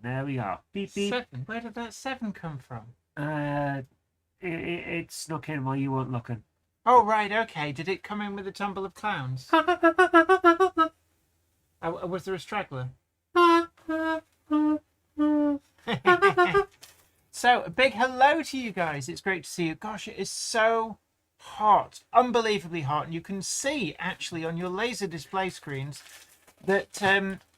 There we are. Beep beep. 7. Where did that 7 come from? It snuck in while you weren't looking. Oh, right, okay. Did it come in with a tumble of clowns? Was there a straggler? So, a big hello to you guys. It's great to see you. Gosh, it is so hot. Unbelievably hot. And you can see, actually, on your laser display screens that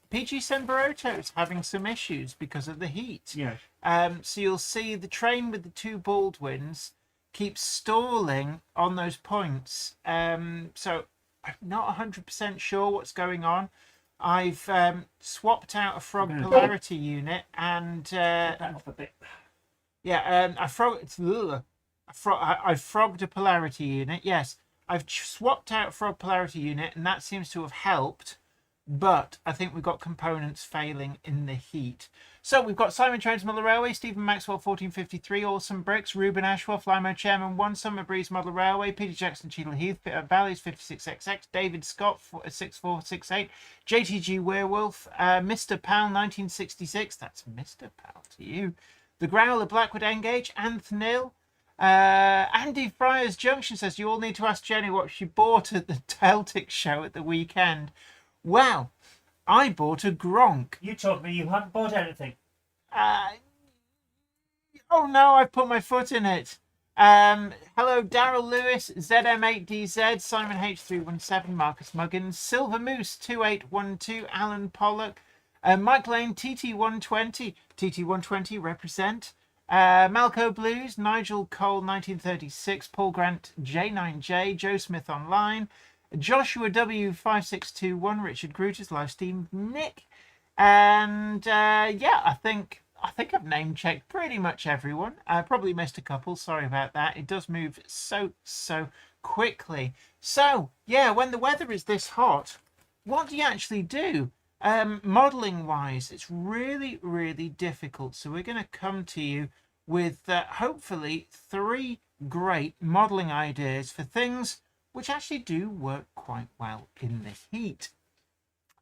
PG Semperoto is having some issues because of the heat. Yes. So you'll see the train with the 2 Baldwins keeps stalling on those points. So I'm not 100% sure what's going on. I've swapped out a frog polarity unit and That off a bit. yeah, I frogged a polarity unit. Yes, I've swapped out a frog polarity unit, and that seems to have helped. But I think we've got components failing in the heat. So we've got Simon Jones Model Railway, Stephen Maxwell 1453, Awesome Bricks, Ruben Ashworth, Limo Chairman 1, Summer Breeze Model Railway, Peter Jackson Cheadle Heath, Valleys 56XX, David Scott 6468, JTG Werewolf, Mr. Pal 1966, that's Mr. Pal to you, The Growler Blackwood Engage, Anthony. Andy Fryers Junction says you all need to ask Jenny what she bought at the Celtic show at the weekend. Well, I bought a Gronk. You told me you hadn't bought anything. Oh no, I've put my foot in it. Hello, Daryl Lewis, ZM8DZ, Simon H317, Marcus Muggins, Silver Moose 2812, Alan Pollock, Mike Lane, TT120, TT120 represent. Malco Blues, Nigel Cole 1936, Paul Grant J9J, Joe Smith Online, Joshua W5621, Richard Grutas, Live Steam, Nick, and yeah, I think I've name checked pretty much everyone. I probably missed a couple. Sorry about that. It does move so quickly. So yeah, when the weather is this hot, what do you actually do? Modeling wise, it's really difficult. So we're going to come to you with hopefully 3 great modeling ideas for things which actually do work quite well in the heat.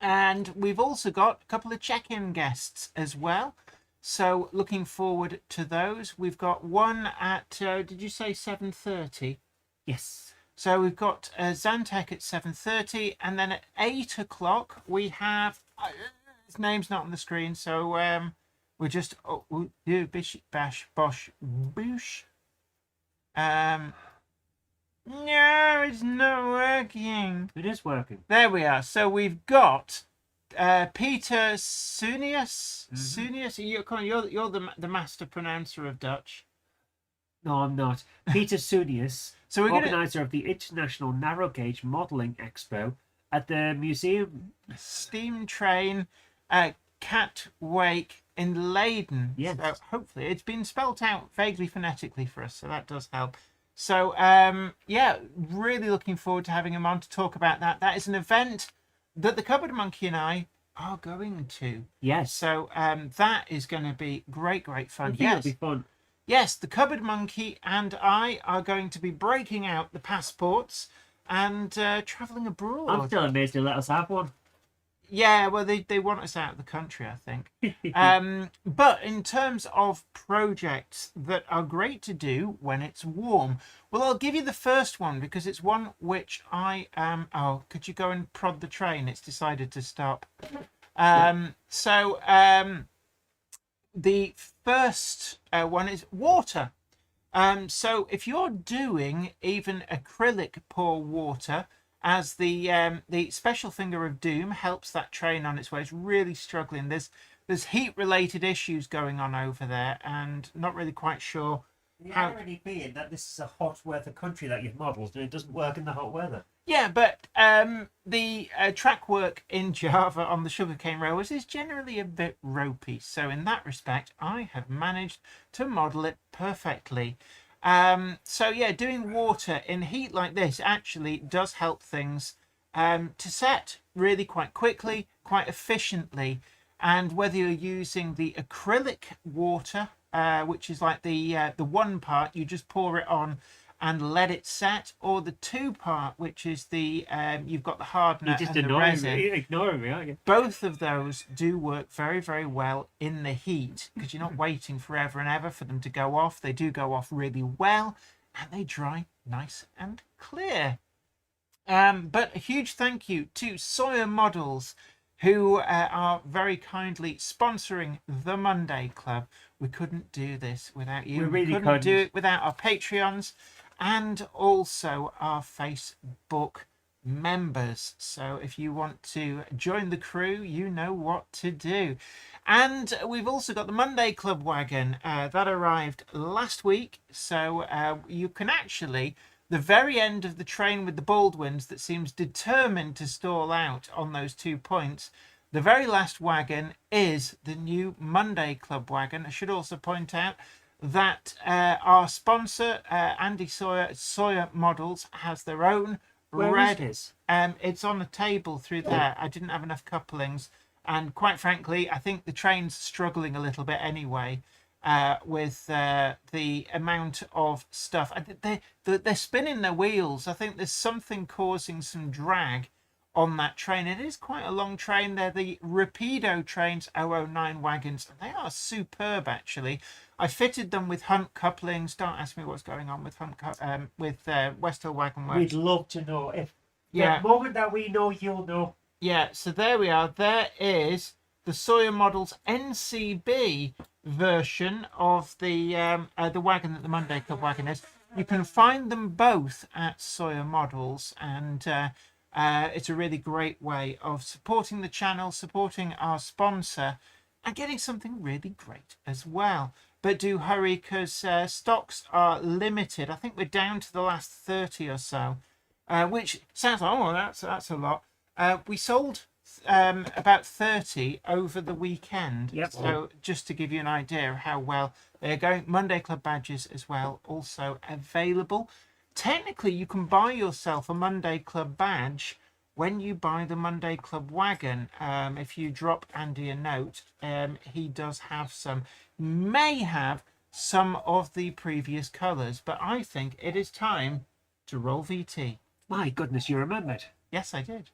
And we've also got a couple of check-in guests as well. So looking forward to those. We've got one at, did you say 7:30? Yes. So we've got Zantec at 7:30, and then at 8 o'clock we have, his name's not on the screen, so we're just, bish, bash, bosh, boosh. No, it's not working. It is working. There we are. So we've got Peter Sunius. Sunius, you're the master pronouncer of Dutch. No, I'm not. Peter Sunius, So we're organizer of the International Narrow Gauge Modelling Expo at the Museum Steam Train Cat Wake in Leiden. Yes. So hopefully it's been spelt out vaguely phonetically for us, so that does help. So yeah, really looking forward to having him on to talk about that. That is an event that the Cupboard Monkey and I are going to. Yes. So that is going to be great fun. Yes. It'll be fun. Yes, the Cupboard Monkey and I are going to be breaking out the passports and travelling abroad. I'm still amazed they let us have one. Yeah, well, they want us out of the country, I think. But in terms of projects that are great to do when it's warm, well, I'll give you the first one because it's one which I am... Oh, could you go and prod the train? It's decided to stop. The first one is water. So if you're doing even acrylic pour water, as the special finger of doom helps that train on its way, it's really struggling. There's heat related issues going on over there, and not really quite sure. The irony being that this is a hot weather country that you've modelled, and it doesn't work in the hot weather. Yeah, but the track work in Java on the sugarcane railways is generally a bit ropey. So in that respect, I have managed to model it perfectly. So yeah, doing water in heat like this actually does help things to set really quite quickly, quite efficiently. And whether you're using the acrylic water, which is like the one part, you just pour it on and let it set, or the 2-part, which is the you've got the hardener You're just and the resin. ignoring me, aren't you? Both of those do work very, very well in the heat because you're not waiting forever and ever for them to go off. They do go off really well, and they dry nice and clear. But a huge thank you to Sawyer Models, who are very kindly sponsoring the Monday Club. We couldn't do this without you. We really couldn't do it without our Patreons and also our Facebook members. So if you want to join the crew, you know what to do. And we've also got the Monday Club wagon that arrived last week. So you can actually, the very end of the train with the Baldwins that seems determined to stall out on those 2 points, the very last wagon is the new Monday Club wagon. I should also point out that our sponsor, Andy Sawyer Models, has their own red. Is It's on the table through there. I didn't have enough couplings, and quite frankly, I think the train's struggling a little bit anyway with the amount of stuff. They're spinning their wheels. I think there's something causing some drag on that train. It is quite a long train. They're the Rapido Trains 009 wagons, and they are superb actually. I fitted them with Hunt couplings. Don't ask me what's going on with West Hill Wagon Works. We'd love to know. If Yeah. the moment that we know, you'll know. Yeah, so there we are. There is the Sawyer Models NCB version of the wagon that the Monday Club wagon is. You can find them both at Sawyer Models, and it's a really great way of supporting the channel, supporting our sponsor, and getting something really great as well. But do hurry, because stocks are limited. I think we're down to the last 30 or so, which sounds like, oh, that's a lot. We sold about 30 over the weekend. Yep. So just to give you an idea of how well they're going. Monday Club badges as well, also available. Technically, you can buy yourself a Monday Club badge when you buy the Monday Club wagon. If you drop Andy a note, he does have some. May have some of the previous colours, but I think it is time to roll VT. My goodness, you remembered. Yes, I did.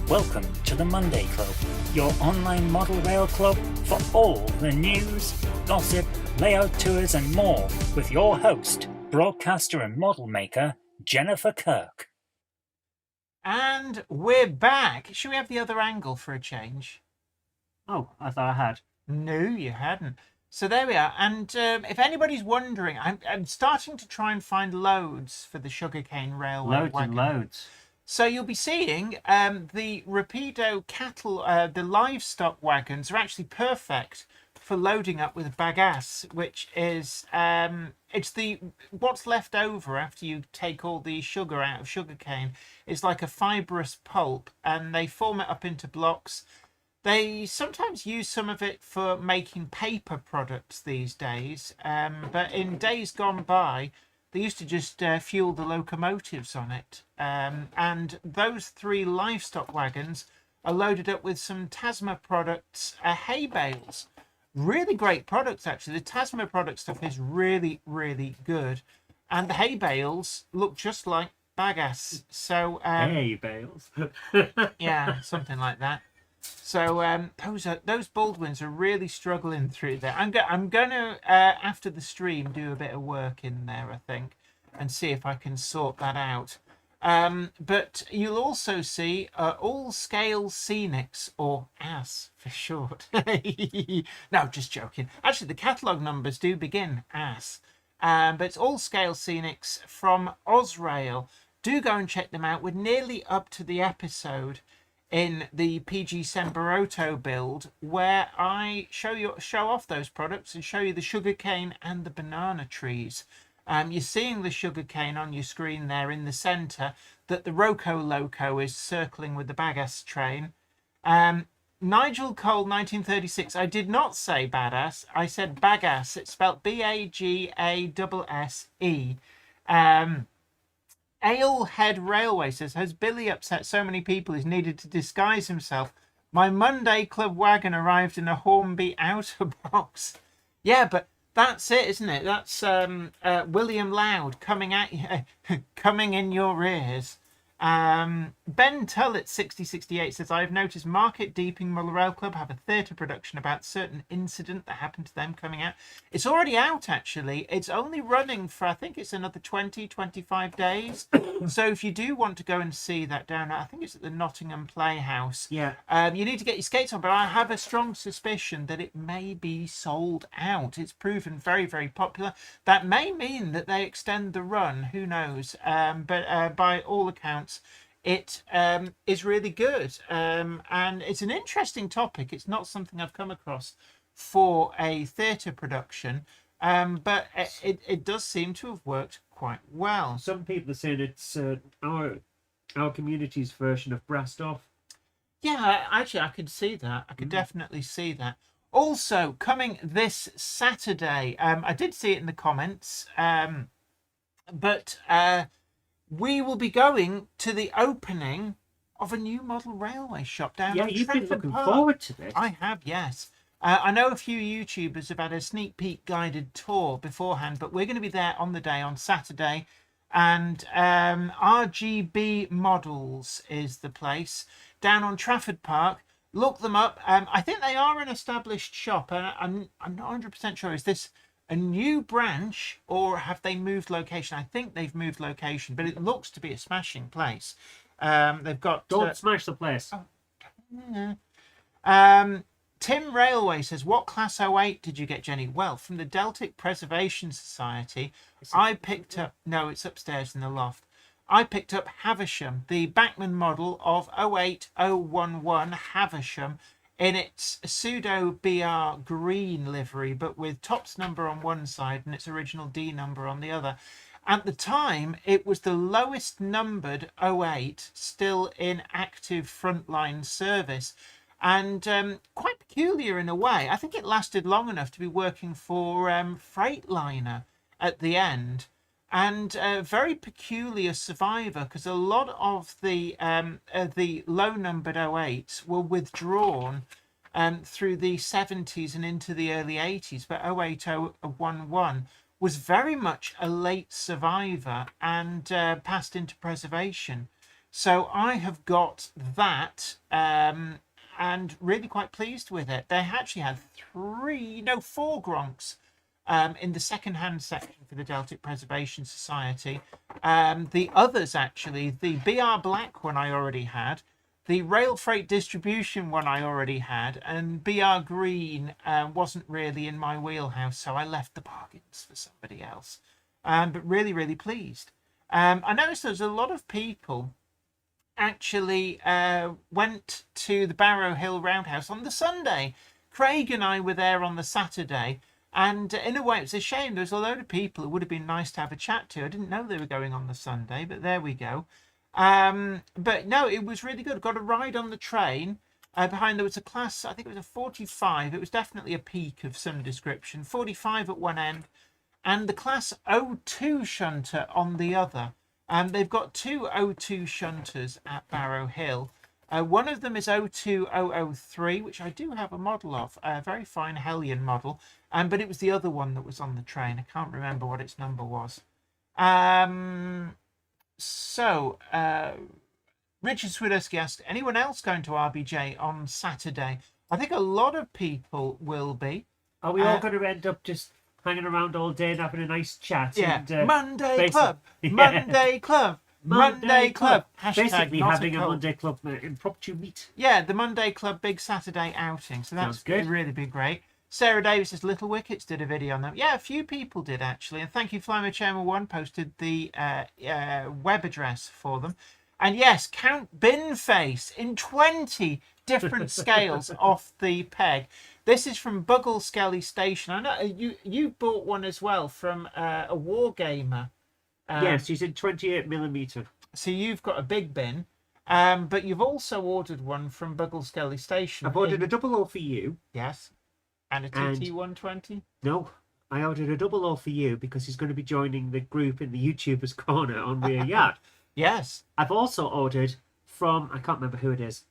Welcome to the Monday Club, your online model rail club for all the news, gossip, layout tours and more, with your host, broadcaster and model maker, Jennifer Kirk. And we're back. Should we have the other angle for a change? Oh, I thought I had. No, you hadn't. So there we are. And if anybody's wondering, I'm starting to try and find loads for the sugarcane railway Loads wagon. and loads. So you'll be seeing the Rapido cattle, the livestock wagons are actually perfect for loading up with bagasse, which is it's the what's left over after you take all the sugar out of sugarcane. It's like a fibrous pulp, and they form it up into blocks. They sometimes use some of it for making paper products these days, but in days gone by, they used to just fuel the locomotives on it. And those 3 livestock wagons are loaded up with some Tasma products, hay bales. Really great products, actually. The Tasma product stuff is really, really good. And the hay bales look just like bagasse. So, Hay bales. yeah, something like that. So those Baldwins are really struggling through there. I'm going to after the stream do a bit of work in there, I think, and see if I can sort that out. But you'll also see All Scale Scenics, or AS for short. No, just joking. Actually, the catalogue numbers do begin AS. But it's All Scale Scenics from Osrail. Do go and check them out. We're nearly up to the episode in the PG Sembrotto build where I show off those products and show you the sugarcane and the banana trees. You're seeing the sugarcane on your screen there in the centre, that the Roco Loco is circling with the Bagasse train. Nigel Cole, 1936. I did not say badass. I said Bagasse. It's spelled Bagasse. Alehead Railway says, has Billy upset so many people he's needed to disguise himself? My Monday Club wagon arrived in a Hornby outer box. Yeah, but that's it, isn't it? That's William Loud coming at you, coming in your ears. Ben Tullett 6068 says, I've noticed Market Deeping Muller Rail Club have a theatre production about a certain incident that happened to them coming out. It's already out, actually. It's only running for, I think it's another 20-25 days. So if you do want to go and see that down at, I think it's at the Nottingham Playhouse. Yeah. You need to get your skates on, but I have a strong suspicion that it may be sold out. It's proven very, very popular. That may mean that they extend the run. Who knows? But by all accounts, it is really good, and it's an interesting topic. It's not something I've come across for a theatre production, but it does seem to have worked quite well. Some people are saying it's our community's version of Brassed Off. Yeah, actually, I could see that. I could definitely see that. Also, coming this Saturday, I did see it in the comments, but we will be going to the opening of a new model railway shop down Yeah, at you've been Trafford looking Park. forward to this. I have, yes. I know a few YouTubers have had a sneak peek guided tour beforehand, but we're going to be there on the day on Saturday. And RGB Models is the place down on Trafford Park. Look them up. I think they are an established shop, and I'm not 100% sure. Is this a new branch or have they moved location? I think they've moved location, but it looks to be a smashing place. They've got Don't smash the place. Tim Railway says, what class 08 did you get, Jenny? Well, from the Deltic Preservation Society, I picked up, no, it's upstairs in the loft. I picked up Havisham, the Bachmann model of 08011 Havisham, in its pseudo BR green livery, but with Topps number on one side and its original D number on the other. At the time, it was the lowest numbered 08 still in active frontline service, and quite peculiar in a way. I think it lasted long enough to be working for Freightliner at the end, and a very peculiar survivor, because a lot of the low numbered 08s were withdrawn through the 70s and into the early 80s, but 08011 was very much a late survivor and passed into preservation. So I have got that, and really quite pleased with it. They actually had 4 Gronks in the second-hand section for the Deltic Preservation Society. The others, actually, the BR Black one I already had, the Rail Freight Distribution one I already had, and BR Green wasn't really in my wheelhouse, so I left the bargains for somebody else. But really, really pleased. I noticed there's a lot of people actually went to the Barrow Hill Roundhouse on the Sunday. Craig and I were there on the Saturday, and in a way it's a shame. There's a load of people it would have been nice to have a chat to. I didn't know they were going on the Sunday, but there we go. But no, it was really good. Got a ride on the train. Behind there was a class, I think it was a 45. It was definitely a peak of some description. 45 at one end, and the class 02 shunter on the other. They've got 2 02 shunters at Barrow Hill. One of them is 02003, which I do have a model of, a very fine Hellion model. But it was the other one that was on the train. I can't remember what its number was. Richard Swiderski asked, anyone else going to RBJ on Saturday? I think a lot of people will be. Are we all going to end up just hanging around all day and having a nice chat? Yeah, And, Monday Club, Monday Club. Monday Club. Hashtag Basically not having a club. Monday Club impromptu meet. Yeah, the Monday Club big Saturday outing. So that's Sounds good. really be great. Sarah Davis says Little Wickets did a video on them. Yeah, a few people did actually. And thank you, Flymo Chairman 1 posted the web address for them. And yes, Count Binface in 20 different scales off the peg. This is from Buggle Skelly Station. I know you bought one as well from a Wargamer. Yes, she's in 28mm. So you've got a big bin. But you've also ordered one from Buggle Skelly Station. I've ordered a double O for you. Yes. And a TT120? No, I ordered a double O for you because he's going to be joining the group in the YouTubers Corner on Rear Yard. Yes. I've also ordered from, I can't remember who it is.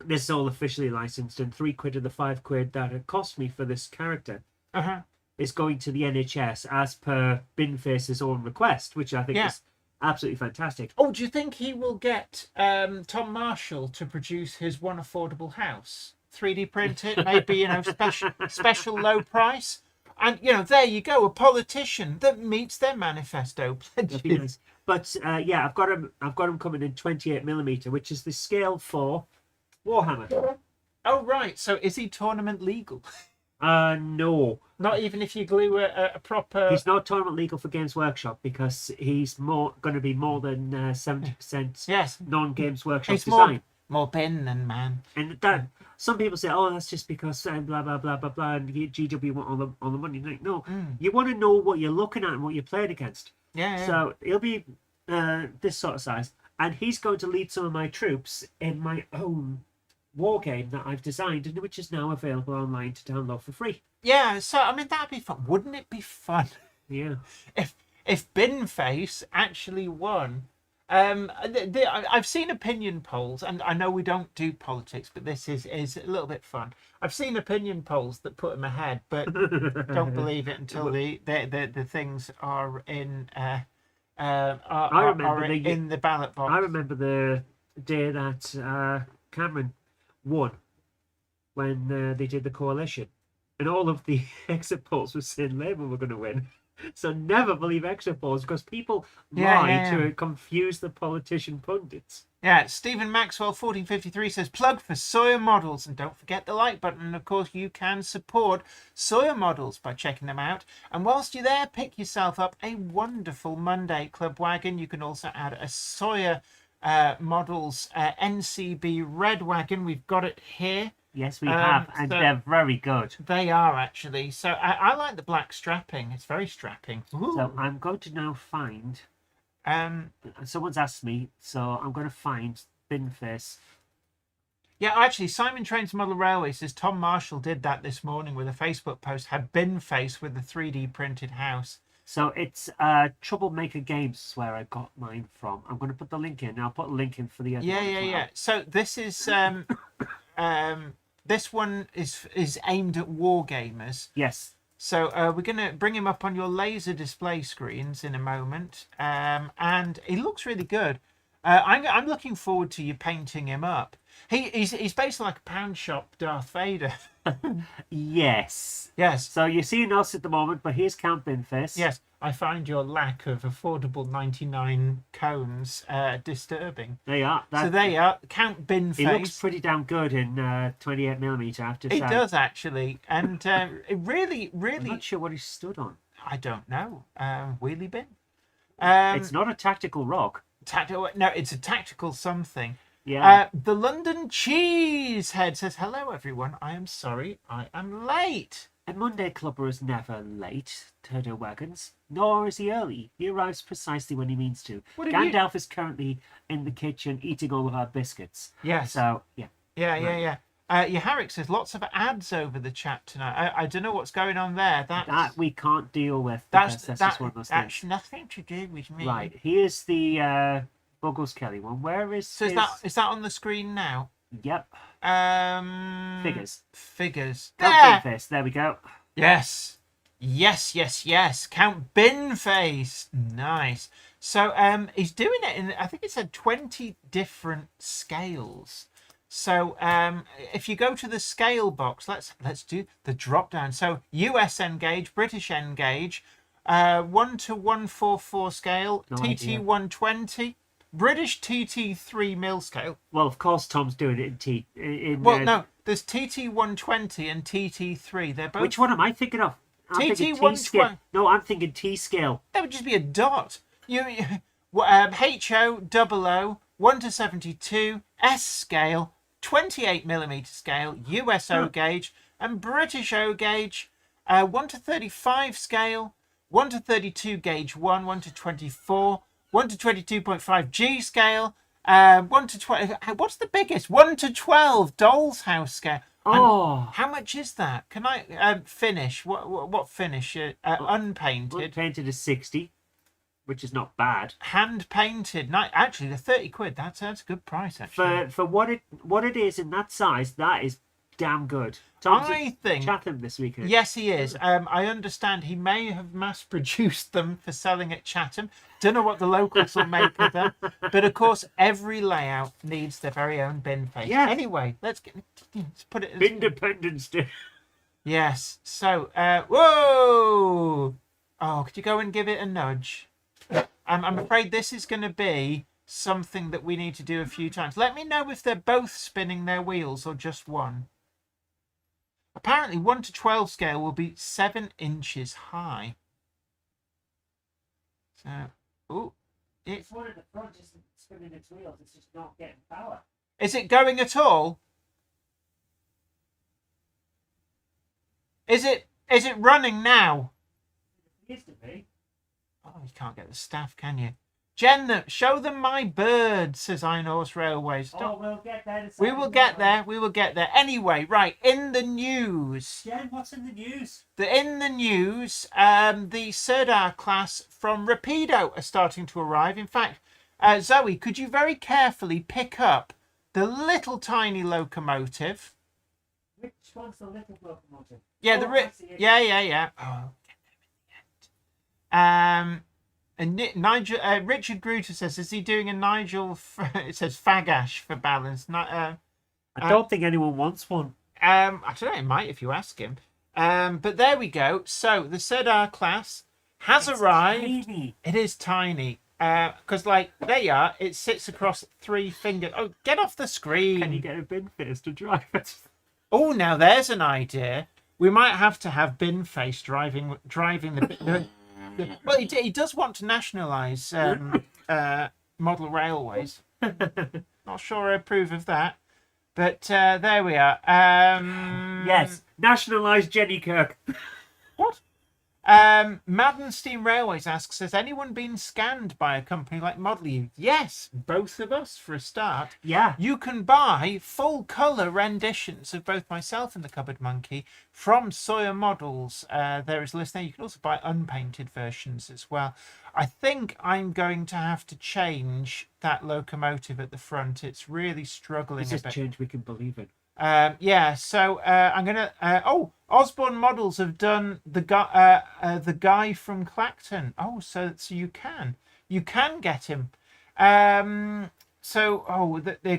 This is all officially licensed, and £3 of the £5 that it cost me for this character is going to the NHS as per Binface's own request, which I think is absolutely fantastic. Oh, do you think he will get Tom Marshall to produce his one affordable house? 3D print it, maybe, special low price. And, there you go, a politician that meets their manifesto pledges. Nice. But, yeah, I've got him coming in 28mm, which is the scale for Warhammer. Oh, right. So is he tournament legal? No. Not even if you glue a proper... He's not tournament legal for Games Workshop because he's going to be more than 70% non-Games Workshop design. More bin than man. And that some people say, oh, that's just because blah, blah, blah, blah, blah, and GW want all the money. Like, no, you want to know what you're looking at and what you're playing against. Yeah. So he'll be this sort of size. And he's going to lead some of my troops in my own war game that I've designed, and which is now available online to download for free. Yeah, so, I mean, that'd be fun. Wouldn't it be fun? Yeah. If Binface actually won... I've seen opinion polls, and I know we don't do politics, but this is a little bit fun. I've seen opinion polls that put him ahead, but don't believe it until the things are in in the ballot box. I remember the day that Cameron won when they did the coalition, and all of the exit polls were saying Labour were going to win. So never believe exit polls because people lie to confuse the politician pundits. Yeah, Stephen Maxwell 1453 says plug for Sawyer Models, and don't forget the like button. And of course, you can support Sawyer Models by checking them out. And whilst you're there, pick yourself up a wonderful Monday Club wagon. You can also add a Sawyer Models NCB red wagon. We've got it here. Yes, we have, and they're very good. They are, actually. So I like the black strapping. It's very strapping. Ooh. So I'm going to now find... someone's asked me, so I'm going to find Binface. Yeah, actually, Simon Trains Model Railway says Tom Marshall did that this morning with a Facebook post, had Binface with the 3D printed house. So it's Troublemaker Games is where I got mine from. I'm going to put the link in. I'll put a link in for the other one as well. Yeah. So this is... this one is aimed at war gamers. Yes. So we're going to bring him up on your laser display screens in a moment. And he looks really good. I'm looking forward to you painting him up. He's basically like a pound shop Darth Vader. Yes. Yes. So you're seeing us at the moment, but here's Count Binface. Yes. I find your lack of affordable 99 cones disturbing. They are. So there you are. Count Binface. He looks pretty damn good in 28mm, I have to say. He does, actually. And it really... I'm not sure what he stood on. I don't know. Wheelie bin? It's not a tactical rock. No, it's a tactical something. Yeah. The London Cheesehead says, hello, everyone. I am sorry I am late. A Monday Clubber is never late, Turdo Wagons, nor is he early. He arrives precisely when he means to. Gandalf is currently in the kitchen eating all of our biscuits. Yes. So, yeah. Yeah. Yaharic says, lots of ads over the chat tonight. I don't know what's going on there. That we can't deal with. That's just one of those things. That's nothing to do with me. Right. Here's the Buggles Kelly one. Where is So is that on the screen now? Yep. Figures. Count Binface. There we go. Yes. Count Binface. Nice. So he's doing it in, I think it said 20 different scales. So if you go to the scale box, let's do the drop down. So US N gauge, British N gauge, 1 to 144 scale, No TT idea. 120, British TT 3 mil scale. Well, of course, Tom's doing it in T. Well, no, there's TT 120 and TT 3. They're both. Which one am I thinking of? I'm TT thinking T 120. scale. No, I'm thinking T scale. That would just be a dot. HO 00 1 to 72 S scale, 28 millimeter scale, US O gauge, and British O gauge, 1 to 35 scale, 1 to 32 gauge 1 to 24, 1 to 22.5 G scale, 1 to 20. What's the biggest? 1 to 12 Doll's House scale. Oh, How much is that? Can I finish? What finish? Unpainted. painted is 60, which is not bad. Hand painted. Actually, the 30 quid. That's a good price. Actually, For what it is in that size, that is damn good. Tom's I think. Chatham this weekend. Yes, he is. I understand he may have mass produced them for selling at Chatham. Don't know what the locals will make of them, but of course, every layout needs their very own bin face. Yes. Anyway, let's put it. Independence Day. Yes. So, whoa! Oh, could you go and give it a nudge? I'm afraid this is going to be something that we need to do a few times. Let me know if they're both spinning their wheels or just one. Apparently, 1 to 12 scale will be 7 inches high. So, It's one at the front just spinning its wheels. It's just not getting power. is it going at all? Is it running now? It used to be. Oh, you can't get the staff, can you? Jen, show them my bird, says Inor's Railways. Oh, we'll get there. We will get there. We will get there. Anyway, right, in the news. Jen, what's in the news? The Sirdar class from Rapido are starting to arrive. In fact, Zoe, could you very carefully pick up the little tiny locomotive? Which one's the little locomotive? Yeah, Oh, the I see it. yeah. Oh, get there in the end. And Nigel, Richard Gruter says, is he doing a Nigel? It says Fagash for balance. I don't think anyone wants one. I don't know. He might if you ask him. But there we go. So the Sirdar class has arrived. Tiny. It is tiny. Because like there you are. It sits across 3 fingers. Oh, get off the screen. Can you get a bin face to drive it? Oh, now there's an idea. We might have to have Bin Face driving the. Well, he does want to nationalise model railways. Not sure I approve of that, but there we are. Yes, nationalise Jenny Kirk. What? Madden Steam Railways asks, has anyone been scanned by a company like Model U? Yes, both of us for a start. Yeah. You can buy full colour renditions of both myself and the Cupboard Monkey from Sawyer Models. There is a list there. You can also buy unpainted versions as well. I think I'm going to have to change that locomotive at the front. It's really struggling It's a just bit. change we can believe in. Yeah, so I'm gonna. Osborne Models have done the guy from Clacton. Oh, so you can get him. The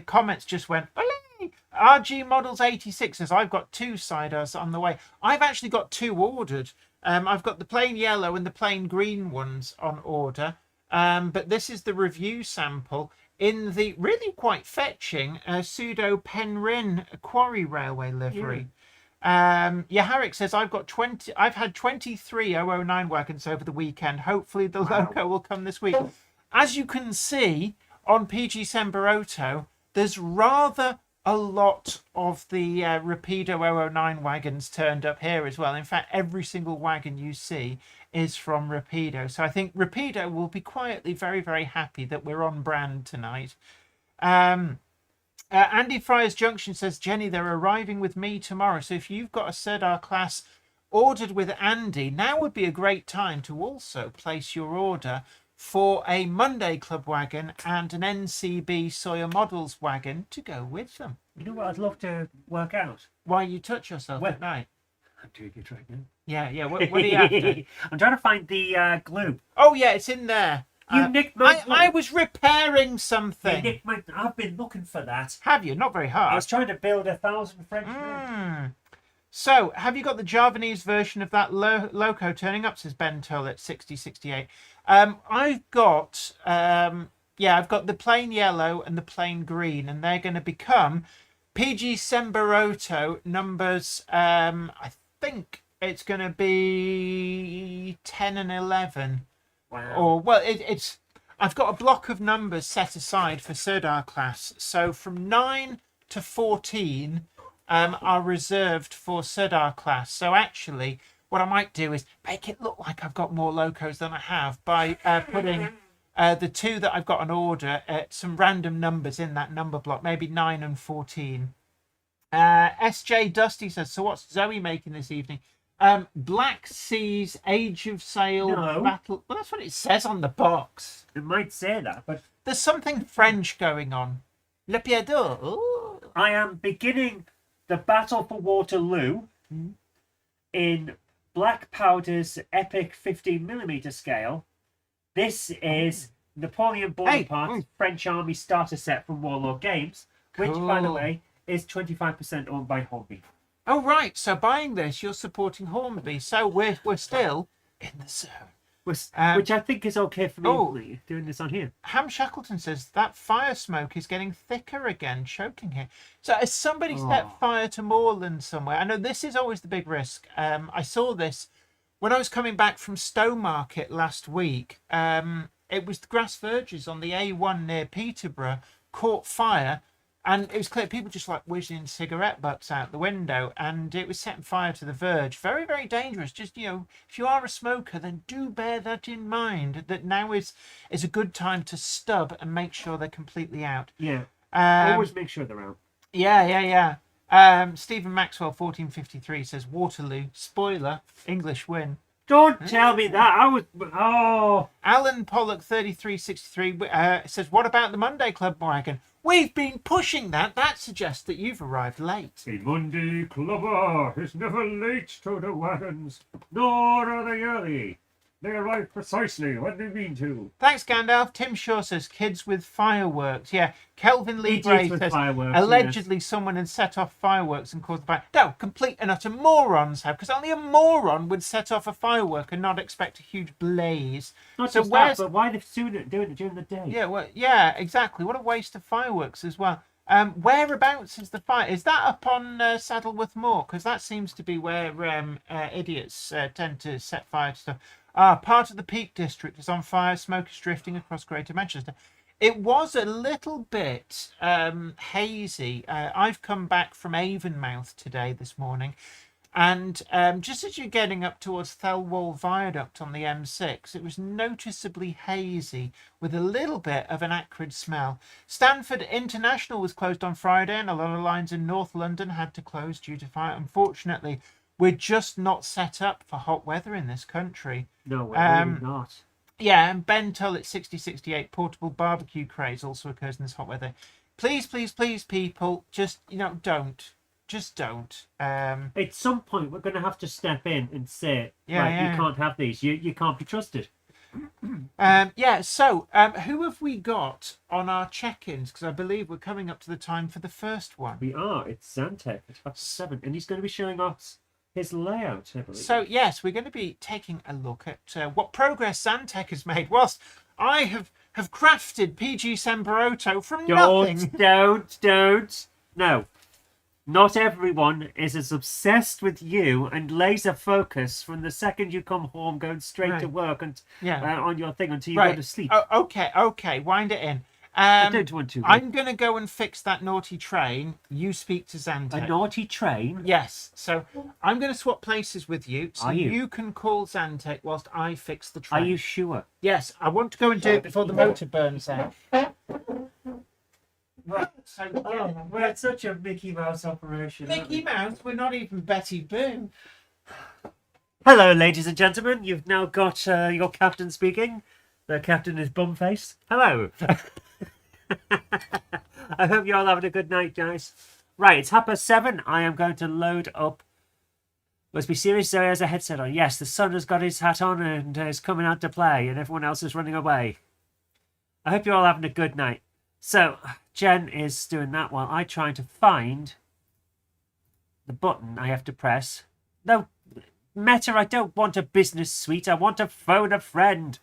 comments just went. Olé! RG Models 86 says I've got 2 siders on the way. I've actually got 2 ordered. I've got the plain yellow and the plain green ones on order. But this is the review sample in the really quite fetching pseudo Penryn Quarry Railway livery. Yaharic says I've had 23 009 wagons over the weekend. Hopefully the loco will come this week. As you can see on PG Semberoto, there's rather a lot of the Rapido 009 wagons turned up here as well. In fact, every single wagon you see is from Rapido. So I think Rapido will be quietly very, very happy that we're on brand tonight. Andy Fryers Junction says, Jenny, they're arriving with me tomorrow. So if you've got a Sirdar class ordered with Andy, now would be a great time to also place your order for a Monday Club wagon and an NCB Sawyer Models wagon to go with them. You know what I'd love to work out? Why you touch yourself at night. I'm doing it right now. Yeah. What are you after? I'm trying to find the glue. Oh, yeah, it's in there. You nicked my glue. I was repairing You something. nicked my... I've been looking for that. Have you? Not very I hard. was trying to build 1,000 French men. So, have you got the Javanese version of that loco turning up? Says Ben Tull at 6068. I've got I've got the plain yellow and the plain green, and they're going to become PG Semberoto numbers. I think it's going to be 10 and 11. Wow. Or well, it's. I've got a block of numbers set aside for Sirdar class. So from 9 to 14 are reserved for Sirdar class. So actually, what I might do is make it look like I've got more locos than I have by putting the 2 that I've got on order at some random numbers in that number block, maybe 9 and 14. SJ Dusty says, so what's Zoe making this evening? Black Seas, Age of Sail, No. Battle. Well, that's what it says on the box. It might say that, but There's something French going on. Le Piedot. Ooh. I am beginning the Battle for Waterloo in Black Powder's epic 15mm scale. This is Napoleon Bonaparte's French Army starter set from Warlord Games, which, by the Cool. way, is 25% owned by Hornby. Oh, right. So buying this, you're supporting Hornby. So we're still in the zone. Which I think is okay for me doing this on here. Ham Shackleton says that fire smoke is getting thicker again, choking here. So has somebody set fire to moorland somewhere? I know this is always the big risk. I saw this when I was coming back from Stowmarket last week. It was the grass verges on the A1 near Peterborough caught fire. And it was clear people just like whizzing cigarette butts out the window, and it was setting fire to the verge. Very, very dangerous. Just, if you are a smoker, then do bear that in mind, that now is a good time to stub and make sure they're completely out. Yeah. Always make sure they're out. Yeah. Stephen Maxwell, 1453, says Waterloo, spoiler, English win. Don't tell me that. I was... Oh. Alan Pollock, 3363, says, what about the Monday Club wagon? We've been pushing that. That suggests that you've arrived late. The Monday Clubber is never late to the wagons, nor are they early. They arrive precisely when they mean to. Thanks, Gandalf. Tim Shaw says, kids with fireworks. Yeah, Kelvin Lee Gray says, allegedly someone had set off fireworks and caused the fire. No, complete and utter morons have, because only a moron would set off a firework and not expect a huge blaze. Not just that, but why they're doing it during the day? Yeah, well, yeah, exactly. What a waste of fireworks as well. Whereabouts is the fire? Is that up on Saddleworth Moor? Because that seems to be where idiots tend to set fire to stuff. Part of the Peak District is on fire. Smoke is drifting across Greater Manchester. It was a little bit hazy. I've come back from Avonmouth this morning. And just as you're getting up towards Thelwall Viaduct on the M6, it was noticeably hazy with a little bit of an acrid smell. Stanford International was closed on Friday, and a lot of lines in North London had to close due to fire. Unfortunately, we're just not set up for hot weather in this country. No, we're really not. Yeah, and Ben Tull at 6068, portable barbecue craze also occurs in this hot weather. Please, please, please, people, just, don't. Just don't. At some point, we're going to have to step in and say, you can't have these. You can't be trusted. So who have we got on our check-ins? Because I believe we're coming up to the time for the first one. We are. It's Zantec at 7, and he's going to be showing us his layout, I believe. So, yes, we're going to be taking a look at what progress Zantec has made, whilst I have crafted PG Semberoto from nothing. Don't. No. Not everyone is as obsessed with you and laser focus from the second you come home, going straight to work and on your thing until you go to sleep. Oh, okay, wind it in. I don't want to. I'm going to go and fix that naughty train. You speak to Zantec. A naughty train? Yes. So I'm going to swap places with you. So Are you? You can call Zantec whilst I fix the train. Are you sure? Yes. I want to go and do it before the motor burns out. Right. So we're such a Mickey Mouse operation. Mickey Mouse? We're not even Betty Boo. Hello, ladies and gentlemen. You've now got your captain speaking. The captain is Bumface. Hello. I hope you're all having a good night, guys. Right, it's 7:30. I am going to load up. Let's be serious. Zoe has a headset on. Yes, the sun has got his hat on and is coming out to play, and everyone else is running away. I hope you're all having a good night. So, Jen is doing that while I try to find the button I have to press. No, Meta, I don't want a business suite. I want to phone a friend.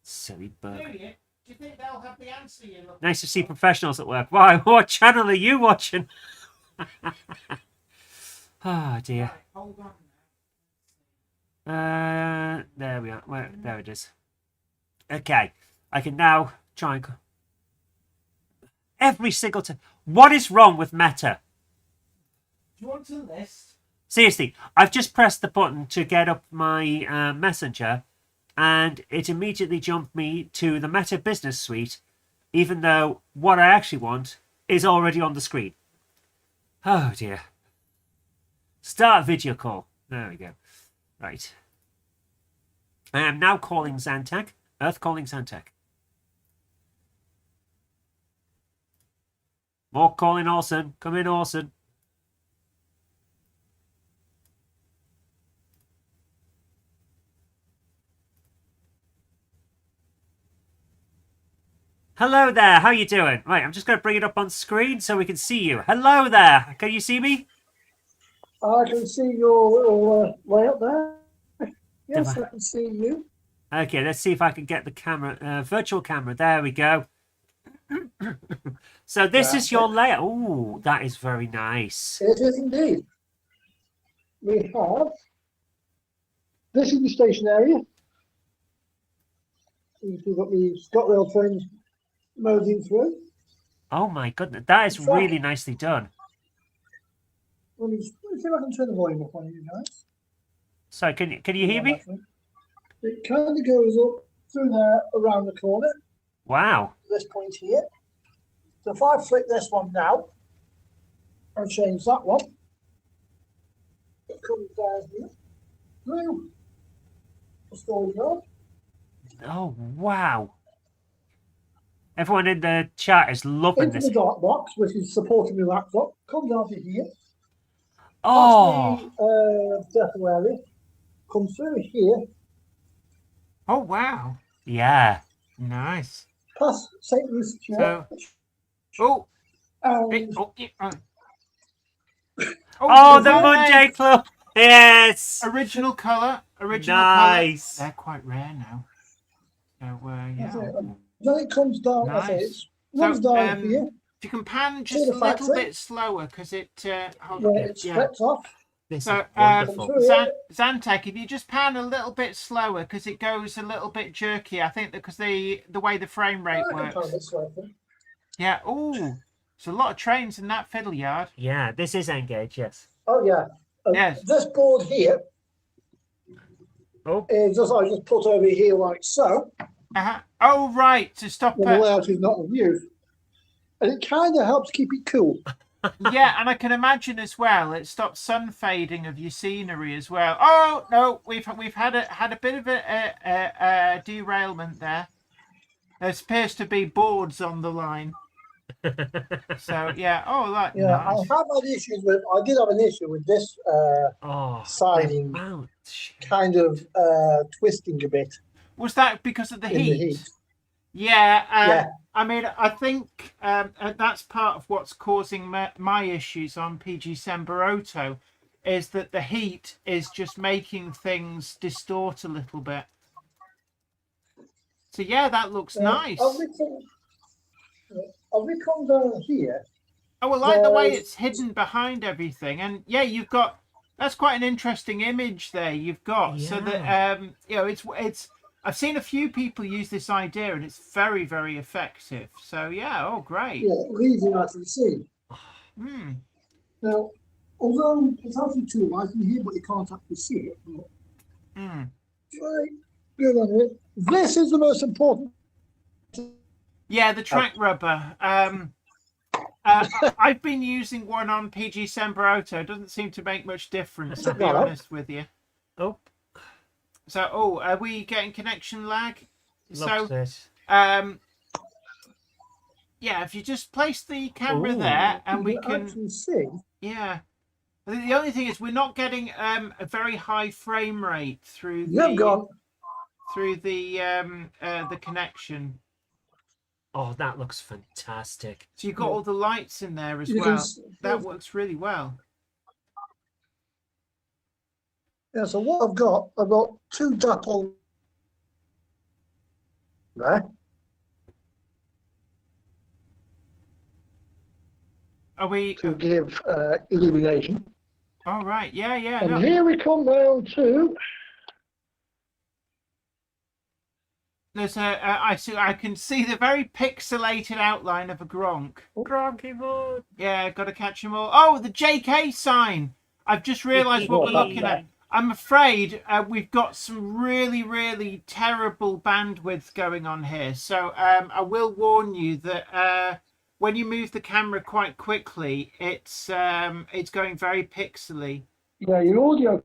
Silly bug. Do you think they'll have the answer you're looking Nice to see for? professionals at work. Why? What channel are you watching? Oh dear. Right, hold on. There we are. There it is. Okay, I can now try and every single time. What is wrong with Meta? Do you want a list? Seriously, I've just pressed the button to get up my messenger, and it immediately jumped me to the Meta Business Suite, even though what I actually want is already on the screen. Oh dear. Start video call. There we go. Right. I am now calling Zantac. Earth calling Zantac. More calling Orson. Come in, Orson. Hello there. How you doing? Right, I'm just going to bring it up on screen so we can see you. Hello there. Can you see me? I can see your little layout there. Yes, I can see you. Okay, let's see if I can get the camera, virtual camera. There we go. So this is your layout. Oh, that is very nice. It is indeed. We have. This is the station area. We've got the ScotRail trains moving through. Oh my goodness, that is really nicely done. Let me see if I can turn the volume up on you guys. So can you hear me? It kind of goes up through there around the corner. Wow. This point here. So if I flick this one now and change that one, it comes down here through the storage yard. Oh wow. Everyone in the chat is loving Into this. the dark box, which is supporting the laptop, comes out of here. Oh. That's the depot area. Comes through here, Oh, wow. Yeah. Nice. past St. Luke's Church. Oh, and Oh, the Monday. Monday Club. Yes. Original colour. Nice. They're quite rare now. So, that's it. yeah. And then it comes down. That's it. Nice. It runs down here, If you can pan just the a little factory. bit slower, because it... hold where on. it Yeah. splits off. This So, is wonderful. Comes through here. Zantac, if you just pan a little bit slower, because it goes a little bit jerky, I think, because the way the frame rate I can pan works. this way, I think. Yeah. Oh, there's a lot of trains in that fiddle yard. Yeah, this is Engage, yes. Oh yeah. And Yes. this board here Oh. is just I just put over here like so. Oh, right, to stop When the it. layout is not in use, and it kind of helps keep it cool. Yeah, and I can imagine as well, it stops sun fading of your scenery as well. Oh no, we've had a bit of a derailment there. There appears to be boards on the line. So yeah, that Yeah, nice. I have had issues with. I did have an issue with this Oh, siding the amount. kind of twisting a bit Was that because of the in heat? the heat. Yeah, Yeah. I mean, I think that's part of what's causing my issues on PG Sembrauto, is that the heat is just making things distort a little bit. So yeah, that looks nice. As we come down here, I like the way there's- it's hidden behind everything, and yeah, you've got that's quite an interesting image there. You've got so that it's. I've seen a few people use this idea, and it's very, very effective. So yeah, great. yeah, it leads you out to the sea. Hmm. Now, although it's actually too light in here, but you can't actually see it. But Hmm. try good on it. This is the most important. Yeah, the track rubber. I've been using one on PG Sembrauto. It doesn't seem to make much difference, to be No. honest with you. Oh, So, are we getting connection lag? look at it. Yeah, if you just place the camera Ooh. there, and we you can, actually see. yeah. I think the only thing is we're not getting a very high frame rate through You've got the connection. Oh, that looks fantastic. So you've got all the lights in there as you can well. s- That works really well. Yeah, so what I've got two dapple there. Are we? To give illumination. All right. Yeah, yeah. And No. here we come round to. There's I can see the very pixelated outline of a Gronk. Gronky. Yeah, got to catch them all. Oh, the JK sign. I've just realised what we're looking at. I'm afraid we've got some really, really terrible bandwidth going on here. So I will warn you that when you move the camera quite quickly, it's going very pixely. Yeah, your audio.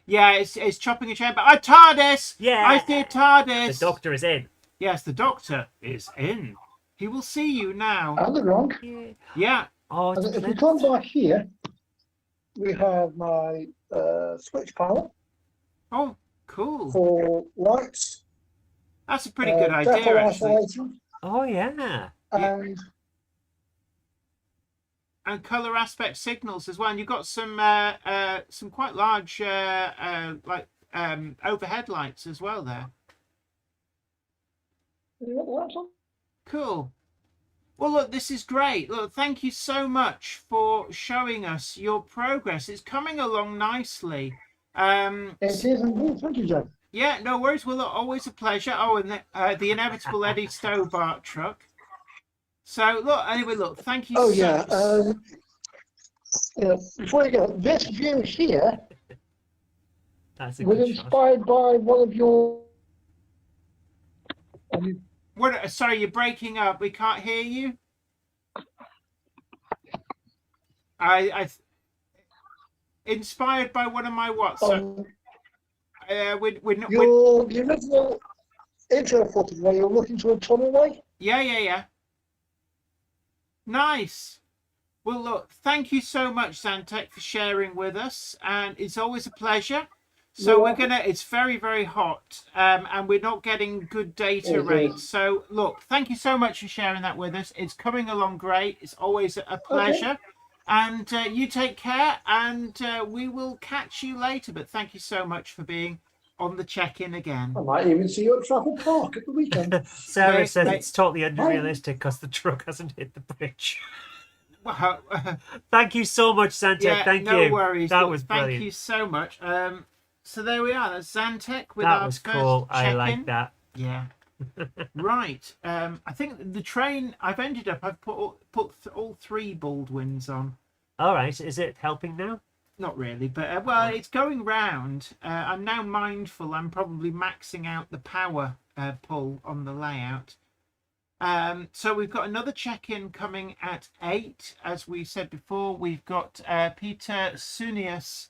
Yeah, it's chopping a chair. But TARDIS! Yeah. I see a TARDIS! The Doctor is in. Yes, the Doctor is in. He will see you now. And the Gronk. Yeah. Oh, it's And if we come back here, we have my switch panel Oh, cool. for lights. That's a pretty good idea, depot actually. isolation, Oh, yeah. and Color aspect signals as well. And you've got some quite large overhead lights as well there. you got the lights on? Cool. Well, look, this is great. Look, thank you so much for showing us your progress. It's coming along nicely. It is indeed. Thank you, Joe. Yeah, no worries. Well, look, always a pleasure. Oh, and the inevitable Eddie Stobart truck. So, look, anyway, look, thank you Oh, so yeah. much. Before you go, this view here That's a was good shot. inspired by one of your. What, sorry, you're breaking up. We can't hear you. Inspired by one of my what? So, your the original intro footage where you're looking to a tunnelway. Yeah. Nice. Well, look, thank you so much, Zantek, for sharing with us, and it's always a pleasure. So we're gonna. It's very, very hot, and we're not getting good data rates. So look, thank you so much for sharing that with us. It's coming along great. It's always a pleasure. Okay. And you take care, and we will catch you later. But thank you so much for being on the check-in again. I might even see you at Trafford Park at the weekend. Sarah says it's totally unrealistic because the truck hasn't hit the bridge. Wow. Thank you so much, Zantek. Yeah, thank no you. worries. That Look, was brilliant. Thank you so much. So there we are. That's Zantek with that our was first cool. I check-in. like that. Yeah. Right. I think the train. I've put all three Baldwins on. All right. Is it helping now? Not really, but well, it's going round. I'm now mindful. I'm probably maxing out the power pull on the layout. So we've got another check-in coming at 8. As we said before, we've got Peter Sunius,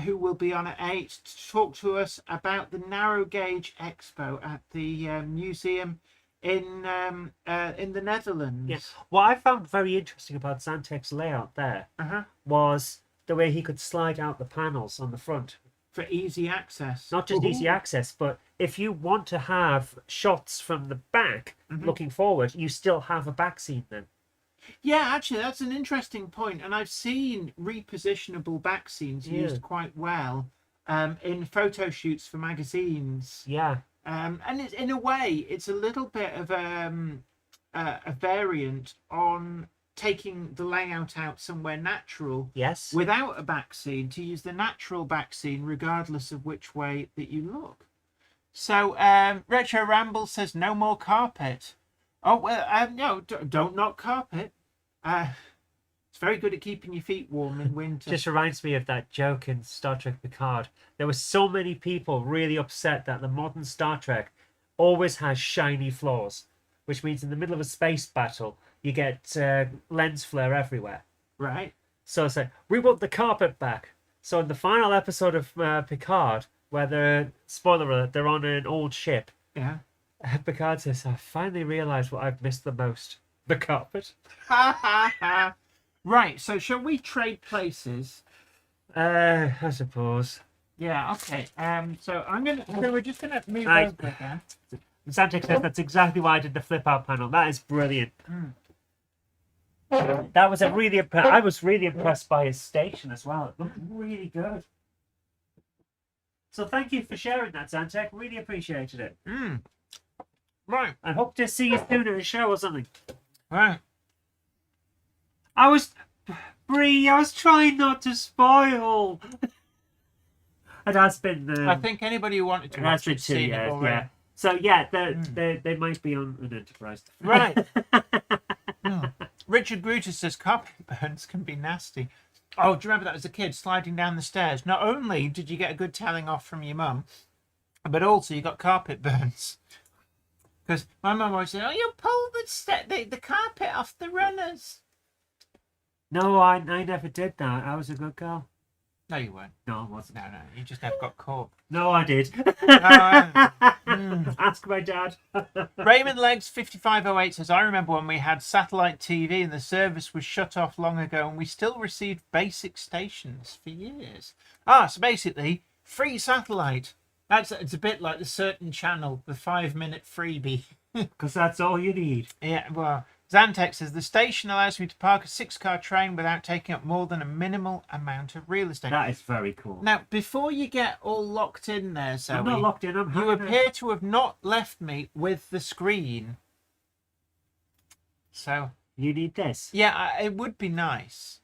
who will be on at 8 to talk to us about the Narrow Gauge Expo at the museum in the Netherlands. Yeah. What I found very interesting about Zantek's layout there was the way he could slide out the panels on the front. For easy access. Not just easy access, but if you want to have shots from the back looking forward, you still have a back scene then. Yeah, actually, that's an interesting point. And I've seen repositionable back scenes used quite well in photo shoots for magazines. Yeah. And it's, in a way, it's a little bit of a variant on taking the layout out somewhere natural without a back scene, to use the natural back scene regardless of which way that you look. So Retro Ramble says no more carpet. Oh well, no, don't knock carpet. It's very good at keeping your feet warm in winter. Just reminds me of that joke in Star Trek Picard. There were so many people really upset that the modern Star Trek always has shiny floors, which means in the middle of a space battle you get lens flare everywhere. Right. So it's like, we want the carpet back. So in the final episode of Picard, where they're, spoiler alert, they're on an old ship. Yeah. Picard says, I finally realised what I've missed the most. The carpet. Right, so shall we trade places? I suppose. Yeah, okay. So we're just gonna move over again. Zantek says that's exactly why I did the flip out panel. That is brilliant. That was I was really impressed by his station as well. It looked really good. So thank you for sharing that, Zantek. Really appreciated it. Right. I hope to see you soon at a show or something. Right. I was trying not to spoil. It has been. I think anybody who wanted to It has watch been it's 2 seen it years. already. Yeah. So yeah, they might be on an Enterprise. Right. Richard Brutus says carpet burns can be nasty. Oh, do you remember that as a kid sliding down the stairs? Not only did you get a good telling off from your mum, but also you got carpet burns. Because my mum always said, "Oh, you pulled the carpet off the runners." No, I never did that. I was a good girl. No, you weren't. No, I wasn't. No, you just never got caught. No, I did. Ask my dad. Raymond Legs 5508 says, I remember when we had satellite TV and the service was shut off long ago and we still received basic stations for years. So basically, free satellite. It's a bit like the certain channel, the 5-minute freebie. Because that's all you need. Yeah, well, Zantex says, the station allows me to park a 6-car train without taking up more than a minimal amount of real estate. That is very cool. Now, before you get all locked in there, Zoe, I'm not locked in. I'm you appear to have not left me with the screen. So You need this. yeah, it would be nice.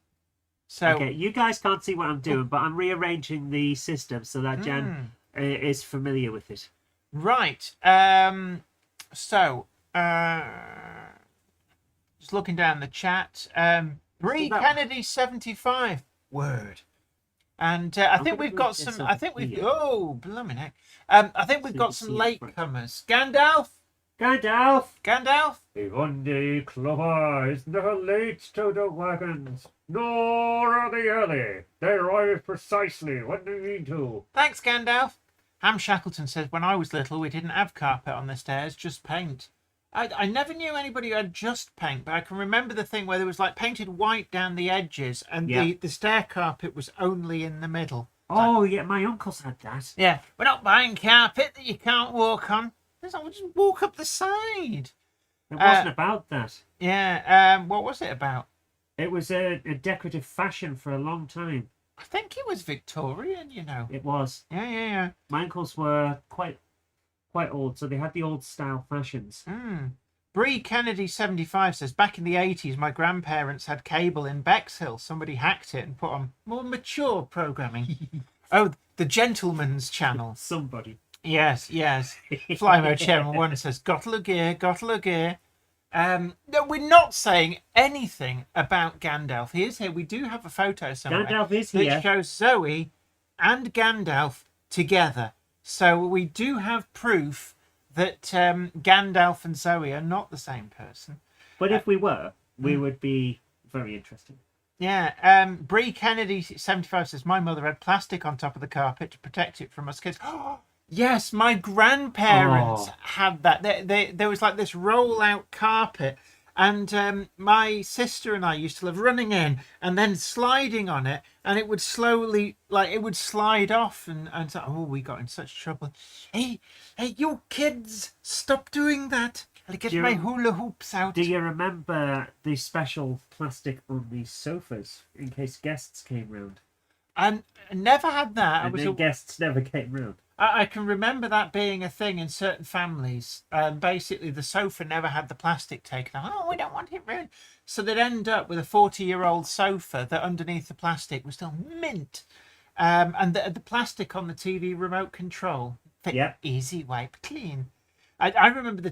So Okay, you guys can't see what I'm doing, but I'm rearranging the system so that Jen is familiar with it. right. So just looking down the chat. Bree So that- Kennedy 75 word. And I think gonna we've move got this some. over I think we've. here. Oh, blooming heck! I think we've So you got can some see it latecomers. Gandalf. Gandalf! One day Clover is never late to the wagons, nor are they early. They arrive precisely when they mean to. Thanks, Gandalf. Ham Shackleton says, when I was little, we didn't have carpet on the stairs, just paint. I never knew anybody who had just paint, but I can remember the thing where there was like painted white down the edges and Yeah. the stair carpet was only in the middle. Oh, yeah, my uncle's had that. Yeah, we're not buying carpet that you can't walk on. It's like, we'll just walk up the side. It wasn't about that. Yeah, what was it about? It was a decorative fashion for a long time. I think it was Victorian, you know. It was. Yeah. My uncles were quite old, so they had the old style fashions. Bree Kennedy 75 says, back in the 80s, my grandparents had cable in Bexhill. Somebody hacked it and put on more mature programming. Oh, the Gentleman's Channel. Somebody. Yes. Flymo Chairman 1 says, gotta look here. No, we're not saying anything about Gandalf. He is here. We do have a photo somewhere. Gandalf is that here. shows Zoe and Gandalf together. So we do have proof that Gandalf and Zoe are not the same person. But if we were, we would be very interesting. Yeah. Bree Kennedy 75 says, my mother had plastic on top of the carpet to protect it from us kids. Yes, my grandparents had that. There was like this roll-out carpet, and my sister and I used to love running in and then sliding on it, and it would slowly, like, it would slide off, and so, we got in such trouble. Hey, you kids, stop doing that. I'll get my hula hoops out. Do you remember the special plastic on the sofas in case guests came round? I never had that. And then guests never came round. I can remember that being a thing in certain families. Basically, the sofa never had the plastic taken off. Oh, we don't want it ruined. So they'd end up with a 40-year-old sofa that underneath the plastic was still mint. And the plastic on the TV remote control. Easy wipe clean. I remember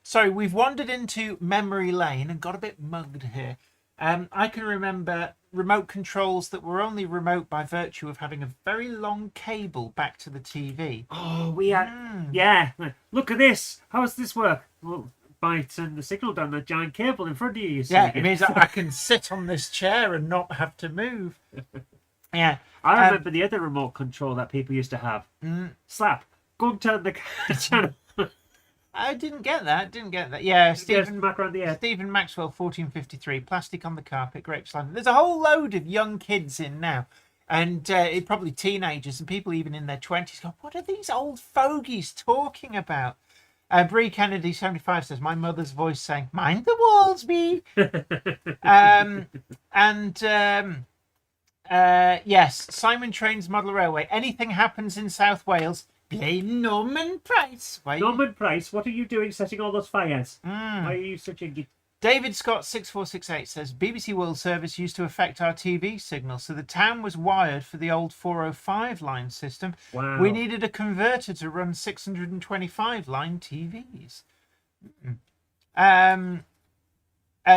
sorry, we've wandered into memory lane and got a bit mugged here. I can remember remote controls that were only remote by virtue of having a very long cable back to the TV. Oh, we had... Yeah. Look at this. How does this work? Well, by turning the signal down the giant cable in front of you. Yeah, it means that I can sit on this chair and not have to move. Yeah. I remember the other remote control that people used to have. Slap. Go and turn the channel. I didn't get that. Yeah, Stephen Maxwell, Stephen Maxwell, 1453. Plastic on the carpet, grape slime. There's a whole load of young kids in now, and probably teenagers and people even in their 20s go, what are these old fogies talking about? Bree Kennedy 75 says, my mother's voice saying, mind the walls, me. Yes, Simon Trains Model Railway. Anything happens in South Wales, blame Norman Price. Why? Norman Price, what are you doing setting all those fires? Mm. Why are you such a... David Scott 6468 says BBC World Service used to affect our TV signal, so the town was wired for the old 405 line system. Wow. We needed a converter to run 625 line TVs.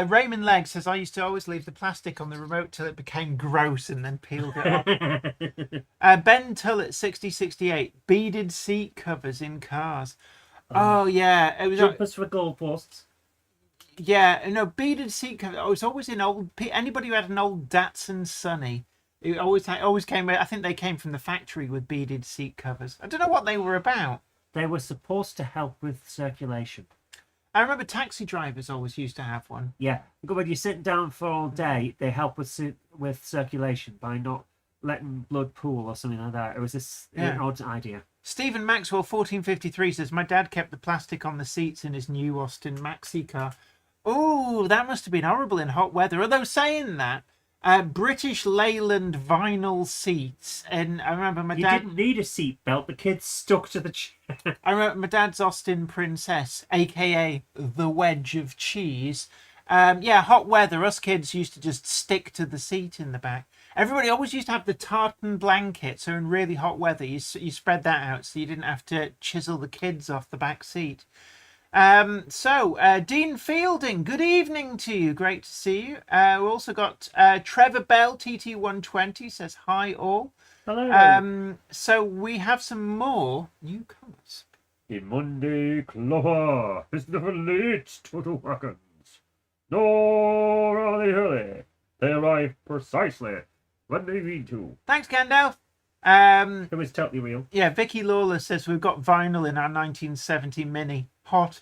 Raymond Legg says, I used to always leave the plastic on the remote till it became gross and then peeled it off. Ben Tullett 6068, beaded seat covers in cars. Oh yeah, it was Jumpers for goalposts. Yeah, no, beaded seat cover. I was always in old. Anybody who had an old Datsun Sunny, it always came. I think they came from the factory with beaded seat covers. I don't know what they were about. They were supposed to help with circulation. I remember taxi drivers always used to have one. Yeah, because when you're sitting down for all day, they help with circulation by not letting blood pool or something like that. It was an odd idea. Stephen Maxwell 1453 says, my dad kept the plastic on the seats in his new Austin Maxi car. Oh, that must have been horrible in hot weather. Although saying that, British Leyland vinyl seats, and I remember my dad. You didn't need a seat belt. The kids stuck to the chair. I remember my dad's Austin Princess, aka the wedge of cheese. Hot weather. Us kids used to just stick to the seat in the back. Everybody always used to have the tartan blanket, so in really hot weather, you spread that out so you didn't have to chisel the kids off the back seat. Dean Fielding, good evening to you. Great to see you. We also got Trevor Bell, TT120, says hi all. Hello. So we have some more newcomers. The Monday Clover is never late to the wagons, nor are they early. They arrive precisely when they mean to. Thanks, Gandalf. It was totally real. Yeah, Vicky Lawler says we've got vinyl in our 1970 Mini. Hot.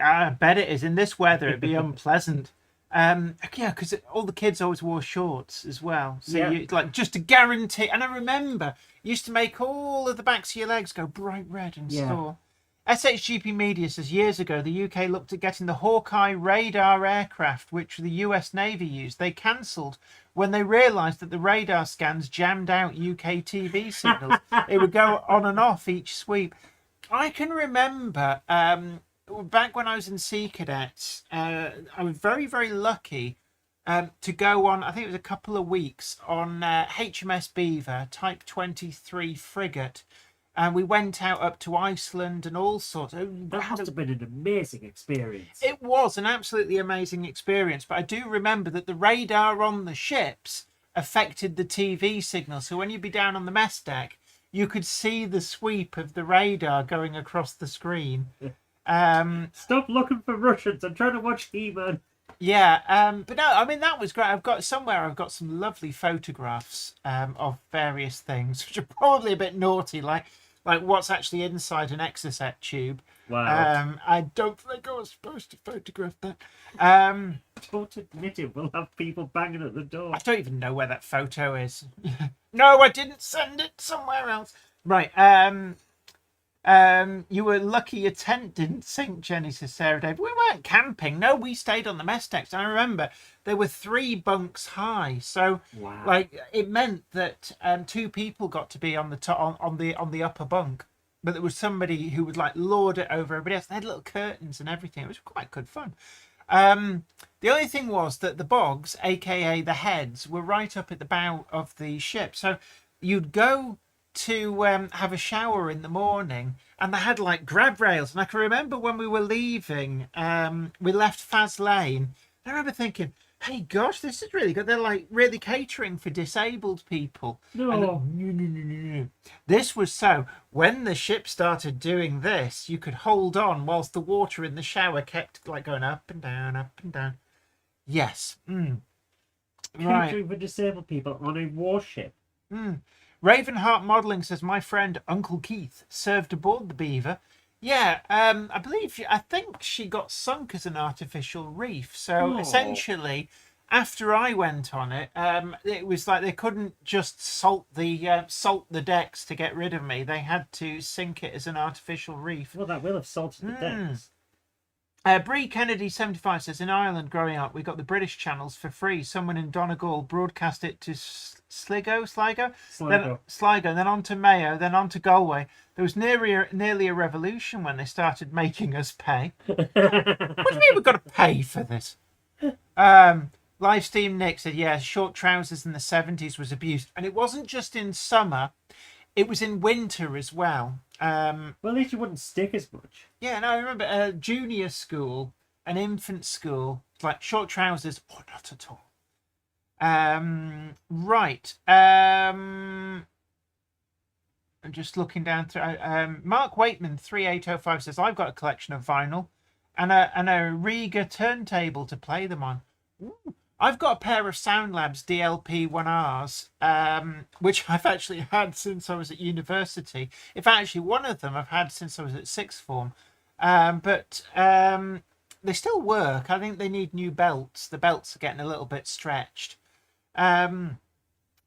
I bet it is. In this weather, it'd be unpleasant. Because all the kids always wore shorts as well. So you just to guarantee. And I remember you used to make all of the backs of your legs go bright red in store. SHGP Media says years ago the UK looked at getting the Hawkeye radar aircraft, which the US Navy used. They cancelled when they realised that the radar scans jammed out UK TV signals. It would go on and off each sweep. I can remember back when I was in Sea Cadets, I was very, very lucky to go on, I think it was a couple of weeks, on HMS Beaver, Type 23 frigate. And we went out up to Iceland and all sorts. That must have been an amazing experience. It was an absolutely amazing experience. But I do remember that the radar on the ships affected the TV signal. So when you'd be down on the mess deck, you could see the sweep of the radar going across the screen. Stop looking for Russians. I'm trying to watch He-Man. Yeah, but no, I mean, that was great. I've got some lovely photographs of various things, which are probably a bit naughty, like what's actually inside an Exocet tube. Wow. I don't think I was supposed to photograph that. Don't admit it. We'll have people banging at the door. I don't even know where that photo is. No, I didn't send it somewhere else. Right. You were lucky your tent didn't sink, Jenny, says Sarah Dave. We weren't camping. No, we stayed on the mess decks. And I remember there were 3 bunks high. So it meant that 2 people got to be on the top on the upper bunk. But there was somebody who would lord it over everybody else. They had little curtains and everything. It was quite good fun. The only thing was that the bogs, aka the heads, were right up at the bow of the ship. So you'd go to have a shower in the morning, and they had grab rails. And I can remember when we were leaving, we left Faz Lane. I remember thinking, hey, gosh, this is really good. They're really catering for disabled people. No. No. This was so when the ship started doing this, you could hold on whilst the water in the shower kept going up and down, up and down. Yes. Catering for disabled people on a warship. Ravenheart Modelling says, my friend Uncle Keith served aboard the Beaver. Yeah, I think she got sunk as an artificial reef. So essentially, after I went on it, it was they couldn't just salt the decks to get rid of me. They had to sink it as an artificial reef. Well, that will have salted the decks. Bree Kennedy 75 says, in Ireland growing up, we got the British channels for free. Someone in Donegal broadcast it to Sligo, then Sligo, then on to Mayo, then on to Galway. There was nearly a revolution when they started making us pay. What do you mean we've got to pay for this? Live Steam Nick said, yeah, short trousers in the 70s was abused. And it wasn't just in summer, it was in winter as well. Well, at least you wouldn't stick as much. Yeah, no, I remember junior school, an infant school, like short trousers, or not at all. Right. I'm just looking down through. Mark Waitman 3805 says, I've got a collection of vinyl and a Riga turntable to play them on. Ooh. I've got a pair of Soundlabs DLP 1Rs, which I've actually had since I was at university. In fact, actually, one of them I've had since I was at sixth form. But they still work. I think they need new belts. The belts are getting a little bit stretched. But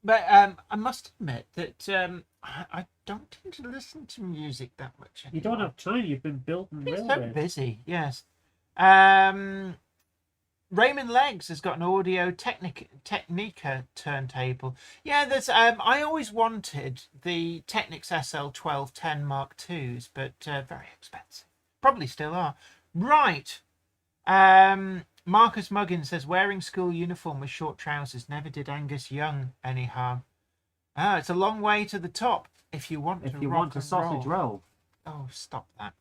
I must admit that I don't tend to listen to music that much anymore. You don't have time. You've been building It's so railways. busy, yes. Raymond Leggs has got an Audio Technica turntable. Yeah, there's. I always wanted the Technics SL1210 Mark IIs, but very expensive. Probably still are. Right. Marcus Muggins says, wearing school uniform with short trousers never did Angus Young any harm. It's a long way to the top if you want a sausage roll. Oh, stop that.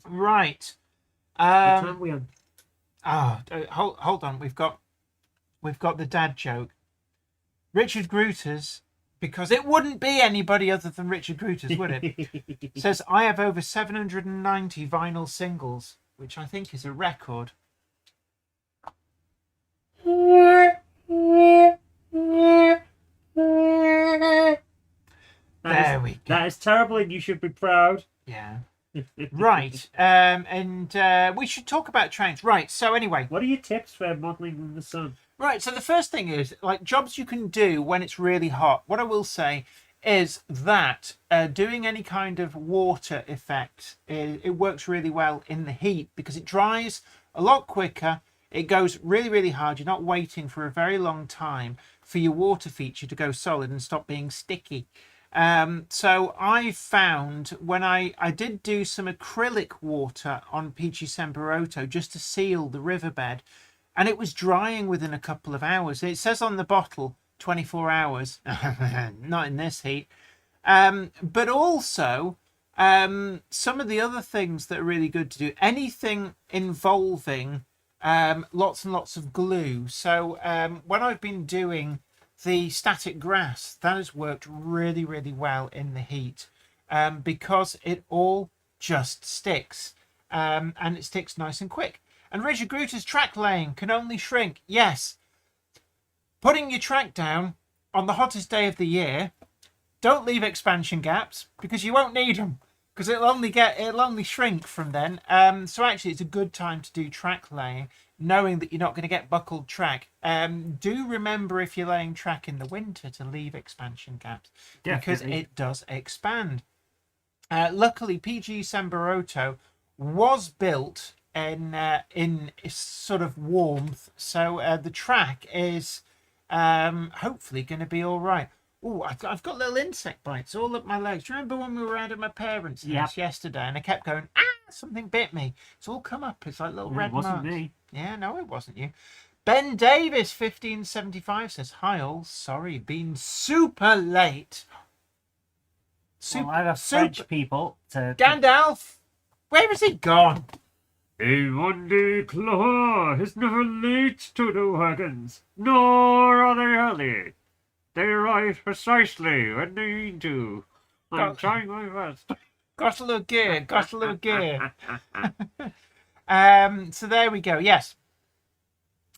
Right. What time are we on? Hold on. We've got the dad joke. Richard Grooters, because it wouldn't be anybody other than Richard Grooters, would it? Says, I have over 790 vinyl singles, which I think is a record. There we go. That is terrible, and you should be proud. Yeah. Right. And we should talk about trains. Right. So anyway. What are your tips for modelling in the sun? Right. So the first thing is, like, jobs you can do when it's really hot. What I will say is that doing any kind of water effect, it works really well in the heat because it dries a lot quicker. It goes really, really hard. You're not waiting for a very long time for your water feature to go solid and stop being sticky. So I found when I did do some acrylic water on Peachy Semperotto just to seal the riverbed, and it was drying within a couple of hours. It says on the bottle 24 hours, not in this heat. But also some of the other things that are really good to do, anything involving lots and lots of glue. So when I've been doing the static grass, that has worked really, really well in the heat because it all just sticks and it sticks nice and quick. And Richard Gruter's track laying can only shrink. Yes, putting your track down on the hottest day of the year, don't leave expansion gaps because you won't need them because it'll only shrink from then. So actually it's a good time to do track laying, knowing that you're not going to get buckled track. Do remember if you're laying track in the winter to leave expansion gaps because it does expand. Luckily, PG Semperotto was built in sort of warmth, so the track is hopefully going to be all right. Oh, I've got little insect bites all up my legs. Do you remember when we were out at my parents' house yesterday and I kept going, something bit me. It's all come up. It's like little red marks. It wasn't me. Yeah, no, it wasn't you. Ben Davis, 1575 says, hi all, sorry, been super late. Well, I have French people to... Gandalf, where has he gone? A Monday claw is never late to the wagons, nor are they early. They arrive precisely when they mean to. I'm trying my best. Got a little gear. So there we go. Yes.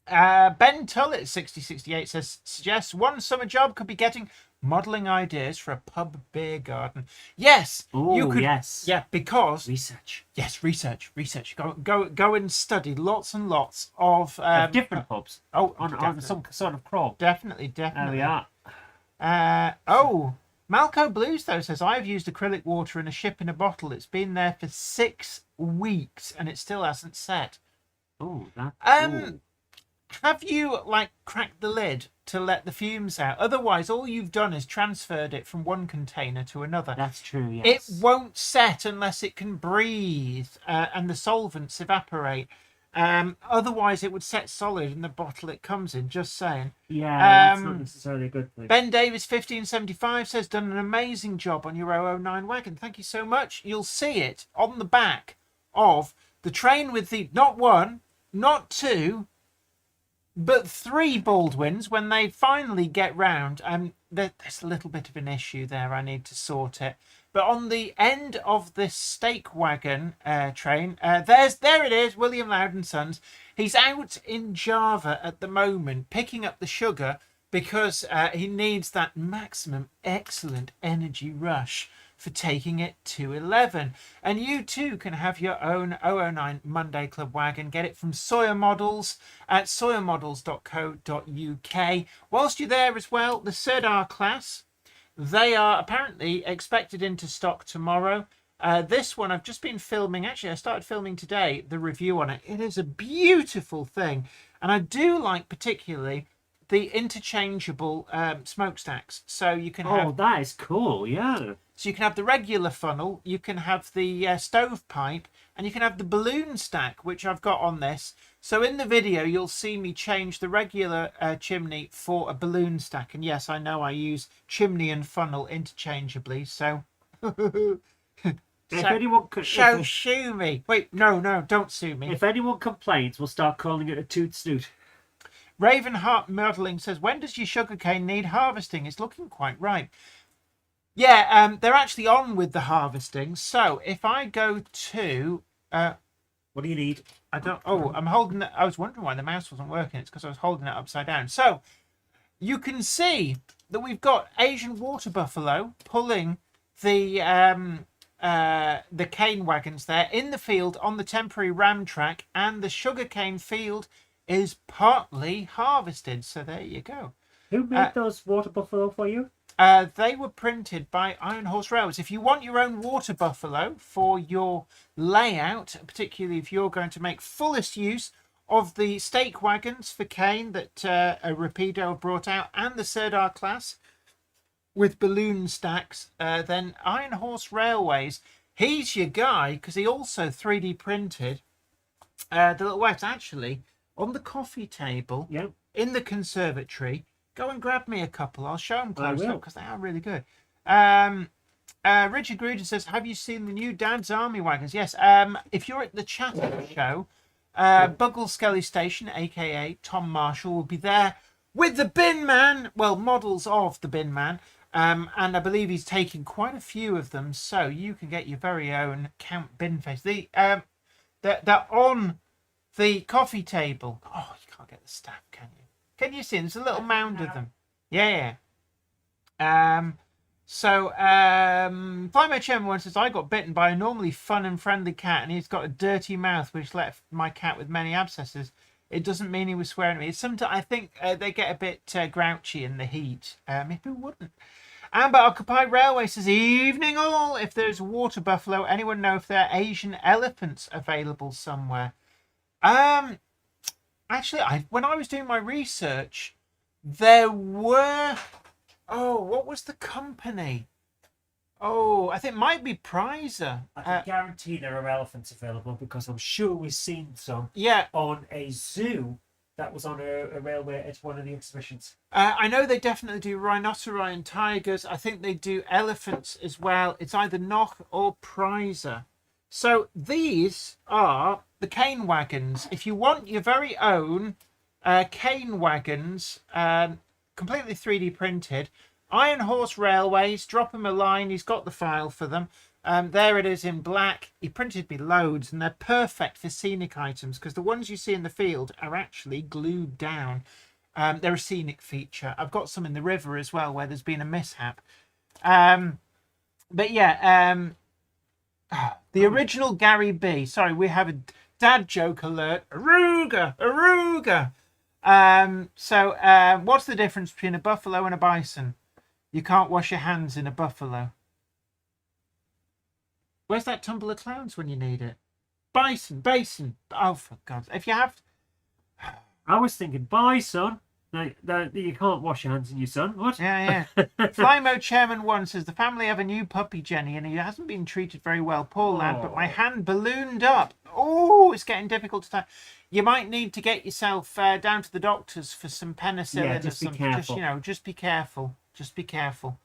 Ben Tullett 6068 says, suggests one summer job could be getting modelling ideas for a pub beer garden. Yes. Oh, you could, yes. Yeah, because research. Yes, research. Go and study lots and lots of different pubs. Oh, on some sort of crawl. Definitely. There we are. Malco Blues though says, I've used acrylic water in a ship in a bottle. It's been there for 6 weeks and it still hasn't set. Oh, that's Um, Have you like cracked the lid to let the fumes out? Otherwise, all you've done is transferred it from one container to another. That's true, It yes. won't set unless it can breathe and the solvents evaporate. Otherwise, it would set solid in the bottle it comes in. Just saying. Yeah, that's not Um, necessarily a good thing. Ben Davis 1575 says, done an amazing job on your 009 wagon. Thank you so much. You'll see it on the back of the train with the not one, not two, but 3 Baldwins when they finally get round. There's a little bit of an issue there. I need to sort it. But on the end of this stake wagon train, there it is, William Loudon Sons. He's out in Java at the moment, picking up the sugar because he needs that maximum excellent energy rush for taking it to 11. And you too can have your own 009 Monday Club wagon. Get it from Sawyer Models at sawyermodels.co.uk. Whilst you're there as well, the Sirdar class, they are apparently expected into stock tomorrow. This one I've just been filming. Actually, I started filming today the review on it. It is a beautiful thing. And I do like particularly the interchangeable smokestacks. So you can have... Oh, that is cool, yeah. So you can have the regular funnel, you can have the stovepipe, and you can have the balloon stack, which I've got on this. So in the video, you'll see me change the regular chimney for a balloon stack. And yes, I know I use chimney and funnel interchangeably, so... If anyone could, sue me. Wait, no, don't sue me. if anyone complains, we'll start calling it a toot snoot. Ravenheart Modelling says, when does your sugarcane need harvesting? It's looking quite ripe. Yeah, they're actually on with the harvesting. So if I go to... What do you need? I don't... Oh, I'm holding it. I was wondering why the mouse wasn't working. It's because I was holding it upside down. So you can see that we've got Asian water buffalo pulling the cane wagons there in the field on the temporary ram track, and the sugarcane field is partly harvested. So there you go. Who made those water buffalo for you? They were printed by Iron Horse Railways. If you want your own water buffalo for your layout, particularly if you're going to make fullest use of the stake wagons for cane that Rapido brought out and the Sirdar class with balloon stacks, then Iron Horse Railways, he's your guy, because he also 3D printed the little wags. Actually, on the coffee table in the conservatory, go and grab me a couple. I'll show them close up because they are really good. Richard Gruden says, have you seen the new Dad's Army wagons? Yes. If you're at the Chatham show, Buggle Skelly Station, a.k.a. Tom Marshall, will be there with the Bin Man. Well, models of the Bin Man. And I believe he's taking quite a few of them. So you can get your very own Count Binface. They're on the coffee table. Oh, you can't get the staff, can you? Can you see? There's a little mound of them. Yeah. Flymo Chairman one says, I got bitten by a normally fun and friendly cat, and he's got a dirty mouth, which left my cat with many abscesses. It doesn't mean he was swearing at me. Sometimes I think they get a bit grouchy in the heat. Who wouldn't? Amber Occupy Railway says, evening all. If there's water buffalo, anyone know if there are Asian elephants available somewhere? Actually, when I was doing my research, there were... Oh, what was the company? Oh, I think it might be Prizer. I can guarantee there are elephants available because I'm sure we've seen some Yeah. on a zoo that was on a railway at one of the exhibitions. I know they definitely do rhinoceri and tigers. I think they do elephants as well. It's either Noch or Prizer. So these are the cane wagons. If you want your very own cane wagons, completely 3D printed, Iron Horse Railways, drop him a line. He's got the file for them. There it is in black. He printed me loads, and they're perfect for scenic items because the ones you see in the field are actually glued down. They're a scenic feature. I've got some in the river as well where there's been a mishap. But yeah, the original Gary B. Sorry, we have a dad joke alert. Aruga! What's the difference between a buffalo and a bison? You can't wash your hands in a buffalo. Where's that tumble of clowns when you need it? Basin. Oh, for God's sake. If you have... I was thinking, bye, son. No, you can't wash your hands in your son. What? Yeah. Flymo Chairman 1 says, the family have a new puppy, Jenny, and he hasn't been treated very well. Poor lad, but my hand ballooned up. Oh, it's getting difficult to tie. You might need to get yourself down to the doctors for some penicillin or something. Just be careful. Just be careful.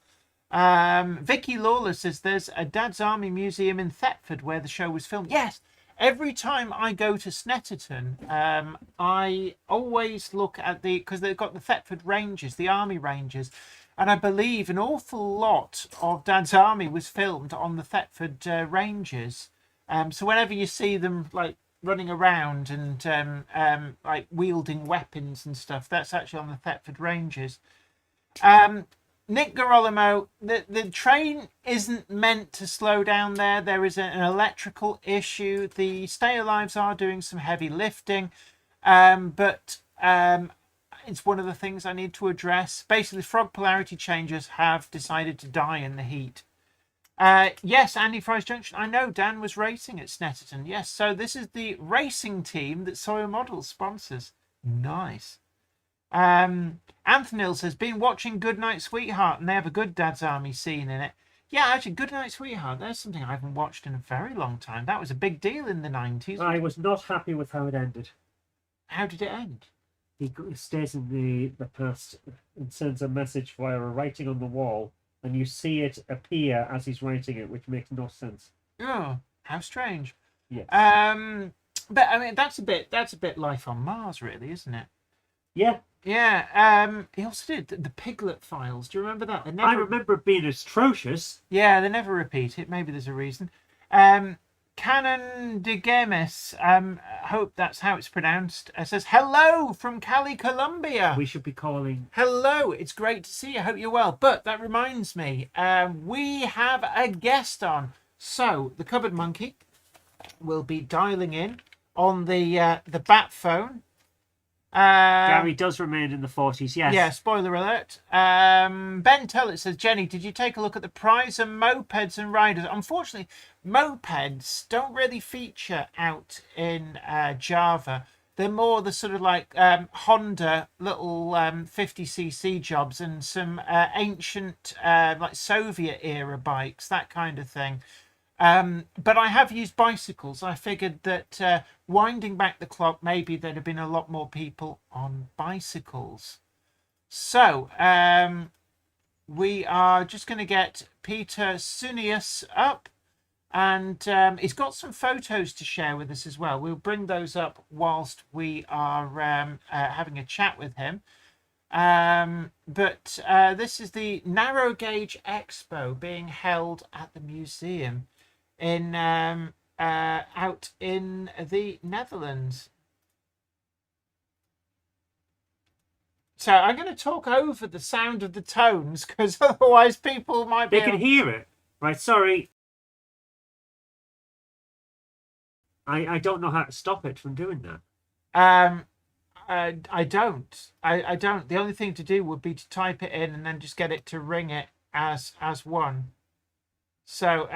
Vicky Lawler says, there's a Dad's Army Museum in Thetford where the show was filmed. Yes. Every time I go to Snetterton, I always look at because they've got the Thetford Rangers, the Army Rangers, and I believe an awful lot of Dad's Army was filmed on the Thetford Rangers. So whenever you see them like running around and like wielding weapons and stuff, that's actually on the Thetford Rangers. Nick Garolimo, the train isn't meant to slow down there. There is an electrical issue. The Stay Alives are doing some heavy lifting, but it's one of the things I need to address. Basically, frog polarity changers have decided to die in the heat. Yes, Andy Fry's Junction. I know Dan was racing at Snetterton. Yes, so this is the racing team that Sawyer Models sponsors. Nice. Anthony says, been watching Goodnight Sweetheart, and they have a good Dad's Army scene in it. Yeah, actually, Goodnight Sweetheart, there's something I haven't watched in a very long time. That was a big deal in the 90s. I was not happy with how it ended. How did it end? He stays in the past and sends a message via a writing on the wall, and you see it appear as he's writing it, which makes no sense. Oh, how strange. Yes. But I mean, that's a bit Life on Mars, really, isn't it? Yeah. Yeah. He also did the Piglet Files. Do you remember that? I remember it being atrocious. Yeah, they never repeat it. Maybe there's a reason. Canon de Gemis, hope that's how it's pronounced, says, hello from Cali, Colombia. We should be calling... Hello, it's great to see you. I hope you're well. But that reminds me, we have a guest on. So, the Cupboard Monkey will be dialing in on the bat phone. Gary does remain in the 40s, yes. Yeah, spoiler alert. Ben Tellett says, Jenny, did you take a look at the prize and mopeds and riders? Unfortunately, mopeds don't really feature out in Java. They're more the sort of like Honda little 50cc jobs and some ancient like Soviet era bikes, that kind of thing. But I have used bicycles. I figured that winding back the clock, maybe there'd have been a lot more people on bicycles. So we are just going to get Peter Sunius up, and he's got some photos to share with us as well. We'll bring those up whilst we are having a chat with him. But this is the Narrow Gauge Expo being held at the museum in out in the Netherlands. So I'm going to talk over the sound of the tones because otherwise people might be... They can hear it. Right, sorry. I don't know how to stop it from doing that. I don't. I don't. The only thing to do would be to type it in and then just get it to ring it as one. So,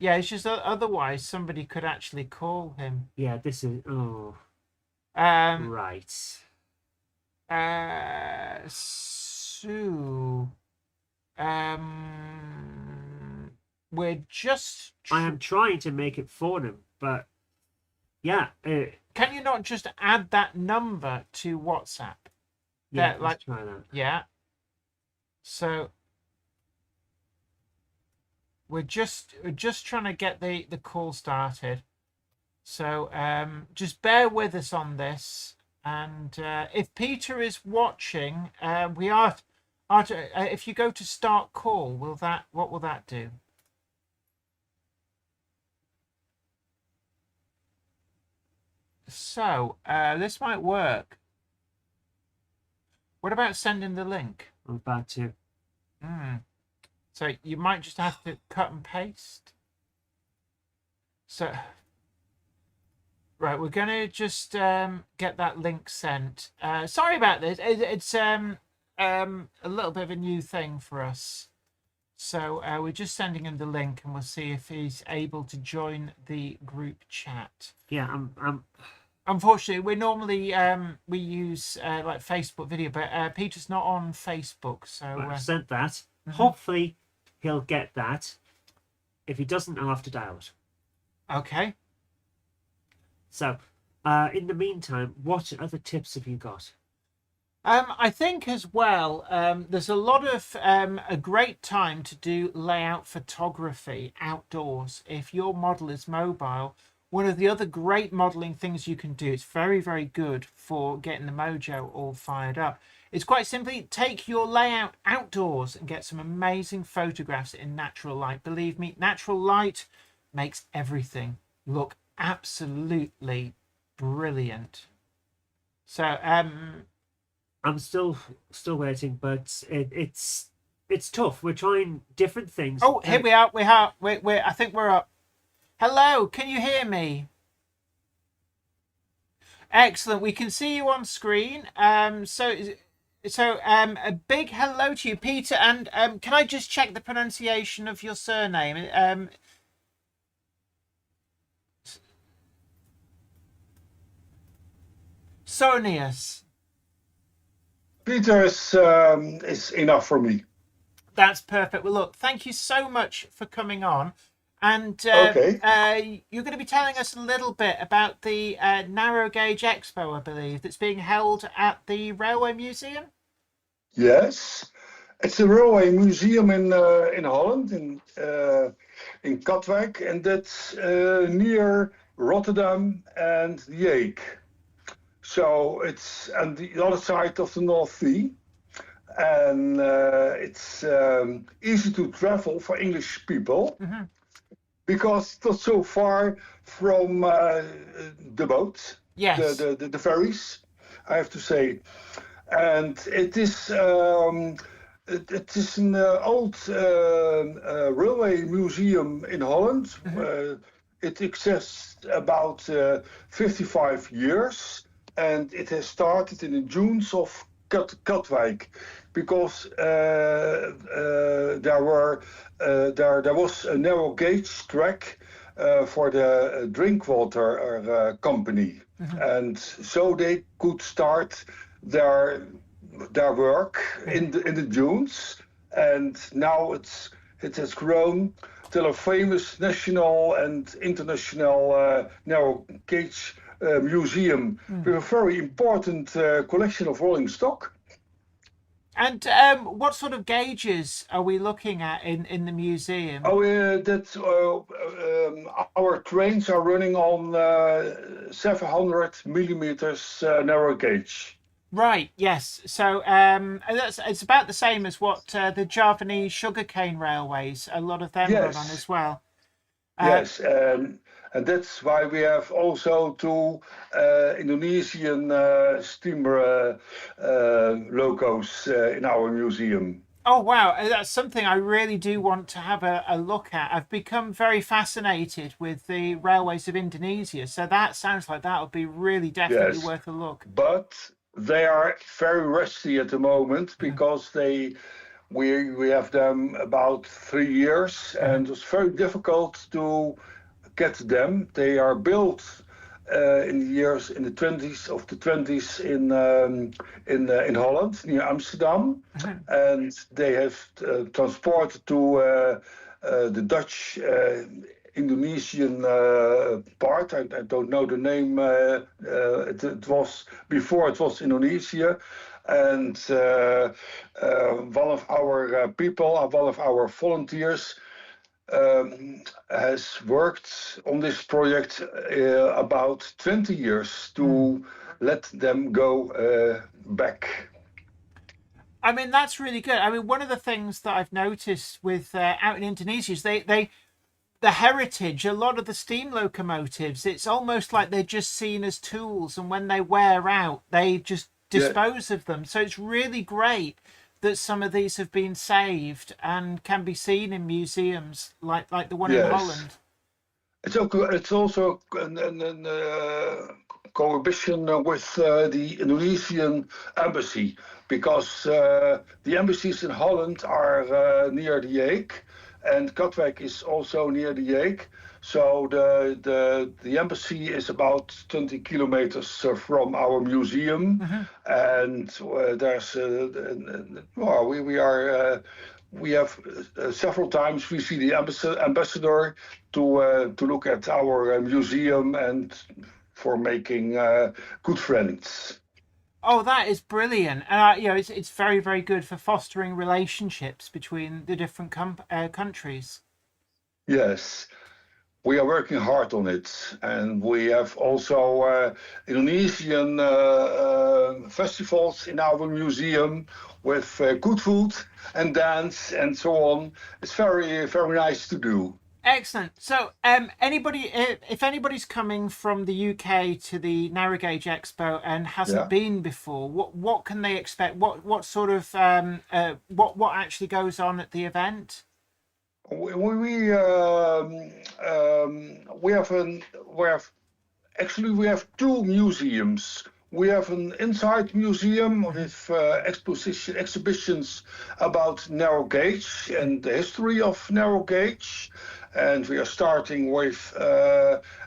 yeah, it's just otherwise somebody could actually call him. Yeah, this is... Oh. Right. Right. So... we're just... I am trying to make it for him, but... Yeah. Can you not just add that number to WhatsApp? Yeah, let's try that. Yeah. So... We're just trying to get the call started. So just bear with us on this. And if Peter is watching, we are if you go to start call, what will that do? So this might work. What about sending the link? I'm about to. So you might just have to cut and paste. So, right, we're going to just get that link sent. Sorry about this. It's a little bit of a new thing for us. So we're just sending him the link, and we'll see if he's able to join the group chat. Yeah, I'm Unfortunately, we're normally we use like Facebook video, but Peter's not on Facebook, so I've sent that. Hopefully, he'll get that. If he doesn't, I'll have to dial it. okay. So, in the meantime, what other tips have you got? I think as well, there's a lot of a great time to do layout photography outdoors. If your model is mobile, one of the other great modeling things you can do, it's very, very good for getting the mojo all fired up. It's quite simply take your layout outdoors and get some amazing photographs in natural light. Believe me, natural light makes everything look absolutely brilliant. So, I'm still waiting, but it's tough. We're trying different things. oh, here we are. I think we're up. Hello, can you hear me? Excellent. We can see you on screen. So a big hello to you, Peter. And can I just check the pronunciation of your surname? Sonius. Peter is enough for me. That's perfect. Well, look, thank you so much for coming on. And you're going to be telling us a little bit about the Narrow Gauge Expo, I believe, that's being held at the Railway Museum. Yes, it's a railway museum in Holland, in Katwijk, and that's near Rotterdam and The Hague. So it's on the other side of the North Sea, and it's easy to travel for English people because it's not so far from the boats, Yes. the ferries, I have to say. And it is an old railway museum in Holland. It exists about 55 years, and it has started in the dunes of Katwijk, because there was a narrow gauge track for the drinkwater company, and so they could start their work in the dunes, and now it has grown till a famous national and international narrow gauge museum with a very important collection of rolling stock. And what sort of gauges are we looking at in the museum? Oh, that's our trains are running on 700 millimeters narrow gauge. Right. Yes. So it's about the same as what the Javanese sugarcane railways. A lot of them run on as well. Yes, and that's why we have also two Indonesian steamer locos in our museum. Oh wow, that's something I really do want to have a look at. I've become very fascinated with the railways of Indonesia, so that sounds like that would be really definitely worth a look. But they are very rusty at the moment because we have them about 3 years, and it's very difficult to get them. They are built in the 20s in Holland, near Amsterdam, and they have transported to the Dutch Indonesian part. I don't know the name. It was before it was Indonesia, and one of our people, one of our volunteers, has worked on this project about 20 years to let them go back. I mean, that's really good. I mean, one of the things that I've noticed with out in Indonesia is the heritage, a lot of the steam locomotives, it's almost like they're just seen as tools, and when they wear out, they just dispose of them. So it's really great that some of these have been saved and can be seen in museums like the one in Holland. It's also cohabitation with the Indonesian embassy, because the embassies in Holland are near the Hague, and Katwijk is also near the Hague. So the embassy is about 20 kilometers from our museum, and there's well, we have several times we see the ambassador to look at our museum and for making good friends. Oh, that is brilliant, and it's very, very good for fostering relationships between the different countries. Yes, we are working hard on it, and we have also Indonesian festivals in our museum with good food and dance and so on. It's very, very nice to do. Excellent. So, if anybody's coming from the UK to the Narrow Gauge Expo and hasn't been before, what can they expect? What sort of what actually goes on at the event? We have two museums. We have an inside museum with exhibitions about narrow gauge and the history of narrow gauge. And we are starting with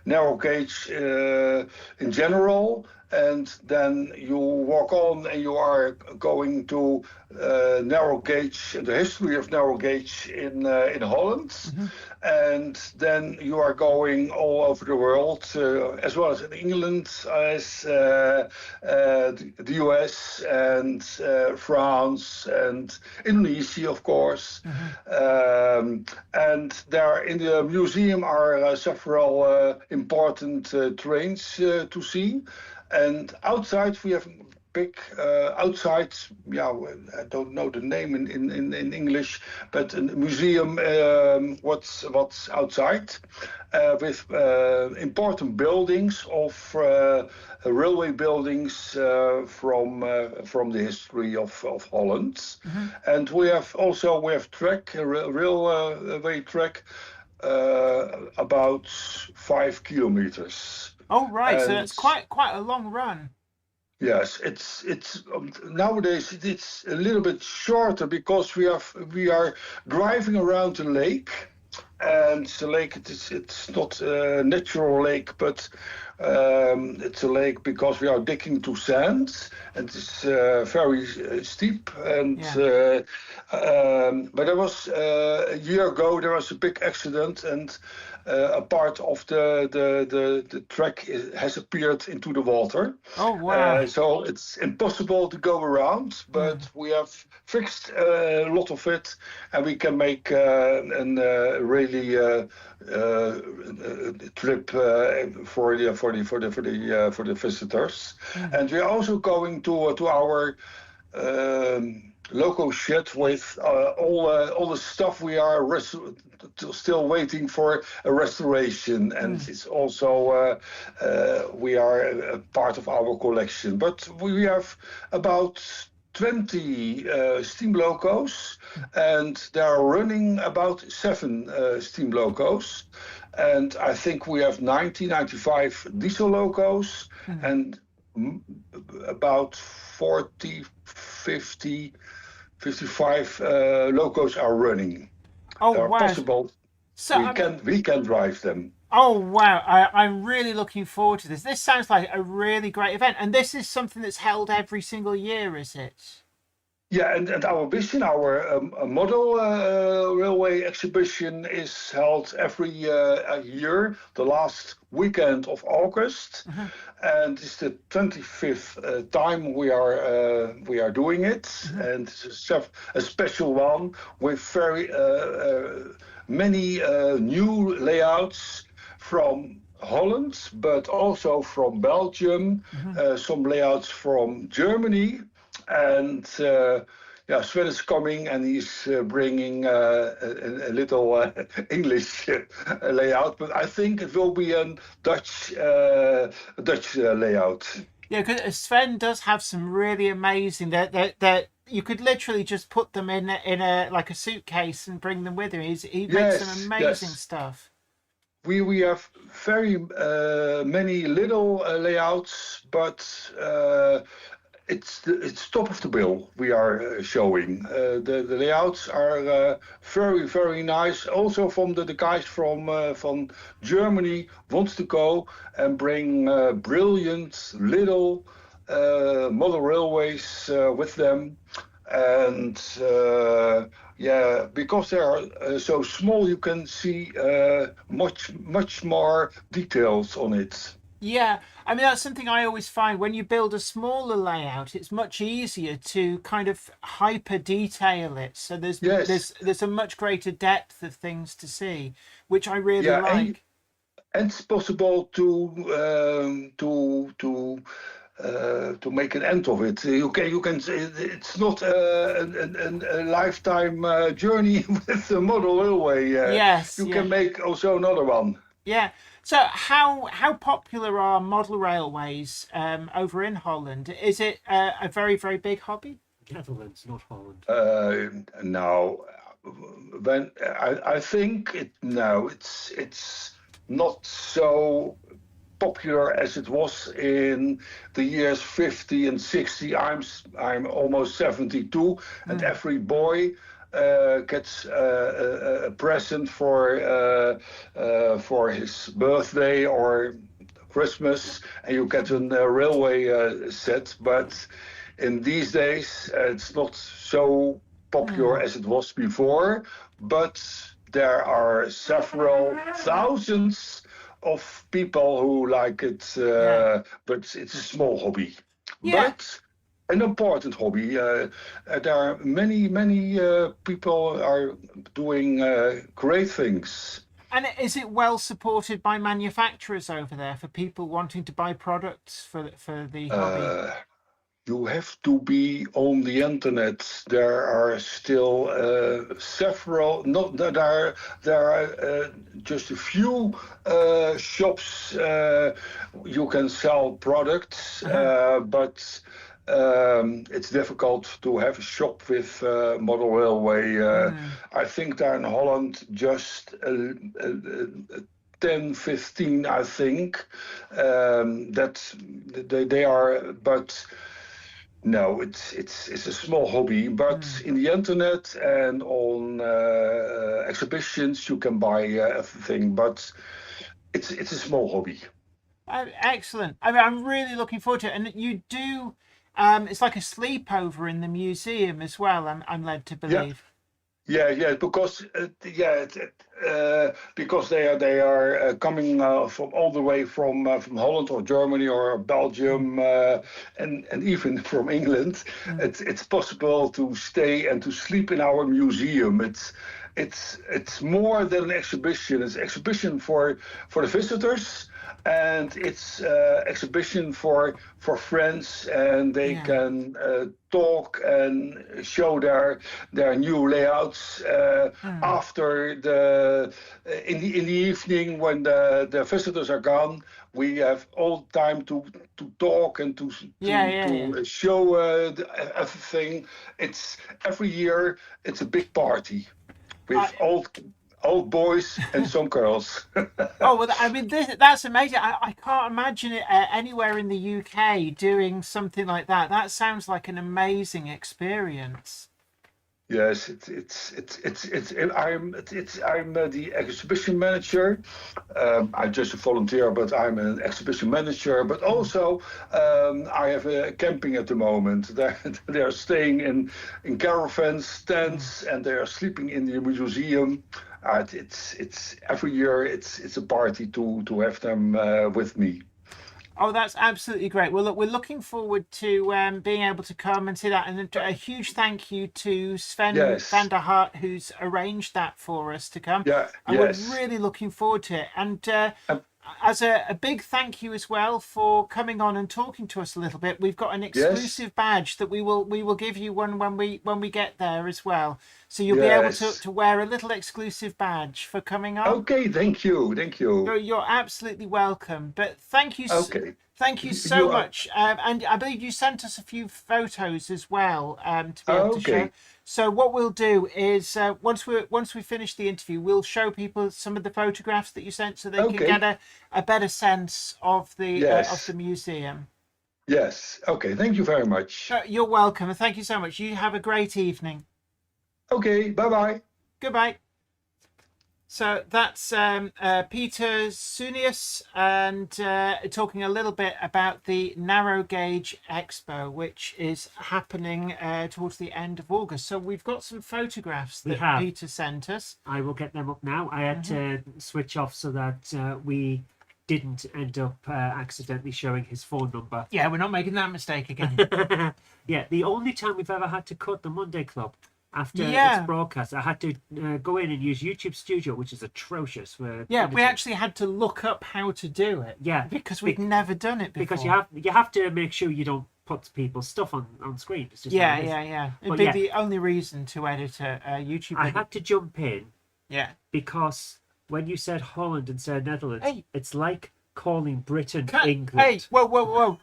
narrow gauge in general. And then you walk on and you are going to narrow gauge and the history of narrow gauge in Holland. And then you are going all over the world, as well as in England, as the US and France and Indonesia, of course. And there in the museum are several important trains to see. And outside we have big outside, I don't know the name in English, but a museum what's outside with important buildings of railway buildings from the history of Holland. And we have track, a railway track about 5 kilometers. Oh, right. So it's quite a long run. Yes, it's nowadays it's a little bit shorter because we are driving around the lake, and the lake it's not a natural lake, but it's a lake because we are digging to sand, and it's very steep. And but there was a year ago there was a big accident, and a part of the track has appeared into the water. Oh, wow. So it's impossible to go around, but we have fixed a lot of it, and we can make a really trip for the visitors. And we are also going to our local shed with all the stuff we are still waiting for a restoration, and it's also we are a part of our collection. But we have about 20 steam locos, and they are running about 7 steam locos. And I think we have 95 diesel locos, and about 40, 50, 55 locos are running. Oh, they are wow. possible. So we can drive them. Oh, wow. I'm really looking forward to this. This sounds like a really great event. And this is something that's held every single year, is it? Yeah, and our vision, our model railway exhibition is held every year, the last weekend of August, and it's the 25th time we are doing it, and it's a special one with very many new layouts from Holland, but also from Belgium, some layouts from Germany. And Sven is coming, and he's bringing a little English layout, but I think it will be a Dutch layout. Yeah, because Sven does have some really amazing that you could literally just put them in a like a suitcase and bring them with him. He makes some amazing stuff. we have very many little layouts, but it's top of the bill we are showing. The layouts are very nice. Also from the guys from Germany wants to go and bring brilliant little model railways with them. And yeah, because they are so small, you can see much more details on it. Yeah, I mean that's something I always find when you build a smaller layout, it's much easier to kind of hyper detail it. So Yes. there's a much greater depth of things to see, which I really Yeah, like. and it's possible to make an end of it. You can. It's not a lifetime journey with the model railway. Yes, You yeah. can make also another one. Yeah. So how popular are model railways over in Holland? Is it a very big hobby? Netherlands, not Holland. Now, when I think it's not so popular as it was in the years 50 and 60. I'm almost 72, and every boy gets a present for his birthday or Christmas, and you get a railway set. But in these days, it's not so popular as it was before. But there are several thousands of people who like it, but it's a small hobby. Yeah. But an important hobby. There are many people are doing great things. And is it well supported by manufacturers over there for people wanting to buy products for the hobby? You have to be on the internet. There are still several. Not that there are just a few shops you can sell products, but it's difficult to have a shop with model railway. I think there in Holland just 10, 15, I think that they are, but. No, it's a small hobby, but in the internet and on exhibitions you can buy everything. But it's a small hobby. Excellent. I mean, I'm really looking forward to it. And you do, it's like a sleepover in the museum as well. I'm led to believe. Yeah, because because they are coming from all the way from Holland or Germany or Belgium and even from England. It's possible to stay and to sleep in our museum. It's more than an exhibition. It's an exhibition for the visitors, and it's exhibition for friends, and they can talk and show their new layouts after in the evening when the visitors are gone. We have all time to talk and to show everything. It's every year. It's a big party with old boys and some girls. Oh, well, I mean, that's amazing. I can't imagine it anywhere in the UK doing something like that. That sounds like an amazing experience. Yes, I'm the exhibition manager. I'm just a volunteer, but I'm an exhibition manager. But also, I have a camping at the moment. They're staying in caravans, tents, and they are sleeping in the museum. It's every year. It's a party to have them with me. Oh, that's absolutely great. Well, look, we're looking forward to being able to come and see that. And a huge thank you to Sven van der Hart, who's arranged that for us to come. Yeah, and we're really looking forward to it. And as a big thank you as well for coming on and talking to us a little bit. We've got an exclusive badge that we will give you one when we get there as well. So you'll be able to wear a little exclusive badge for coming on. Okay, thank you. You're absolutely welcome. But thank you. Thank you so much. And I believe you sent us a few photos as well to be able to show. So what we'll do is once we finish the interview, we'll show people some of the photographs that you sent, so they can Okay. get a better sense of the Yes. museum. Yes. Okay. Thank you very much. You're welcome, and thank you so much. You have a great evening. Okay. Bye-bye. Goodbye. So that's Peter Sunius, and talking a little bit about the Narrow Gauge Expo, which is happening towards the end of August. So we've got some photographs that Peter sent us. I will get them up now. I had to switch off so that we didn't end up accidentally showing his phone number. Yeah, we're not making that mistake again. Yeah, the only time we've ever had to cut the Monday Club after Yeah. its broadcast, I had to go in and use YouTube Studio, which is atrocious. Yeah, we actually had to look up how to do it. Yeah, because we'd never done it before. because you have to make sure you don't put people's stuff on screen. It's just Yeah, how it is. yeah. It'd But be yeah. the only reason to edit a YouTube I video. had to jump in Yeah. because when you said Holland and said Netherlands, Hey. it's like calling Britain Hey, England. whoa.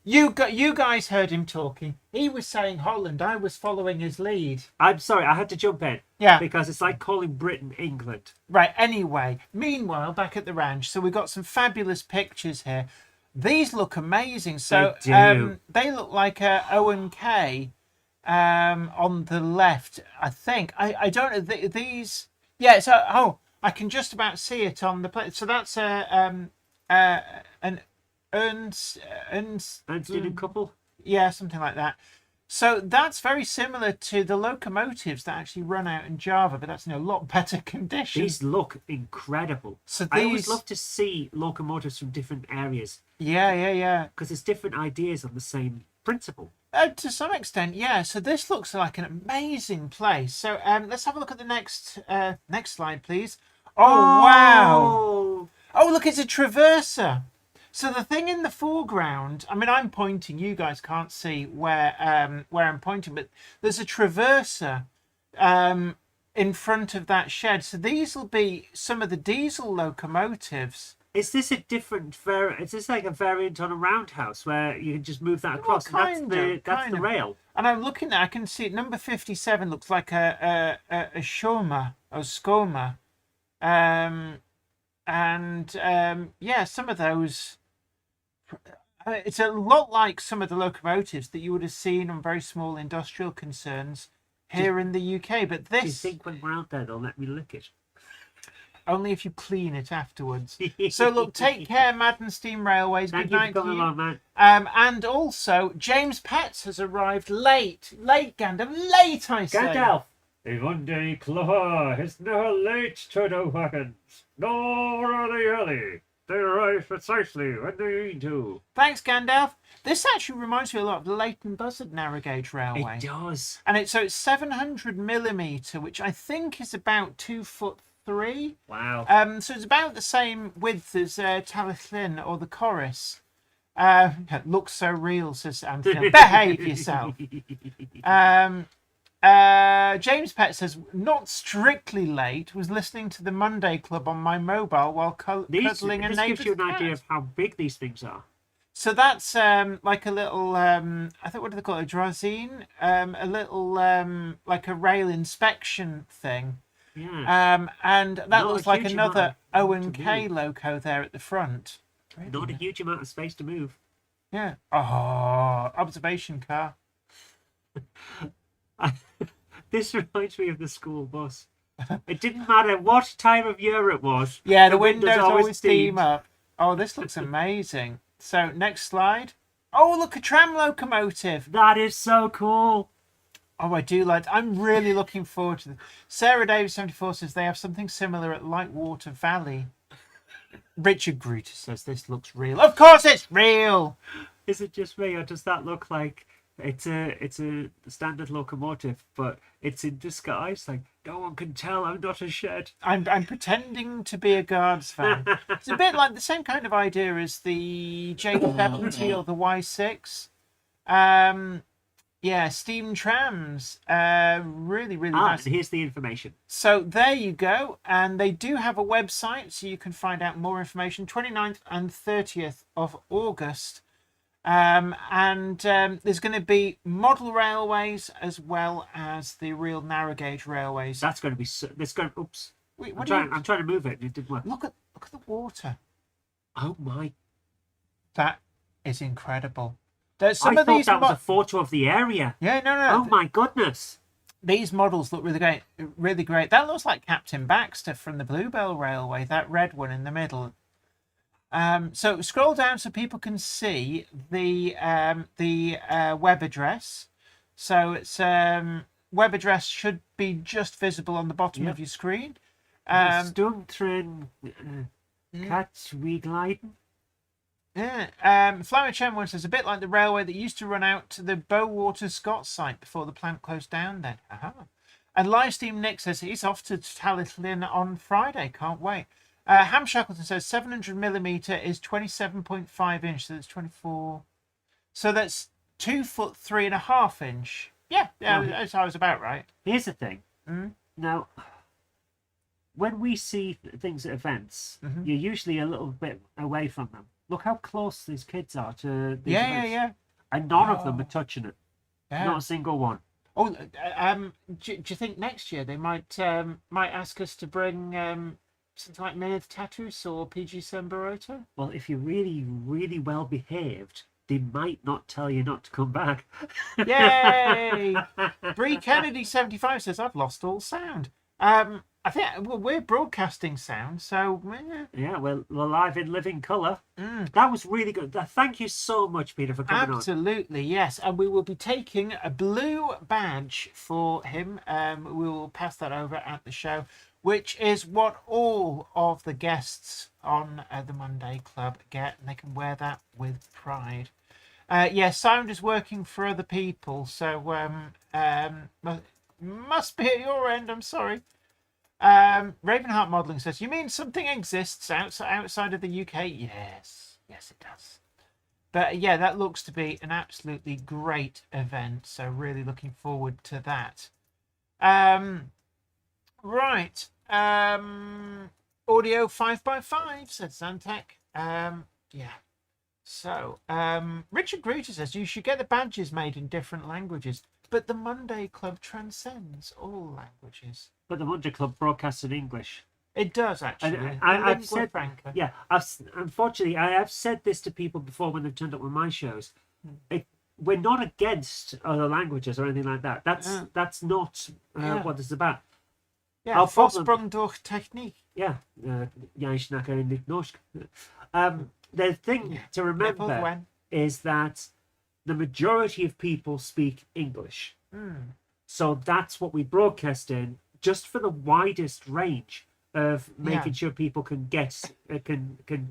You guys heard him talking. He was saying Holland. I was following his lead. I'm sorry, I had to jump in. Yeah. Because it's like calling Britain England. Right, anyway. Meanwhile, back at the ranch, so we've got some fabulous pictures here. These look amazing. So They do. they look like a Owen K on the left, I think. I don't know. These... Yeah, so... I can just about see it on the plate. So that's an Ernst Student couple. Yeah, something like that. So that's very similar to the locomotives that actually run out in Java, but that's in a lot better condition. These look incredible. So I always these- love to see locomotives from different areas Yeah. because there's different ideas on the same principle. To some extent, yeah. So this looks like an amazing place. So let's have a look at the next slide, please. Oh, wow. Oh, look, it's a traverser. So the thing in the foreground, I mean, I'm pointing. You guys can't see where I'm pointing, but there's a traverser in front of that shed. So these will be some of the diesel locomotives. Is this a different variant? Is this like a variant on a roundhouse where you can just move that across? And kind that's the of. rail. And I'm looking at, I can see it, number 57 looks like a Shoma, or Skoma. Yeah, some of those, it's a lot like some of the locomotives that you would have seen on very small industrial concerns here in the UK. But Do you this, think when we're out there they'll let me lick it? only if you clean it afterwards. So look, take care, Madden Steam Railways. Thank Good you for night to coming you. along, man. And also, James Petts has arrived late. Late, Gandalf. Late, I say. Gandalf! The Monday Club is never late to the wagons, nor are they early. They arrive precisely when they mean to. Thanks, Gandalf. This actually reminds me a lot of the Leighton Buzzard narrow gauge railway. It does. And it's 700mm, which I think is about 2'3". Wow. So it's about the same width as Talyllyn or the Chorus. Looks so real, says Anthony. Behave yourself. James Pett says, not strictly late, was listening to the Monday Club on my mobile while cuddling a This neighbour's gives you an idea cat. of how big these things are. So that's like a little, I think, what do they call it, a drazine? A little, like a rail inspection thing. Yeah. And that Not looks a like huge another amount Owen to K move. loco there at the front. Not a huge amount of space to move. Yeah. Oh, observation car. This reminds me of the school bus. It didn't matter what time of year it was. Yeah, the windows always steamed. steam up. Oh, this looks amazing. So, next slide. Oh, look, a tram locomotive. That is so cool. Oh, I do like. I'm really looking forward to this. Sarah Davis 74 says they have something similar at Lightwater Valley. Richard Gruter says this looks real. Of course, it's real. Is it just me, or does that look like it's a standard locomotive, but it's in disguise? Like, no one can tell I'm not a shed. I'm pretending to be a Guards fan. It's a bit like the same kind of idea as the J70 or the Y6. Yeah, steam trams. Really nice. And here's the information. So there you go. And they do have a website, so you can find out more information. 29th and 30th of August. There's going to be model railways as well as the real narrow gauge railways. That's going to be. This going. Oops. Wait, I'm trying to move it. And it didn't work. Look at the water. Oh my! That is incredible. There's I thought that was a photo of the area. Yeah, no. Oh my goodness! These models look really great. Really great. That looks like Captain Baxter from the Bluebell Railway. That red one in the middle. So scroll down so people can see the web address. So it's web address should be just visible on the bottom of your screen. Sturmtrein Cat Wegliden. Yeah. Flower Chen says a bit like the railway that used to run out to the Bowater Scott site before the plant closed down then. Aha. And Livesteam Nick says he's off to Tallinn on Friday. Can't wait. Ham Shackleton says 700mm is 27.5 inch, so that's 24. So that's 2 foot 3.5 inch. Yeah, I was about right. Here's the thing. Mm. Now, when we see things at events, you're usually a little bit away from them. Look how close these kids are to these events. Yeah. And none of them are touching it. Yeah. Not a single one. Oh, do you think next year they might ask us to bring something like Maynard Tatus or PG Sembarota? Well, if you're really, really well behaved, they might not tell you not to come back. Yay! Bree Kennedy 75 says I've lost all sound. I think we're broadcasting sound, so yeah, we're live in living colour. Mm. That was really good. Thank you so much, Peter, for coming Absolutely, yes. And we will be taking a blue badge for him. We will pass that over at the show, which is what all of the guests on the Monday Club get, and they can wear that with pride. Sound is working for other people, so must be at your end. I'm sorry. Ravenheart Modelling says, you mean something exists outside of the UK? Yes, it does. But yeah, that looks to be an absolutely great event, so really looking forward to that. Right. Audio 5x5 said Zantek. So Richard Gruter says you should get the badges made in different languages, but the Monday Club transcends all languages. But the Monday Club broadcasts in English. It does, actually. I've said, franca. Yeah, unfortunately, I have said this to people before when they've turned up with my shows. We're not against other languages or anything like that. That's not what it's about. Yeah, Vorsprung durch Technik. Yeah, ich snakke niet Norsk. The thing to remember is that the majority of people speak English. So that's what we broadcast in, just for the widest range of making sure people can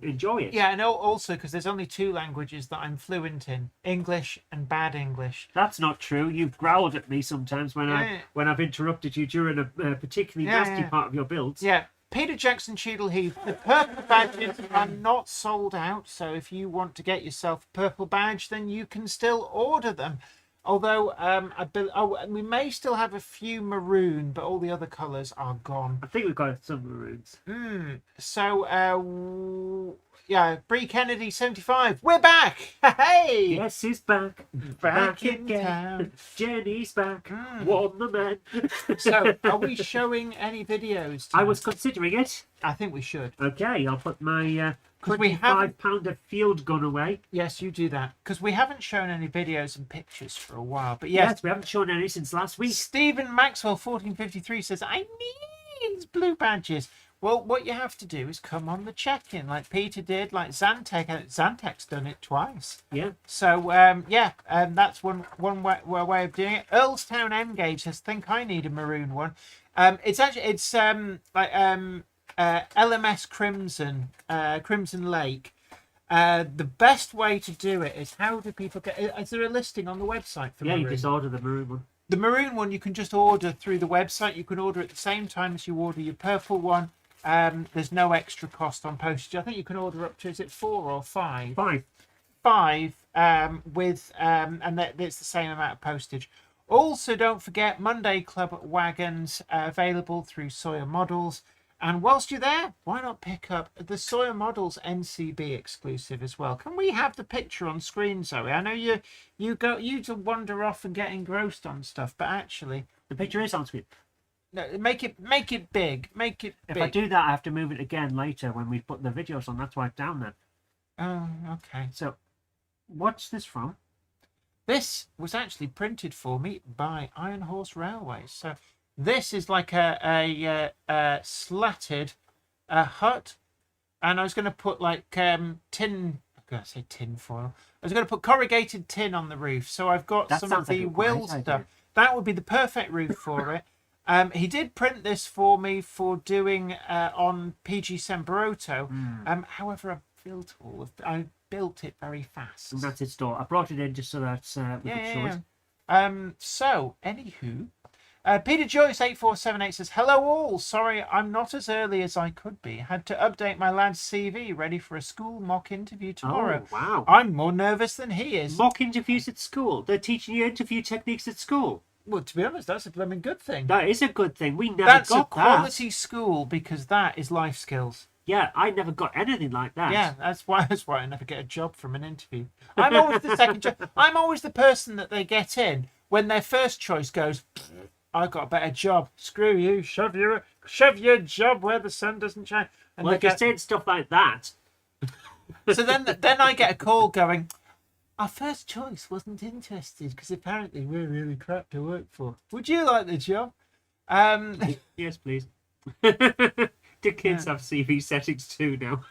enjoy it. Yeah, and also because there's only 2 languages that I'm fluent in: English and Bad English. That's not true. You've growled at me sometimes when I've interrupted you during a particularly nasty part of your builds. Yeah. Peter Jackson Cheadle Heath, the purple badges are not sold out, so if you want to get yourself a purple badge, then you can still order them. Although we may still have a few maroon, but all the other colours are gone. I think we've got some maroons. So, Bree Kennedy 75, we're back! Hey! Yes, he's back. Back in town. Jenny's back. Warn the men. So, are we showing any videos? I was considering it. I think we should. Okay, I'll put my £25 field gun away. Yes, you do that. Because we haven't shown any videos and pictures for a while. But yes, we haven't shown any since last week. Stephen Maxwell 1453 says, I need blue badges. Well, what you have to do is come on the check-in like Peter did, like Zantek. Zantek's done it twice. Yeah. So, that's one way of doing it. Earlstown M-Gauge says, think I need a maroon one. It's LMS Crimson, Crimson Lake. The best way to do it is, how do people get? Is there a listing on the website for maroon? You just order the maroon one. The maroon one you can just order through the website. You can order at the same time as you order your purple one. There's no extra cost on postage. I think you can order up to, is it 4 or 5? 5. 5 with and it's the same amount of postage. Also, don't forget Monday Club wagons available through Sawyer Models. And whilst you're there, why not pick up the Sawyer Models NCB exclusive as well? Can we have the picture on screen, Zoe? I know you to wander off and get engrossed on stuff, but actually, The picture is on screen. no, make it big, make it If big. I do that, I have to move it again later when we put the videos on. That's why it's down there. Oh, okay. So, what's this from? This was actually printed for me by Iron Horse Railways. So this is like a slatted hut, and I was going to put like tin. I'm going to say tin foil. I was going to put corrugated tin on the roof. So I've got That some of sounds like the a great Will idea. stuff. That would be the perfect roof for it. He did print this for me for doing on PG Semperoto. However, I built it very fast. And that's its door. I brought it in just so that we could show it. So, anywho, Peter Joyce 8478 says, "Hello all. Sorry, I'm not as early as I could be. Had to update my lad's CV, ready for a school mock interview tomorrow. Oh, wow. I'm more nervous than he is." Mock interviews at school. They're teaching you interview techniques at school. Well, to be honest, that's a blooming good thing. That is a good thing. We never That's a got quality school because that is life skills. Yeah, I never got anything like that. Yeah, that's why I never get a job from an interview. I'm always the second choice. I'm always the person that they get in when their first choice goes, "I got a better job. Screw you. Shove your job where the sun doesn't shine." And Well, they if you're get, saying stuff like that, so then I get a call going, "Our first choice wasn't interested because apparently we're really crap to work for. Would you like the job?" yes, please. Do kids have CV settings too now?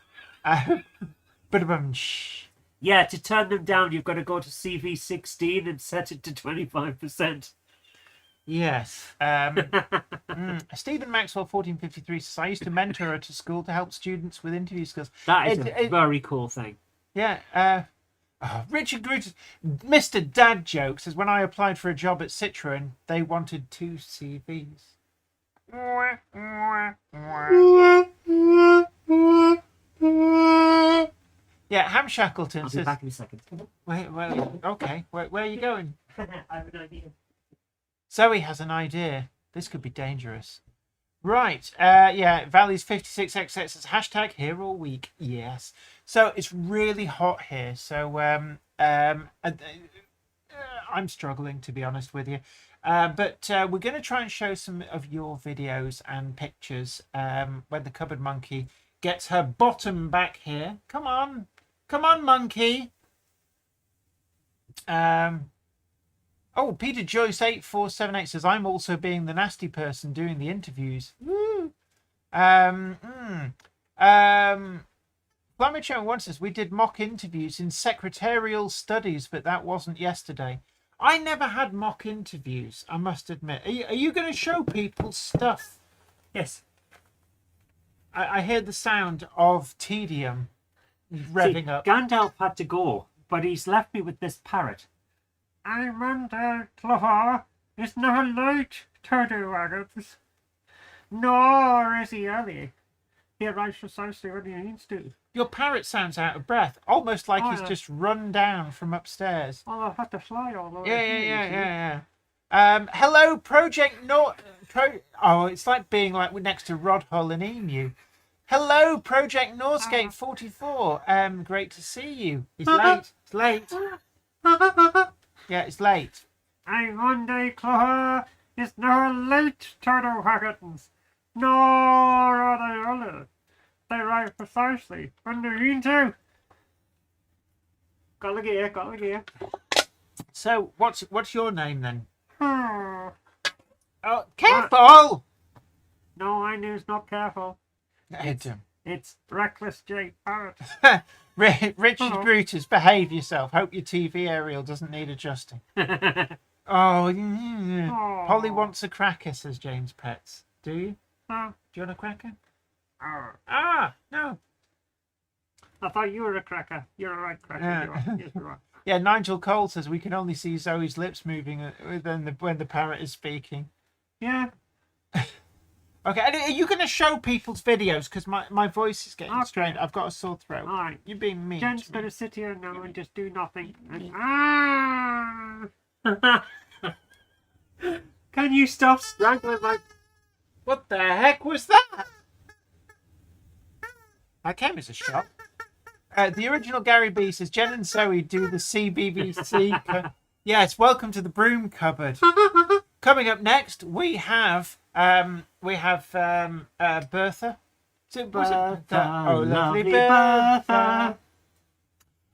Shh. Yeah, to turn them down, you've got to go to CV 16 and set it to 25%. Yes. Stephen Maxwell 1453 says, "I used to mentor at a school to help students with interview skills." That is a very cool thing. Yeah. Richard Groot, Mr. Dad Joke says, "When I applied for a job at Citroën, they wanted 2 CVs." Yeah, Ham Shackleton I'll be says, back in a second. okay, where are you going? I have an idea. Zoe has an idea. This could be dangerous. Right. Yeah, Valley's 56XX says hashtag here all week. Yes. So it's really hot here. So I'm struggling, to be honest with you. But we're going to try and show some of your videos and pictures when the cupboard monkey gets her bottom back here. Come on, monkey. Oh, Peter Joyce 8478 says, "I'm also being the nasty person doing the interviews." Woo. Climate Change once says, "We did mock interviews in secretarial studies, but that wasn't yesterday." I never had mock interviews, I must admit. Are you going to show people stuff? Yes. I hear the sound of tedium revving up. Gandalf had to go, but he's left me with this parrot. I wonder, Clover, it's not late to do wagons. Nor is he early. He arrives precisely when he needs to. Your parrot sounds out of breath, almost like he's yeah. just run down from upstairs. Well, I'll have to fly all the way. Yeah. Hello, Project Oh, it's like being like next to Rod Hull and Emu. Hello, Project Northgate 44. Great to see you. It's late. It's late. Yeah, it's late. I wonder, Clover, it's not late to do wagons. Nor are they early. They arrive precisely when they need to. Got the gear. So, what's your name then? Hmm. Oh, careful! No, I knew it's not careful. Adam. It's Reckless J. Parrot. Richard Brutus, behave yourself. Hope your TV aerial doesn't need adjusting. Oh, yeah. Polly wants a cracker, says James Pets. Do you? Oh, Do you want a cracker? oh. No. I thought you were a cracker. You're a right cracker. You are. Yes, you are. Yeah, Nigel Cole says we can only see Zoe's lips moving when the parrot is speaking. Yeah. Okay, and are you going to show people's videos? Because my voice is getting Okay. strained. I've got a sore throat. All right. You're being mean. Jen's to me. going to sit here now and just do nothing. And, Can you stop strangling my... What the heck was that? That came as a shock. The original Gary B says, Jen and Zoe do the CBBC. Yes, welcome to the broom cupboard. Coming up next, we have Bertha. Bertha. Oh, lovely Bertha.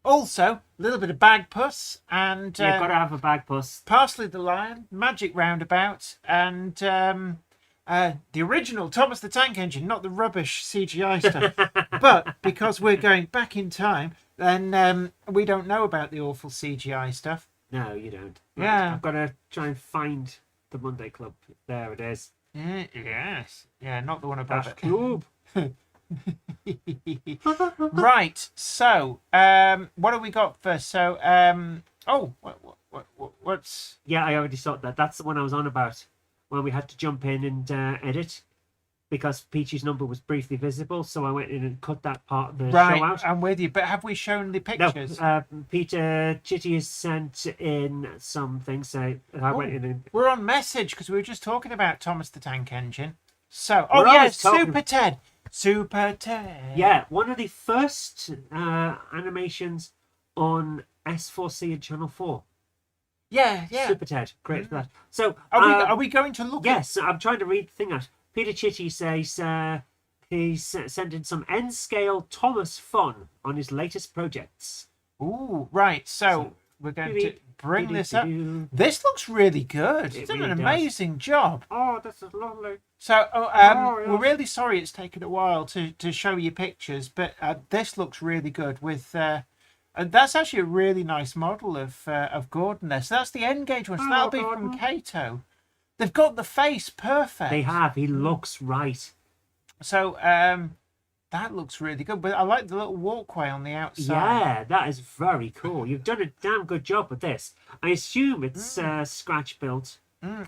Also, a little bit of Bagpuss and You've got to have a bag puss. Parsley the Lion, Magic Roundabout, and the original Thomas the Tank Engine, not the rubbish CGI stuff. But because we're going back in time, then we don't know about the awful CGI stuff. No, you don't. Yeah. I've got to try and find the Monday Club. There it is. Yes. Yeah, not the one about Dash it. Club. Right. So, what have we got first? So, what's? Yeah, I already saw that. That's the one I was on about when we had to jump in and edit because Peachy's number was briefly visible. So I went in and cut that part of the show out. Right, I'm with you. But have we shown the pictures? No, Peter Chitty has sent in some things. So I went in and We're on message because we were just talking about Thomas the Tank Engine. So, We're always Super Ted. Super Ted. yeah, one of the first animations on S4C and Channel 4. Yeah, yeah. Super Ted, great for that. So Are we going to look yes, I'm trying to read the thing out. Peter Chitty says he's sent in some N-scale Thomas fun on his latest projects. Ooh, right. So we're going to bring this up. Doo-doo-doo-doo. This looks really good. It It's done really an does. amazing job. Oh, this is lovely. So, yeah. we're really sorry it's taken a while to show you pictures, but this looks really good. With that's actually a really nice model of Gordon there. So that's the N-gauge one. So Hello, that'll be from Gordon. Kato. They've got the face perfect. They have. He looks right. So that looks really good. But I like the little walkway on the outside. Yeah, that is very cool. You've done a damn good job with this. I assume it's scratch built.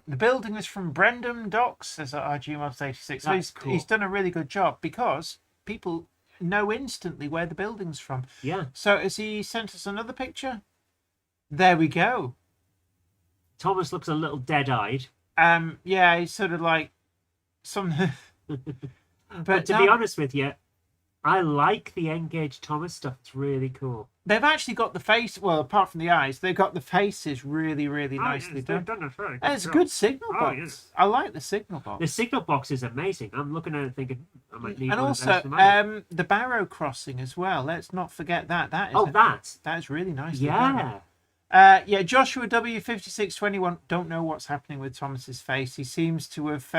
The building is from Brendam Docks, says RG Mobs 86. So That's cool. he's done a really good job because people know instantly where the building's from. Yeah. So has he sent us another picture? There we go. Thomas looks a little dead-eyed. Yeah, he's sort of like some. But to be honest with you, I like the N-gauge Thomas stuff. It's really cool. They've actually got the face. Well, apart from the eyes, they've got the faces really, really nicely yes, done. they've done a very And it's a job. good signal Oh, box. yes. I like the signal box. The signal box is amazing. I'm looking at it thinking I might need And one also, of those for mine. the Barrow crossing as well. Let's not forget that. That is that is really nicely done. Yeah. Yeah, Joshua W5621. Don't know what's happening with Thomas's face. He seems to have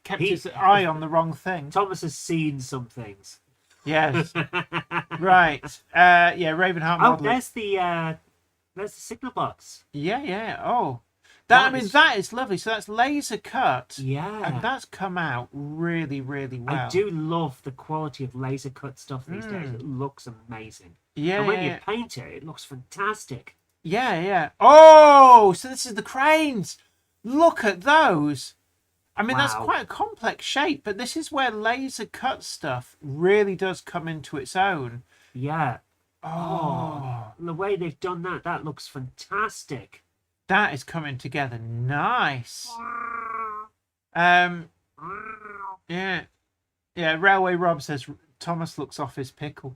kept his eye on the wrong thing. Thomas has seen some things. Yes. Right. Yeah, Ravenheart Oh, model. there's the signal box. Yeah. Oh, That that is- that is lovely. So that's laser cut. Yeah. And that's come out really, really well. I do love the quality of laser cut stuff these days. It looks amazing. Yeah. And when you paint it, it looks fantastic. Yeah. Oh, so this is the cranes. Look at those. I mean, that's Wow. quite a complex shape, but this is where laser cut stuff really does come into its own. Yeah. Oh, The way they've done that, that looks fantastic. that is coming together nice. Yeah. Railway Rob says Thomas looks off his pickle.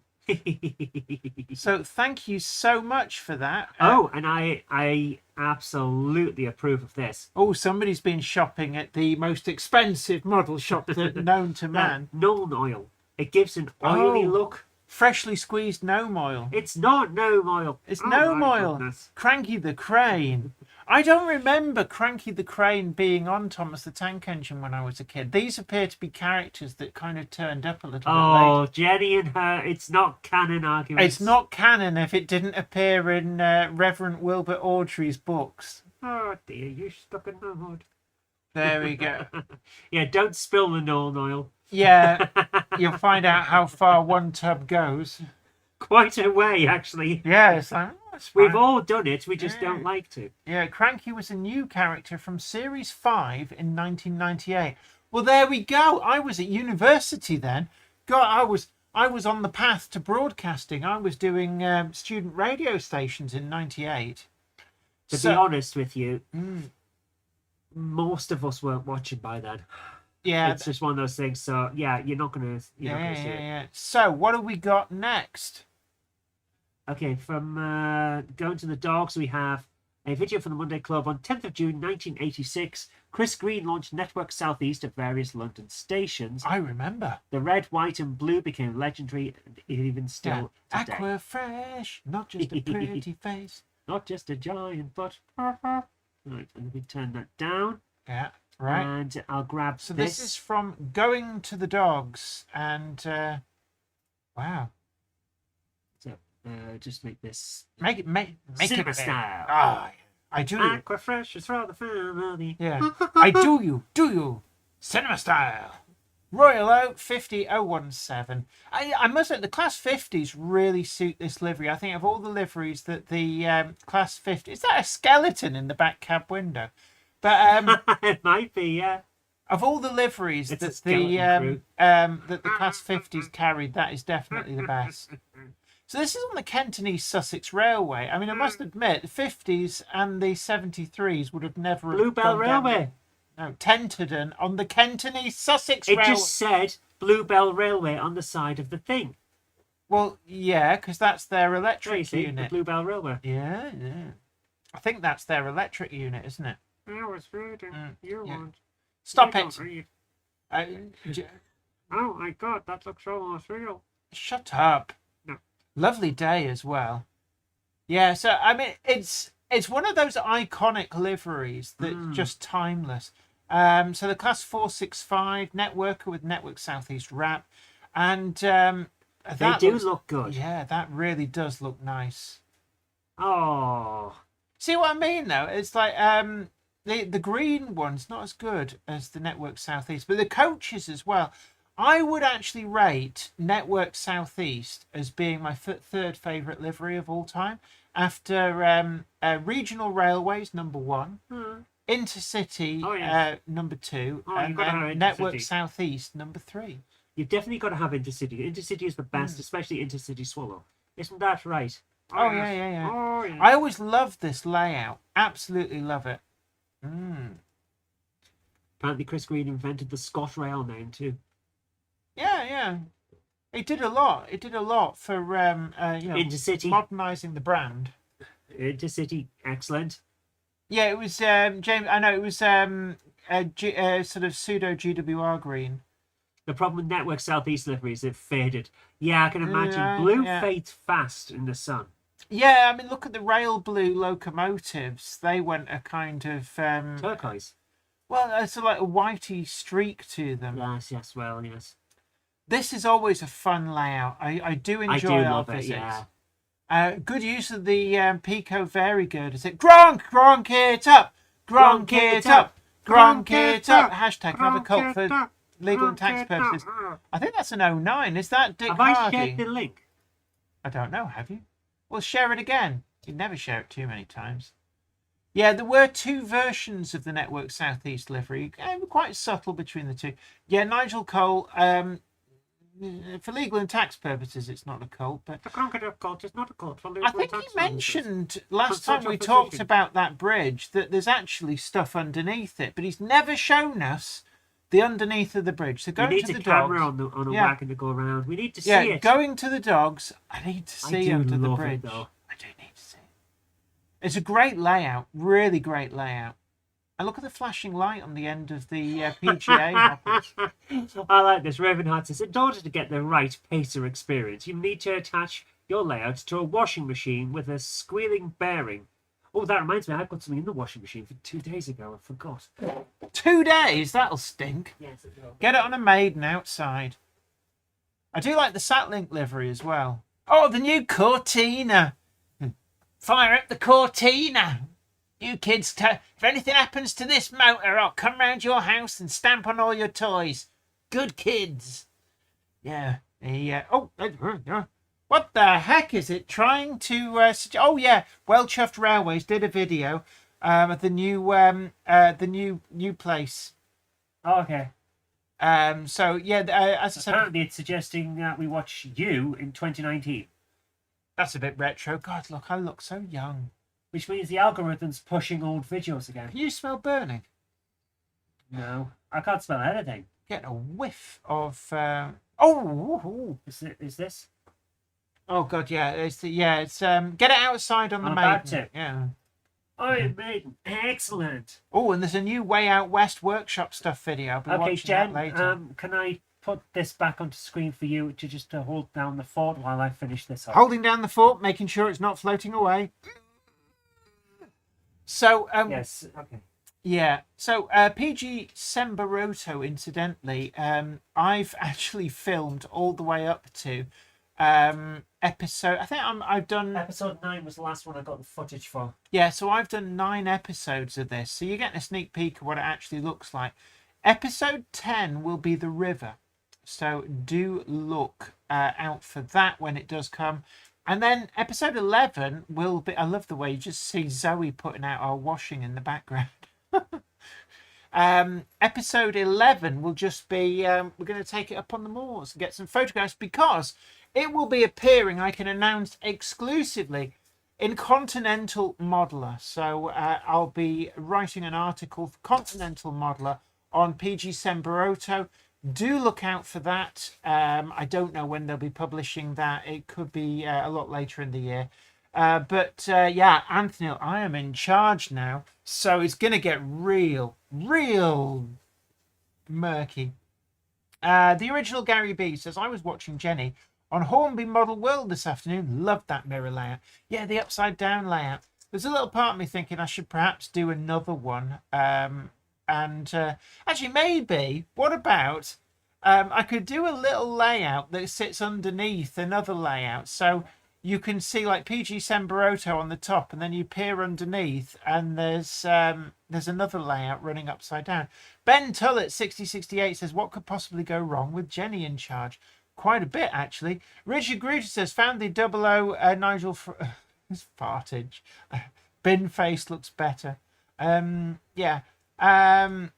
So thank you so much for that. Oh, and I absolutely approve of this. Oh, somebody's been shopping at the most expensive model shop known to man. Nuln oil. It gives an oily Oh. look. Freshly squeezed gnome oil. It's not gnome oil. It's Oh gnome my oil. goodness. Cranky the Crane. I don't remember Cranky the Crane being on Thomas the Tank Engine when I was a kid. These appear to be characters that kind of turned up a little bit Oh, later. Jenny and her. It's not canon arguments. It's not canon if it didn't appear in Reverend Wilbur Awdry's books. Oh dear, you're stuck in the mud. There we go. Yeah, don't spill the Nuln oil. Yeah, you'll find out how far one tub goes. Quite a way, actually. Yes, that's We've fine. all done it. We just Yeah. don't like to. Yeah, Cranky was a new character from Series 5 in 1998. Well, there we go. I was at university then. God, I was on the path to broadcasting. I was doing student radio stations in 98. To be honest with you, most of us weren't watching by then. Yeah. It's just one of those things. So yeah, you're not gonna see it. Yeah. So what do we got next? Okay, from going to the dogs, we have a video from the Monday Club on 10th of June 1986. Chris Green launched Network Southeast at various London stations. I remember. The red, white, and blue became legendary, even still today. Aqua fresh, not just a pretty face. Not just a giant butt. Right, and we turn that down. Yeah, right. And I'll grab So this is from Going to the Dogs, and wow. So just make this Make it cinema big. style. Ah, I do you. Aqua fresh is for the family. Yeah, I do you. Cinema style. Royal Oak 50017. I must say the Class 50s really suit this livery. I think of all the liveries that the Class 50... Is that a skeleton in the back cab window? But It might be, yeah. of all the liveries It's a that skeleton that the Class 50s carried, that is definitely the best. So this is on the Kent Sussex Railway. I mean, I must admit, the 50s and the 73s would have never... Bluebell Railway. No, Tenterden on the Kent Sussex It Railway. just said Bluebell Railway on the side of the thing. Well, yeah, because that's their electric Tracy, the unit. Bluebell Railway. Yeah. I think that's their electric unit, isn't it? I was reading. You yeah. want. Stop I it. don't read. J- Oh my god, that looks almost real. Shut up. No. Lovely day as well. Yeah, so I mean, it's one of those iconic liveries that's just timeless. So the Class 465 networker with Network Southeast wrap, and They do look good. Yeah, that really does look nice. Oh, See what I mean, though? It's like the green one's not as good as the Network Southeast, but the coaches as well. I would actually rate Network Southeast as being my third favourite livery of all time, after Regional Railways #1, Intercity #2, and then Network Southeast #3. you've definitely got to have Intercity. Intercity is the best, especially Intercity Swallow. Isn't that right? Oh, yeah. Oh, yeah. I always loved this layout. Absolutely love it. Apparently, Chris Green invented the ScotRail name too. Yeah. It did a lot. It did a lot for Intercity. modernising the brand. Intercity, excellent. Yeah, it was James. I know it was sort of pseudo GWR green. The problem with Network Southeast liveries, they've faded. Yeah, I can imagine. Yeah, Blue yeah. fades fast in the sun. Yeah, I mean, look at the rail blue locomotives. They went a kind of Turquoise. well, it's like a whitey streak to them. Yes, well, yes. This is always a fun layout. I do I enjoy do our love it, visits. yeah. Good use of the Pico Varigird. Is it Gronk it up, Gronk it up, Gronk it up? Hashtag not a cult for legal and tax purposes. I think that's an 09. Is that Dick Have I Hardy? shared the link? I don't know. Have you? Well, share it again. You never share it too many times. Yeah, there were two versions of the Network Southeast livery. Quite subtle between the two. Yeah, Nigel Cole. For legal and tax purposes, it's not a cult, but The Conquered Cult is not a cult for legal I think and he tax purposes. mentioned last time social we talked position. about that bridge that there's actually stuff underneath it, but he's never shown us the underneath of the bridge. So We going need to a the camera dogs. on a Yeah. wagon to go around. We need to see Yeah, it. going to the dogs. I need to I see do under the love bridge. it, though. I do need to see it. It's a great layout, really great layout. And look at the flashing light on the end of the PGA hoppers. I like this. Ravenheart says, in order to get the right pacer experience, you need to attach your layout to a washing machine with a squealing bearing. Oh, that reminds me, I got something in the washing machine for 2 days ago. I forgot. 2 days, that'll stink. Yes, it will. Get it on a maiden outside. I do like the Satlink livery as well. Oh, the new Cortina. Fire up the Cortina. You kids, if anything happens to this motor, I'll come round your house and stamp on all your toys. Good kids. Yeah. What the heck is it trying to... oh, yeah. Well Chuffed Railways did a video of the new place. Oh, okay. So, yeah, as I said... Apparently it's suggesting that we watch You in 2019. That's a bit retro. God, look, I look so young. Which means the algorithm's pushing old videos again. Can you smell burning? No, I can't smell anything. Getting a whiff of. Is this? Oh god, yeah. It's get it outside on the I'm maiden. about to. Yeah. Iron Maiden, excellent. Oh, and there's a new Way Out West workshop stuff video. I'll be Okay, watching Jen, that later. can I put this back onto screen for you to just hold down the fort while I finish this up? Holding down the fort, making sure it's not floating away. So Yes. Okay. yeah. So PG Sembaroto, incidentally, I've actually filmed all the way up to episode. I think I've done. Episode 9 was the last one I got the footage for. Yeah, so I've done 9 episodes of this. So you're getting a sneak peek of what it actually looks like. Episode 10 will be the river. So do look out for that when it does come. And then episode 11 will be... I love the way you just see Zoe putting out our washing in the background. Episode 11 will just be... we're going to take it up on the moors and get some photographs because it will be appearing, I can announce, exclusively in Continental Modeler. So I'll be writing an article for Continental Modeler on PG Sembaroto. Do look out for that. I don't know when they'll be publishing that. It could be a lot later in the year. But yeah, Anthony, I am in charge now. So it's going to get real murky. The original Gary B says, I was watching Jenny on Hornby Model World this afternoon. Loved that mirror layout. Yeah, the upside down layout. There's a little part of me thinking I should perhaps do another one. Actually, maybe, what about I could do a little layout that sits underneath another layout. So you can see like PG Sembaroto on the top and then you peer underneath and there's another layout running upside down. Ben Tullett 6068 says, what could possibly go wrong with Jenny in charge? Quite a bit, actually. Richard Gruter says, found the 00 Nigel his fartage. Bin face looks better. Yeah. Flymo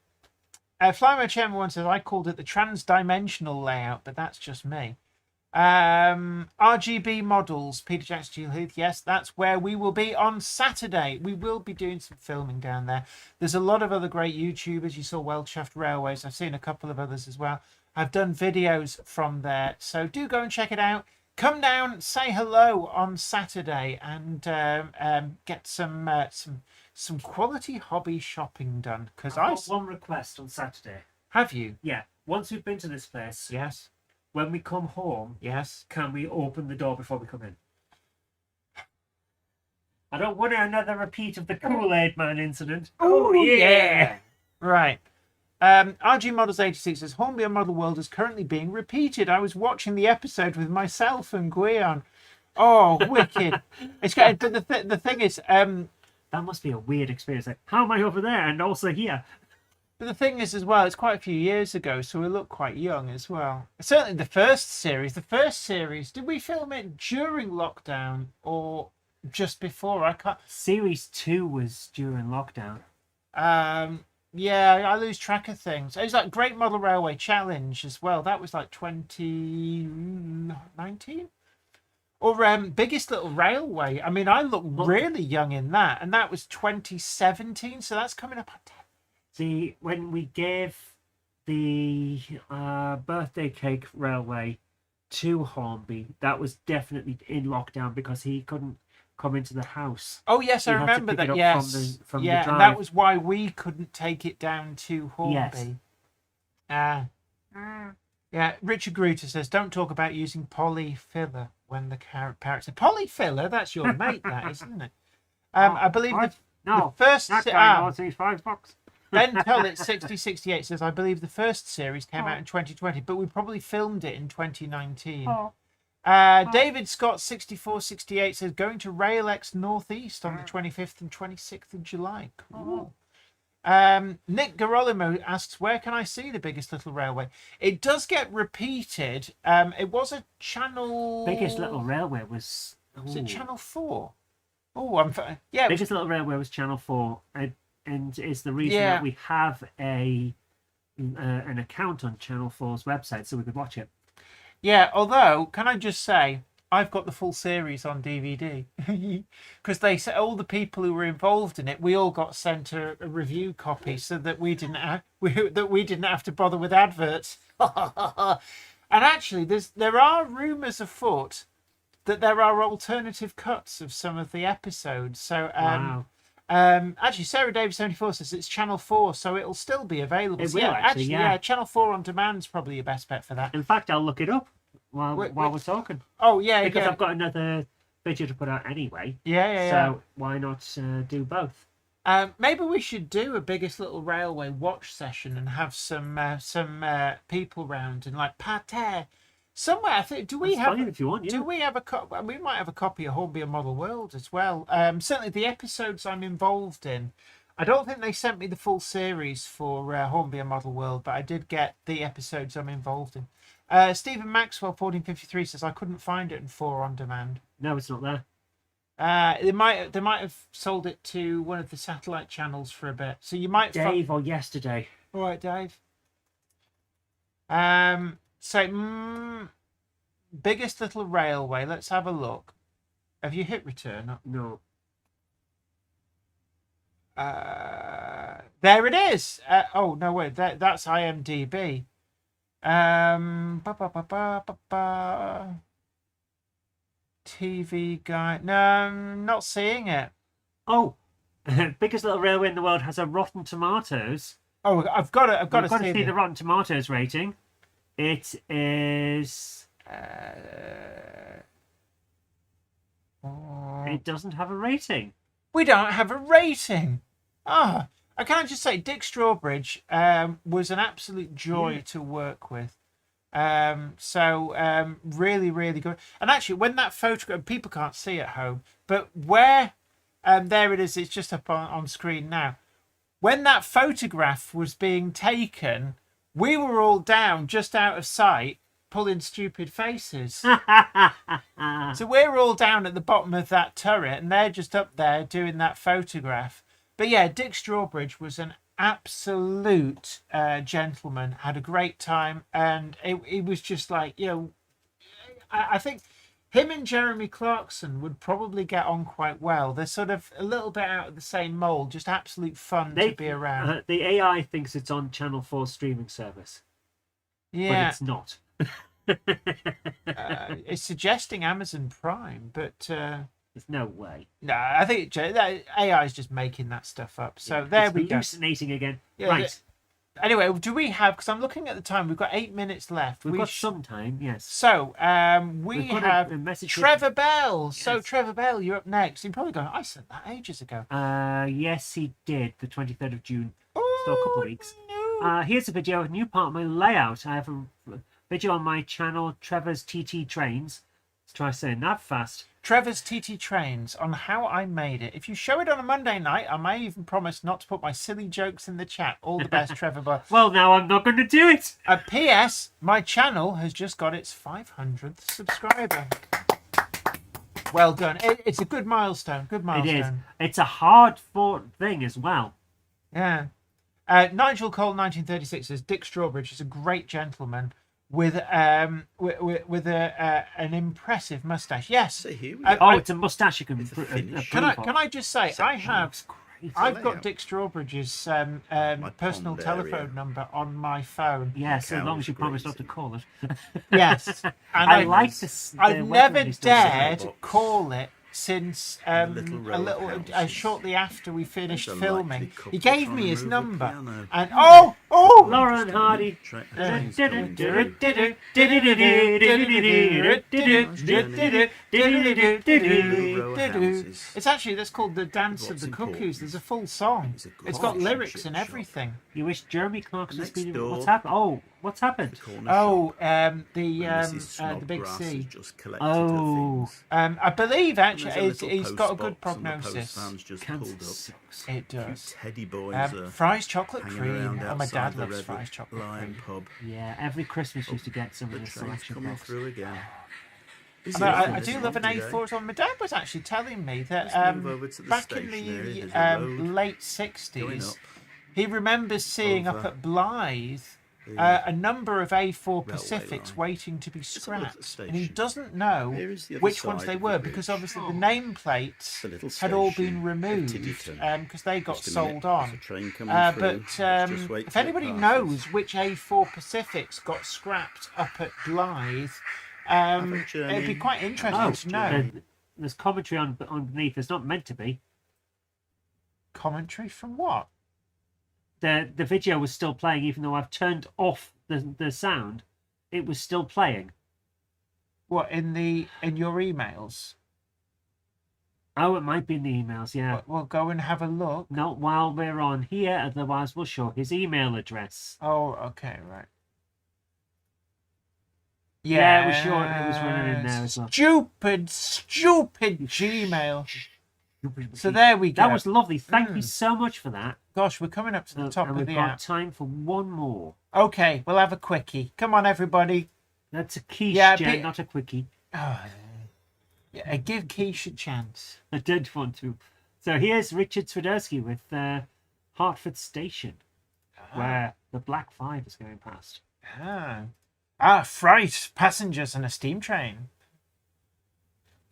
Chairman 1 says, I called it the trans-dimensional layout, but that's just me. RGB models, Peter Jackson, Jill Heath. Yes, that's where we will be on Saturday. We will be doing some filming down there. There's a lot of other great YouTubers. You saw Well Chuffed Railways. I've seen a couple of others as well. I've done videos from there, so do go and check it out. Come down, say hello on Saturday, and get some quality hobby shopping done. Because I've got one request on Saturday. Have you? Yeah. Once we've been to this place, Yes. when we come home, Yes. can we open the door before we come in? I don't want another repeat of the Kool-Aid Man incident. Oh yeah. Right. RG Models 86 says Hornby on Model World is currently being repeated. I was watching the episode with myself and Gwion. Oh, wicked! It's great. But the thing is, that must be a weird experience. Like, how am I over there and also here? but the thing is as well, it's quite a few years ago, so we look quite young as well. Certainly the first series. Did we film it during lockdown or just before? I can't. Series 2 was during lockdown. Yeah, I lose track of things. It was like Great Model Railway Challenge as well. That was like 2019. Or Biggest Little Railway. I mean, I look really young in that. And that was 2017. So that's coming up on 10. See, when we gave the birthday cake railway to Hornby, that was definitely in lockdown because he couldn't come into the house. Oh, yes, I You had to remember pick that. it up Yes. from the yeah, drive. and that was why we couldn't take it down to Hornby. Yes. Yeah, Richard Gruter says, don't talk about using polyfiller when the parrot said, polyfiller? That's your mate, that, isn't it? I believe the first... That guy knows his Xbox. Ben Tullett 6068 says, I believe the first series came out in 2020, but we probably filmed it in 2019. David Scott 6468 says, going to RailX Northeast on the 25th and 26th of July. Cool. Nick Garolimo asks, where can I see the Biggest Little Railway? It does get repeated. It was a channel... Biggest Little Railway was... Was it Channel 4? Oh, yeah. Biggest Little Railway was Channel 4. And it's the reason that we have an account on Channel 4's website so we could watch it. Yeah, although, can I just say, I've got the full series on DVD because they said all the people who were involved in it, we all got sent a review copy so that we didn't have to bother with adverts. And actually, there are rumours afoot that there are alternative cuts of some of the episodes. So Wow. actually, Sarah Davis 74 says it's Channel 4, so it'll still be available. It So will, actually, yeah. Channel 4 on demand's probably your best bet for that. In fact, I'll look it up while we're talking. Oh yeah, Because yeah. I've got another video to put out anyway. Yeah. So why not do both? Maybe we should do a biggest little railway watch session and have some people round and like pate somewhere. I think. Do we That's have? fine if you want, yeah. Do we have a? We might have a copy of Hornby and Model World as well. Certainly the episodes I'm involved in. I don't think they sent me the full series for Hornby and Model World, but I did get the episodes I'm involved in. Stephen Maxwell 1453 says I couldn't find it in 4 on demand. No, it's not there. They might have sold it to one of the satellite channels for a bit, so you might. Dave or yesterday. All right, Dave. Biggest little railway. Let's have a look. Have you hit return? No. There it is. Oh no, wait. That's IMDb. TV guide. No, I'm not seeing it. Oh, biggest little railway in the world has a Rotten Tomatoes. Oh, I've got to. You've got to see the Rotten Tomatoes rating. It is. It doesn't have a rating. We don't have a rating. I can't just say Dick Strawbridge was an absolute joy to work with. Really, really good. And actually, when that photograph, people can't see at home, but where, there it is. It's just up on screen now. When that photograph was being taken, we were all down just out of sight, pulling stupid faces. So we're all down at the bottom of that turret, and they're just up there doing that photograph. But yeah, Dick Strawbridge was an absolute gentleman, had a great time, and it was just like, I think him and Jeremy Clarkson would probably get on quite well. They're sort of a little bit out of the same mould, just absolute fun to be around. The AI thinks it's on Channel 4 streaming service. Yeah. But it's not. It's suggesting Amazon Prime, but there's no way. no, I think AI is just making that stuff up. So there it's we go. hallucinating again. Yeah, right. Anyway, do we have? Because I'm looking at the time. We've got 8 minutes left. We've got some time. Yes. So we We've got have a message Trevor Bell. Yes. So Trevor Bell, you're up next. You're probably going, I sent that ages ago. Yes, he did. The 23rd of June. So a couple of weeks. No. Here's a video of a new part of my layout. I have a video on my channel, Trevor's TT Trains. Let's try saying that fast. Trevor's TT Trains on how I made it. If you show it on a Monday night, I may even promise not to put my silly jokes in the chat. All the best, Trevor Bell. Well, now I'm not going to do it. P.S. My channel has just got its 500th subscriber. Well done. It's a good milestone. Good milestone. It is. It's a hard-fought thing as well. Yeah. Nigel Cole, 1936, says Dick Strawbridge is a great gentleman with an impressive mustache. Yes. So here we Oh, it's a mustache you can It's a finish. Can I just say I've got layout. Dick Strawbridge's personal pond telephone area. number on my phone. Yes, as long Cows as you promise not to grazing. call it. Yes, and I like this. I've never list dared on the call it since little row of houses. shortly after we finished There's a likely filming. couple He gave trying me to his move a number, piano. and oh, Lauren Hardy. Trains going through. It's actually that's called the Dance of What's the important Cuckoos. There's a full song. is a good It's got lyrics relationship and shop. everything. You wish Jeremy Clarkson's Next been. door. What's happened? Oh, what's happened? The corner Oh, shop. the Mrs. Snodgrass Big has C. just collected Oh. her things. I believe And there's actually little he's got a post good box and the prognosis. post van's just Cancer pulled up. sucks. It Few does. teddy boys are Fries chocolate hanging cream. around Oh, my outside dad the loves Red fries chocolate Lion cream. pub. Yeah, every Christmas used to get some The of the train's selection coming box. through again. And Busy I office do on love an today. A4 on. My dad was actually telling me that Let's move over to the back in station area. the There's a road late going 60s, up. he remembers seeing up over at Blythe a number of A4 Pacifics line. waiting to be Let's have a look at the scrapped, and he station. doesn't know Here is the other which ones side they of the were bridge. because obviously the The nameplates little had all station been of removed Tiddyton. because they got Just a minute, sold there's on. a train coming through. But Let's just wait if till it anybody passes. knows which A4 Pacifics got scrapped up at Blythe, Have a it'd be journey. quite interesting Oh, to know. there's commentary underneath. There's not meant to be. Commentary from what? The video was still playing, even though I've turned off the sound. It was still playing. What in your emails? Oh, it might be in the emails. Yeah. We'll go and have a look. Not while we're on here, otherwise we'll show his email address. Oh, okay, right. Yeah, it was short. It was running in there as well. Stupid Gmail. So there we go. That was lovely. Thank you so much for that. Gosh, we're coming up to the top and of we've the got app. time for one more. Okay, we'll have a quickie. Come on, everybody. That's a quiche, Yeah, Jen, not a quickie. Oh, yeah, give Quiche a chance. I did want to. So here's Richard Swiderski with Hertford Station, where the Black 5 is going past. Freight, passengers and a steam train.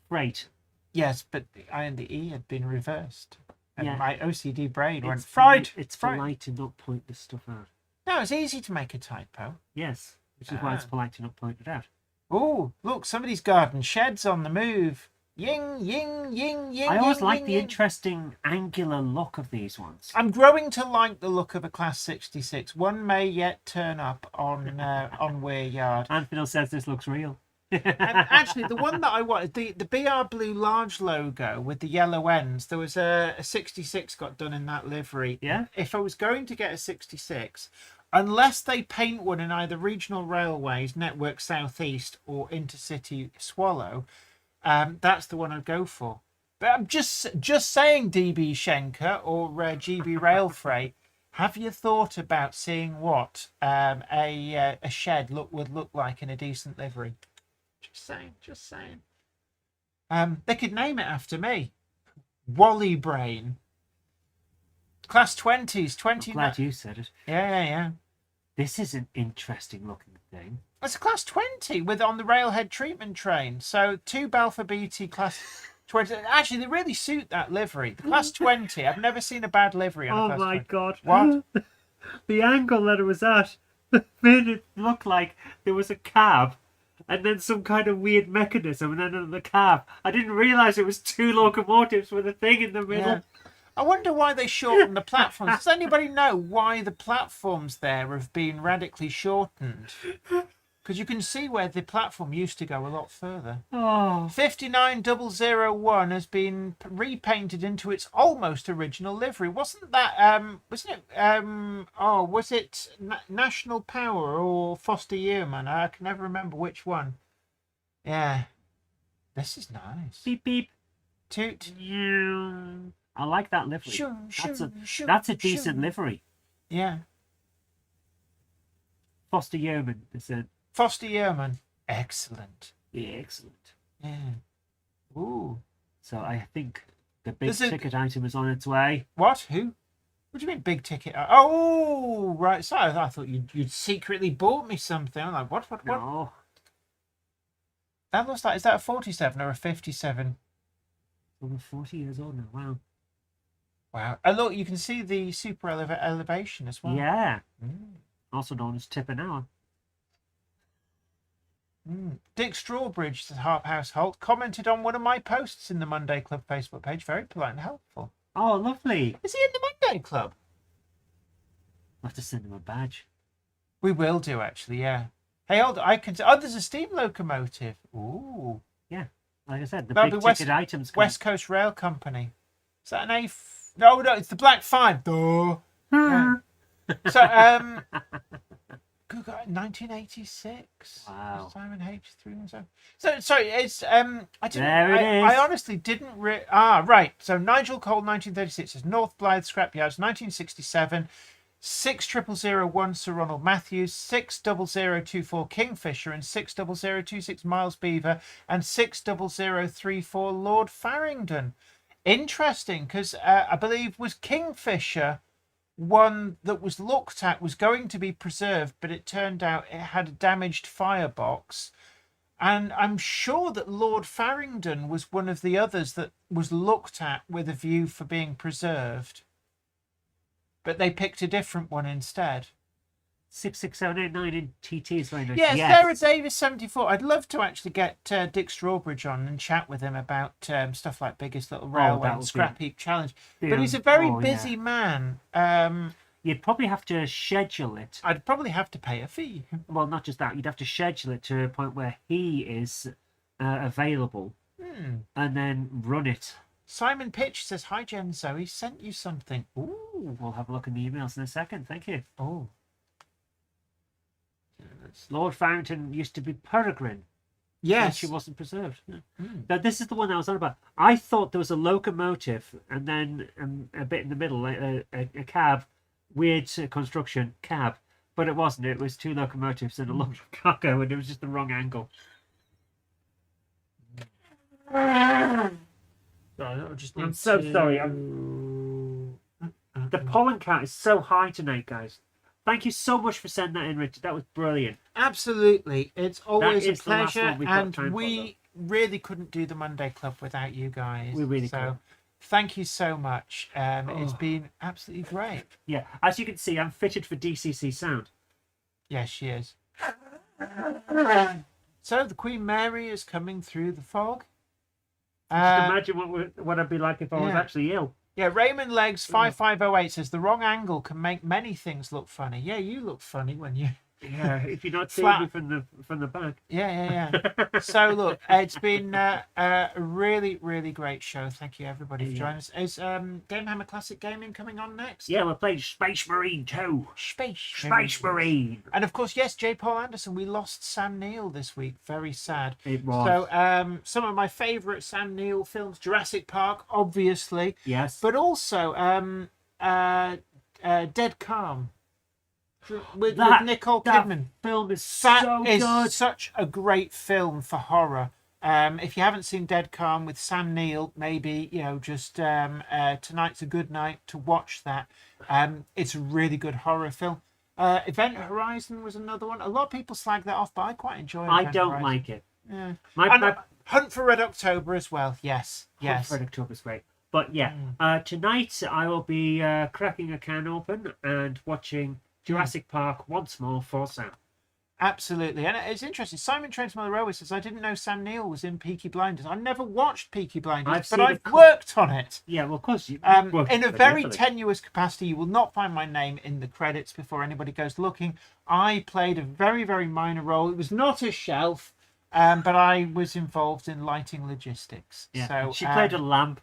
Freight. Yes, but the I and the E had been reversed. And Yeah. my OCD brain went, It's fright! It's fright. polite to not point this stuff out. No, it's easy to make a typo. Yes, which is why it's polite to not point it out. Oh, look, somebody's garden shed's on the move. Ying, ying, ying, ying. I always ying, like ying, the ying. interesting angular look of these ones. I'm growing to like the look of a Class 66. One may yet turn up on Weir Yard. Anfield says this looks real. Actually, the one that I wanted, the BR Blue large logo with the yellow ends, there was a 66 got done in that livery. Yeah? If I was going to get a 66, unless they paint one in either Regional Railways, Network Southeast, or Intercity Swallow, that's the one I'd go for. But I'm just saying, DB Schenker or GB Rail Freight, have you thought about seeing what a shed would look like in a decent livery? Just saying. They could name it after me. Wally Brain. Class 20s, 20. I'm glad you said it. Yeah. This is an interesting looking thing. It's a Class 20 with on the railhead treatment train. So 2 Balfour BT Class 20. Actually, they really suit that livery. The Class 20. I've never seen a bad livery on a Oh Class my 20. god. What? The angle that it was at made it look like there was a cab and then some kind of weird mechanism and then on the cab. I didn't realise it was 2 locomotives with a thing in the middle. Yeah. I wonder why they shortened the platforms. Does anybody know why the platforms there have been radically shortened? Because you can see where the platform used to go a lot further. Oh. 59001 has been repainted into its almost original livery. Wasn't that was it National Power or Foster Yeoman? I can never remember which one. Yeah. This is nice. Beep beep. Toot. I like that livery. That's a decent livery. Yeah. Foster Yeoman is a Foster Yeoman. Excellent. yeah, excellent. Yeah. Ooh. So I think the big There's a- ticket item is on its way. What? Who? What do you mean big ticket? Oh, right. So I thought you'd secretly bought me something. I'm like, what? No. That looks like, is that a 47 or a 57? Over 40 years old now. Wow. Wow. And look, you can see the super elevation as well. Yeah. Mm. Also known as tip an hour. Dick Strawbridge, the Harp House Holt, commented on one of my posts in the Monday Club Facebook page. Very polite and helpful. Oh, lovely. Is he in the Monday Club? I'll have to send him a badge. We will do, actually, yeah. Hey, hold on. There's a steam locomotive. Ooh. Yeah. Like I said, the That'll big be West- ticket items. West Coast Rail Company. Is that an A? No, it's the Black 5. Duh. Yeah. So, good God, 1986. Wow. Simon H317. So, sorry, it's I didn't. There it I is. honestly didn't. Right. So Nigel Cole, 1936 is North Blythe Scrapyards, 1967. 6001 Sir Ronald Matthews, 60024 Kingfisher, and 60026 Miles Beaver, and 60034 Lord Farringdon. Interesting, because I believe was Kingfisher one that was looked at was going to be preserved, but it turned out it had a damaged firebox. And I'm sure that Lord Farringdon was one of the others that was looked at with a view for being preserved. But they picked a different one instead. 66789 in TT is very nice. Yes, Sarah Davis 74. I'd love to actually get Dick Strawbridge on and chat with him about stuff like Biggest Little Railway and Scrap Heap Challenge. But he's a very busy man. You'd probably have to schedule it. I'd probably have to pay a fee. Well, not just that. You'd have to schedule it to a point where he is available and then run it. Simon Pitch says, "Hi, Jen Zoe. Sent you something." Ooh, we'll have a look in the emails in a second. Thank you. Oh. Lord Farrington used to be Peregrine. Yes. She wasn't preserved. Now, this is the one I was on about. I thought there was a locomotive and then a bit in the middle, like a cab, weird construction cab. But it wasn't. It was two locomotives and a load of cargo, and it was just the wrong angle. I'm so sorry. The pollen count is so high tonight, guys. Thank you so much for sending that in, Richard. That was brilliant. Absolutely. It's always a is the last pleasure. one we've got And time for, we really couldn't do the Monday Club without you guys. We really could. Thank you so much. It's been absolutely great. Yeah, as you can see, I'm fitted for DCC sound. Yes, she is. So the Queen Mary is coming through the fog. Just imagine what I'd be like if I was actually ill. Yeah, Raymond Legs 5508 says the wrong angle can make many things look funny. Yeah, you look funny when you. Yeah, if you're not seeing me from the back. Yeah. So look, it's been a really, really great show. Thank you everybody for joining us. Is Game Hammer Classic Gaming coming on next? Yeah, we're playing Space Marine 2. Space Marine. And of course, yes, J. Paul Anderson. We lost Sam Neill this week. Very sad. It was. So some of my favourite Sam Neill films: Jurassic Park, obviously. Yes. But also Dead Calm. With Nicole Kidman. Film is so good. Such a great film for horror. If you haven't seen Dead Calm with Sam Neill, maybe just tonight's a good night to watch that. It's a really good horror film. Event Horizon was another one. A lot of people slag that off, but I quite enjoy it. I don't like it. Yeah. My Hunt for Red October as well. Yes. Hunt for Red October is great. But yeah, tonight I will be cracking a can open and watching Jurassic Park once more for Sam. Absolutely. And it's interesting. Simon Trains on the Railway says, I didn't know Sam Neill was in Peaky Blinders. I've never watched Peaky Blinders, but I've worked on it. Yeah, well, of course. You in a very tenuous capacity. You will not find my name in the credits before anybody goes looking. I played a very, very minor role. It was not a shelf, but I was involved in lighting logistics. Yeah. So she played a lamp.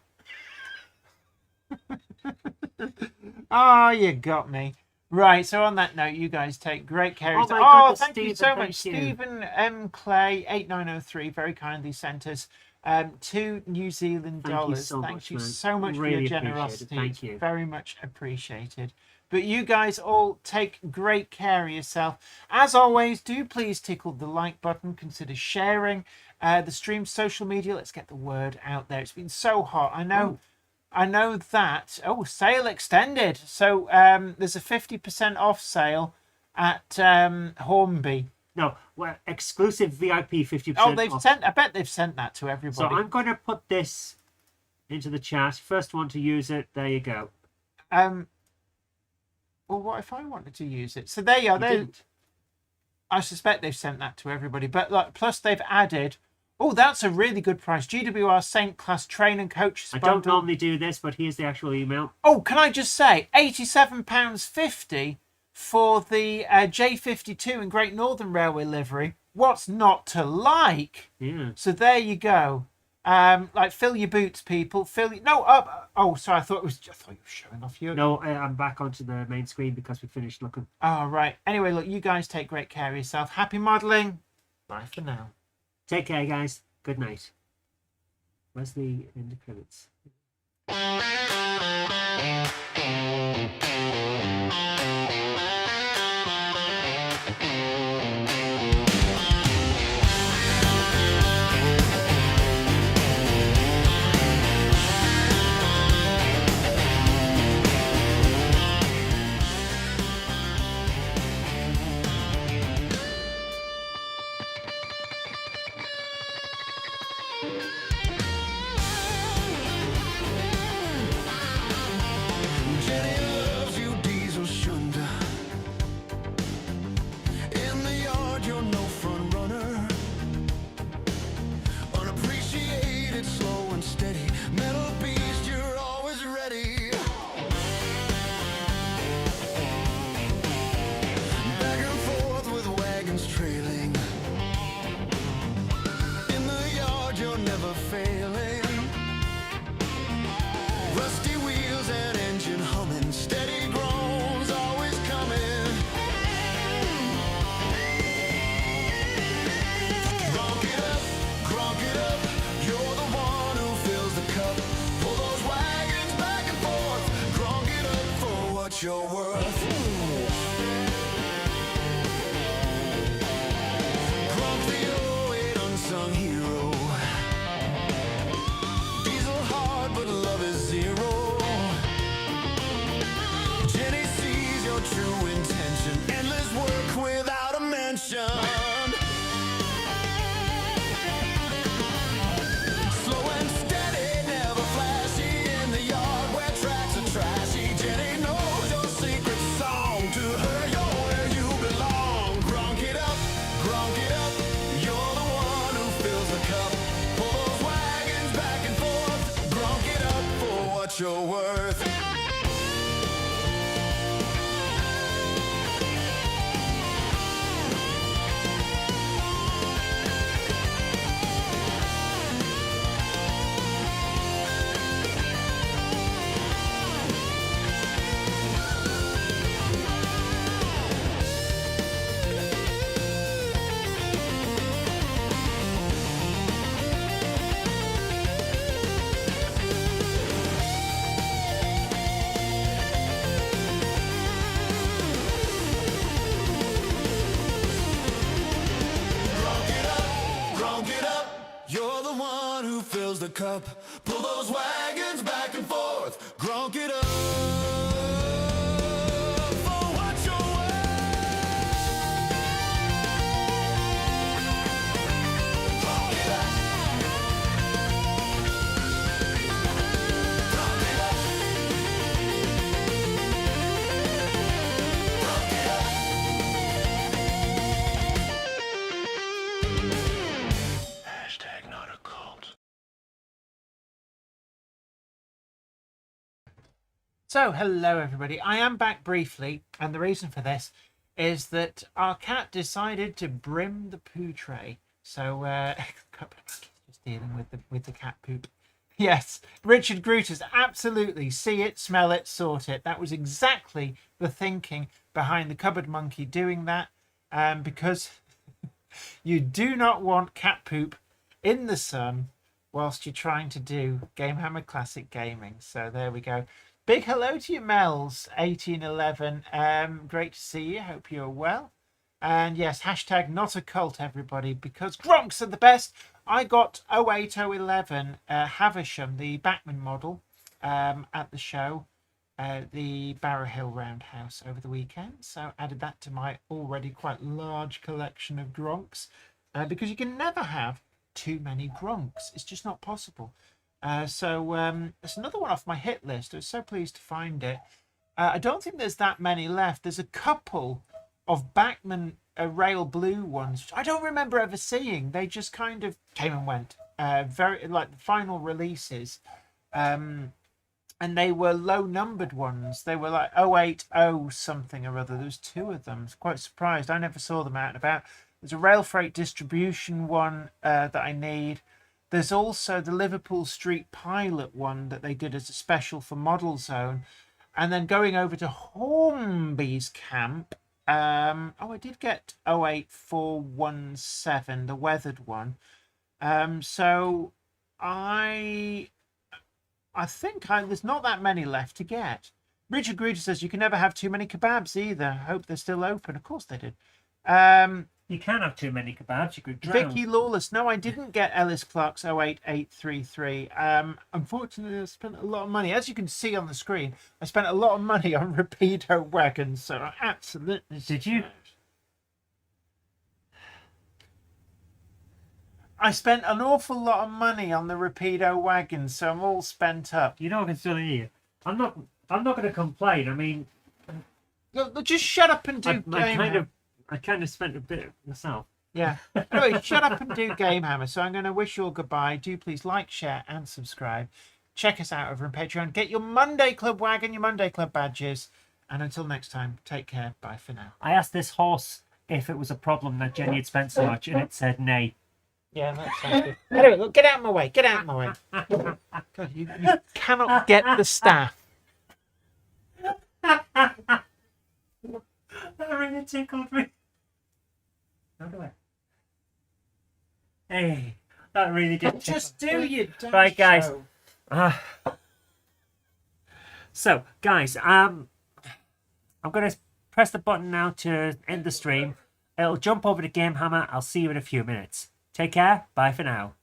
Oh, you got me. Right, so on that note, you guys take great care of my goodness, thank you so much. you. Stephen M. Clay, 8903, very kindly sent us $2 New Zealand dollars. Thank you so much for your generosity. Thank you. Very much appreciated. But you guys all take great care of yourself. As always, do please tickle the like button. Consider sharing the stream's social media. Let's get the word out there. It's been so hot. I know. Ooh. I know that. Oh, sale extended. So there's a 50% off sale at Hornby. No, well, exclusive VIP 50%. Oh, they've sent. I bet they've sent that to everybody. So I'm going to put this into the chat. First one to use it. There you go. Well, what if I wanted to use it? So there you are. I suspect they've sent that to everybody. But plus they've added. Oh, that's a really good price. GWR Saint Class Train and Coaches. I don't normally do this, but here's the actual email. Oh, can I just say, £87.50 for the J52 in Great Northern Railway livery. What's not to like? Yeah. So there you go. Fill your boots, people. Sorry. I thought you were showing off you. No, I'm back onto the main screen because we finished looking. Oh, right. Anyway, look, you guys take great care of yourself. Happy modelling. Bye for now. Take care, guys. Good night. Where's the end credits? You're the one who fills the cup. Pull those wagons back and forth. Gronk it up. For what you're worth. Gronk it up. Gronk it up. Gronk it up. Hashtag not a cult. So, hello everybody. I am back briefly, and the reason for this is that our cat decided to brim the poo tray. So, just dealing with the cat poop. Yes, Richard Gruters, absolutely. See it, smell it, sort it. That was exactly the thinking behind the cupboard monkey doing that, because you do not want cat poop in the sun whilst you're trying to do Gamehammer Classic Gaming. So there we go. Big hello to you, Mel's 1811. Great to see you. Hope you're well. And yes, hashtag not a cult, everybody, because Gronks are the best. I got 08011 Havisham, the Backman model, at the show, the Barrow Hill Roundhouse over the weekend. So added that to my already quite large collection of Gronks, because you can never have too many Gronks. It's just not possible. So it's another one off my hit list. I was so pleased to find it. I don't think there's that many left. There's a couple of Backman rail blue ones, which I don't remember ever seeing. They just kind of came and went. Very like the final releases. And they were low numbered ones. They were like 080 something or other. There was two of them. I was quite surprised. I never saw them out and about. There's a rail freight distribution one that I need. There's also the Liverpool Street Pilot one that they did as a special for Model Zone. And then going over to Hornby's camp. I did get 08417, the weathered one. So I think there's not that many left to get. Richard Gruder says you can never have too many kebabs either. Hope they're still open. Of course they did. You can't have too many kebabs. You could drown. Vicky Lawless. No, I didn't get Ellis Clark's 08833. Unfortunately, I spent a lot of money. As you can see on the screen, I spent a lot of money on Rapido wagons. So I absolutely. Did you? I spent an awful lot of money on the Rapido wagons, so I'm all spent up. You know I can still hear you. I'm not going to complain. I mean, Look, just shut up and do Gamehammer. I kind of spent a bit myself. Yeah. Anyway, shut up and do Gamehammer. So I'm going to wish you all goodbye. Do please like, share, and subscribe. Check us out over on Patreon. Get your Monday Club wagon, your Monday Club badges. And until next time, take care. Bye for now. I asked this horse if it was a problem that Jenny had spent so much, and it said nay. Yeah, that sounds good. Anyway, look, get out of my way. Get out of my way. God, you cannot get the staff. That really tickled me. How do I? Hey, that really did. Just do your damn right, guys. show. So, guys, I'm gonna press the button now to end the stream. It'll jump over to Gamehammer. I'll see you in a few minutes. Take care. Bye for now.